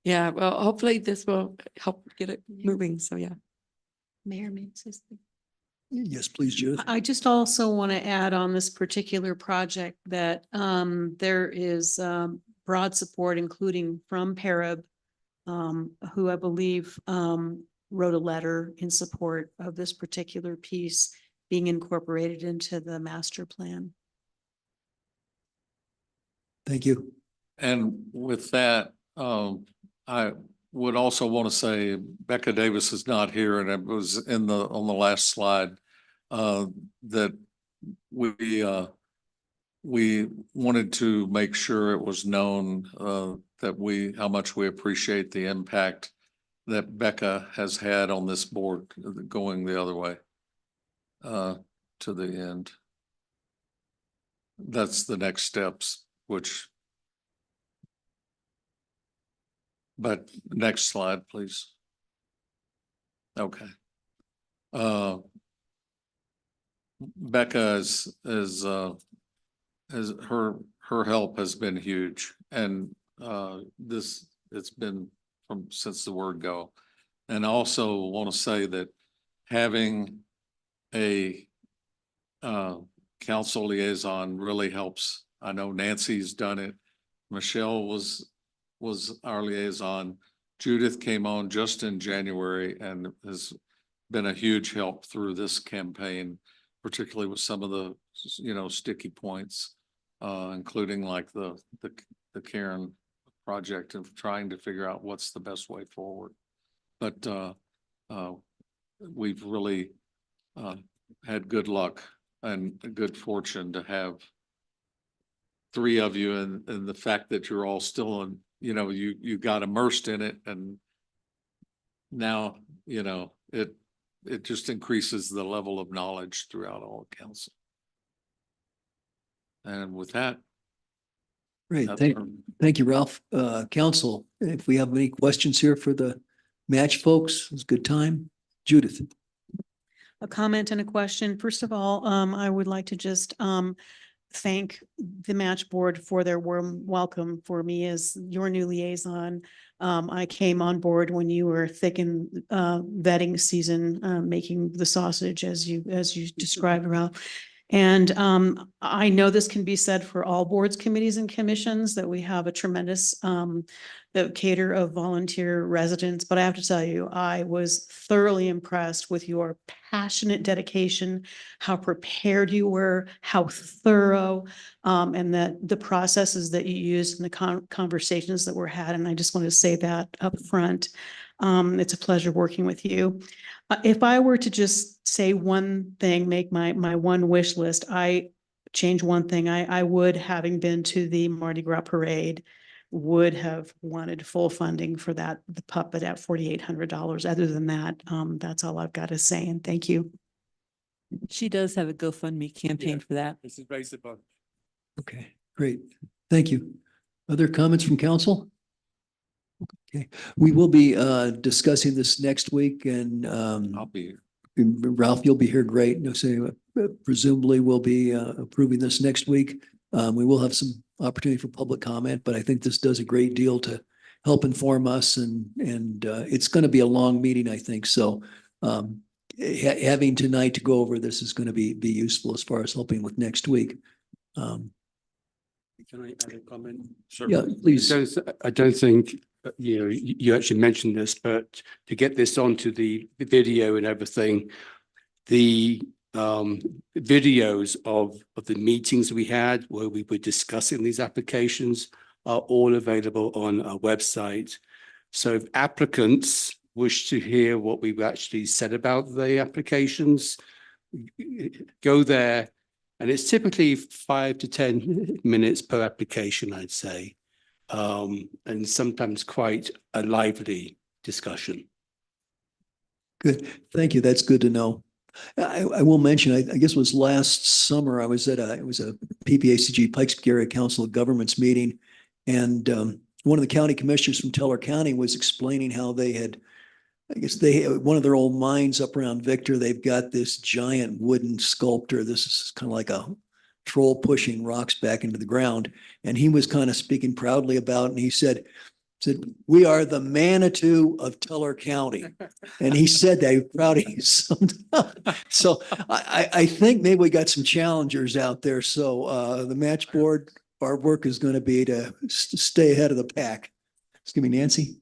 Yeah, well, hopefully this will help get it moving. So yeah. Mayor makes his. Yes, please, Judith. I just also want to add on this particular project that there is broad support, including from PARAB, who I believe wrote a letter in support of this particular piece being incorporated into the master plan. Thank you. And with that, I would also want to say Becca Davis is not here, and it was on the last slide that we wanted to make sure it was known that how much we appreciate the impact that Becca has had on this board going the other way to the end. That's the next steps, but next slide, please. Okay. Becca is her help has been huge, and it's been since the word go. And I also want to say that having a council liaison really helps. I know Nancy's done it. Michelle was our liaison. Judith came on just in January and has been a huge help through this campaign, particularly with some of the, sticky points, including like the Karen project of trying to figure out what's the best way forward. But we've really had good luck and good fortune to have three of you, and the fact that you're all still in, you got immersed in it, and now, it just increases the level of knowledge throughout all of council. And with that. Great. Thank you, Ralph. Council, if we have any questions here for the match folks, it's a good time. Judith. A comment and a question. First of all, I would like to just thank the match board for their warm welcome for me as your new liaison. I came on board when you were thick in vetting season, making the sausage as you described, Ralph. And I know this can be said for all boards, committees, and commissions that we have a tremendous cater of volunteer residents. But I have to tell you, I was thoroughly impressed with your passionate dedication, how prepared you were, how thorough, and that the processes that you used and the conversations that were had. And I just want to say that up front. It's a pleasure working with you. If I were to just say one thing, make my one wish list, I change one thing. I would, having been to the Mardi Gras parade, would have wanted full funding for the puppet at $4,800. Other than that, that's all I've got to say. And thank you. She does have a GoFundMe campaign for that. This is based upon. Okay, great. Thank you. Other comments from council? Okay, we will be discussing this next week, and I'll be here. Ralph, you'll be here. Great. No, so presumably we'll be approving this next week. We will have some opportunity for public comment, but I think this does a great deal to help inform us, and it's going to be a long meeting, I think. So having tonight to go over this is going to be useful as far as helping with next week. Can I add a comment? Sure. Yeah, please. I don't think, you actually mentioned this, but to get this onto the video and everything, the videos of the meetings we had where we were discussing these applications are all available on our website. So if applicants wish to hear what we've actually said about the applications, go there. And it's typically 5 to 10 minutes per application, I'd say. And sometimes quite a lively discussion. Good. Thank you. That's good to know. I will mention, I guess it was last summer, I was at it was a PPACG Pikes Peak Area Council of Governments meeting. And one of the county commissioners from Teller County was explaining how they had, I guess one of their old mines up around Victor, they've got this giant wooden sculpture. This is kind of like a troll pushing rocks back into the ground. And he was kind of speaking proudly about it. And he said, we are the Manitou of Teller County. And he said that, he was proud of himself. So I think maybe we got some challengers out there. So the match board, our work is going to be to stay ahead of the pack. Excuse me, Nancy.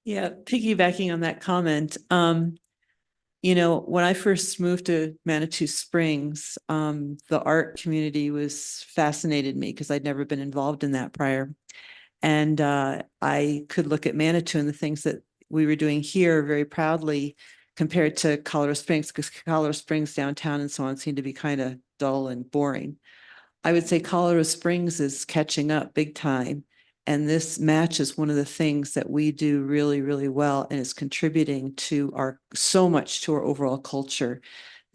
Yeah, piggybacking on that comment, you know, when I first moved to Manitou Springs, the art community fascinated me because I'd never been involved in that prior. And I could look at Manitou and the things that we were doing here very proudly compared to Colorado Springs, because Colorado Springs downtown and so on seemed to be kind of dull and boring. I would say Colorado Springs is catching up big time. And this match is one of the things that we do really, really well and is contributing to so much to our overall culture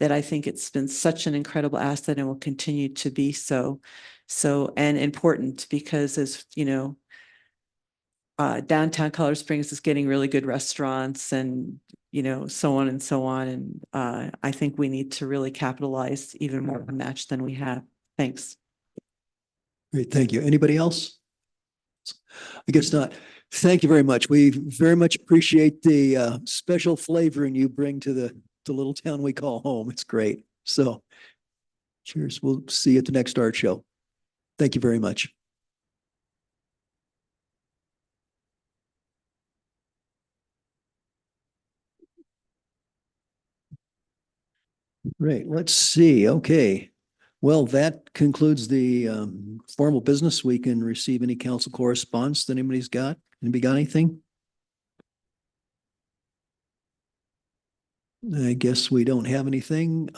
that I think it's been such an incredible asset and will continue to be so and important because as you know, downtown Colorado Springs is getting really good restaurants and, you know, so on and so on. And I think we need to really capitalize even more on Match than we have. Thanks. Great, thank you. Anybody else? I guess not. Thank you very much. We very much appreciate the special flavoring you bring to the little town we call home. It's great. So cheers. We'll see you at the next art show. Thank you very much. Great. Let's see. Okay. Well, that concludes the formal business. We can receive any council correspondence that anybody's got. Anybody got anything? I guess we don't have anything.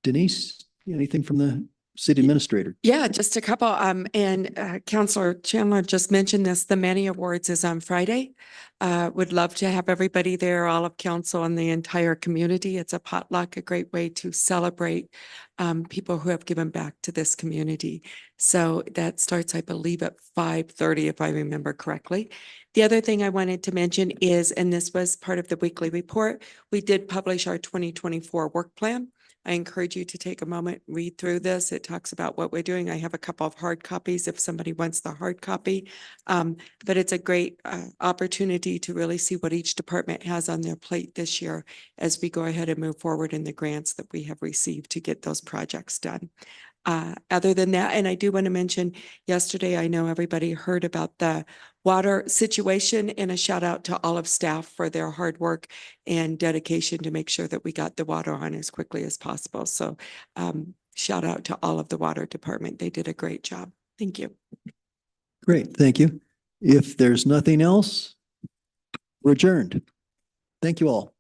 Denise, anything from the city administrator? Yeah, just a couple. And Councilor Chandler just mentioned this, the Manny Awards is on Friday. Would love to have everybody there, all of council and the entire community. It's a potluck, a great way to celebrate people who have given back to this community. So that starts, I believe, at 5:30, if I remember correctly. The other thing I wanted to mention is, and this was part of the weekly report, we did publish our 2024 work plan. I encourage you to take a moment, read through this. It talks about what we're doing. I have a couple of hard copies if somebody wants the hard copy. But it's a great opportunity to really see what each department has on their plate this year as we go ahead and move forward in the grants that we have received to get those projects done. Other than that, and I do want to mention yesterday, I know everybody heard about the water situation, and a shout out to all of staff for their hard work and dedication to make sure that we got the water on as quickly as possible. So shout out to all of the water department. They did a great job. Thank you. Great, thank you. If there's nothing else, we're adjourned. Thank you all.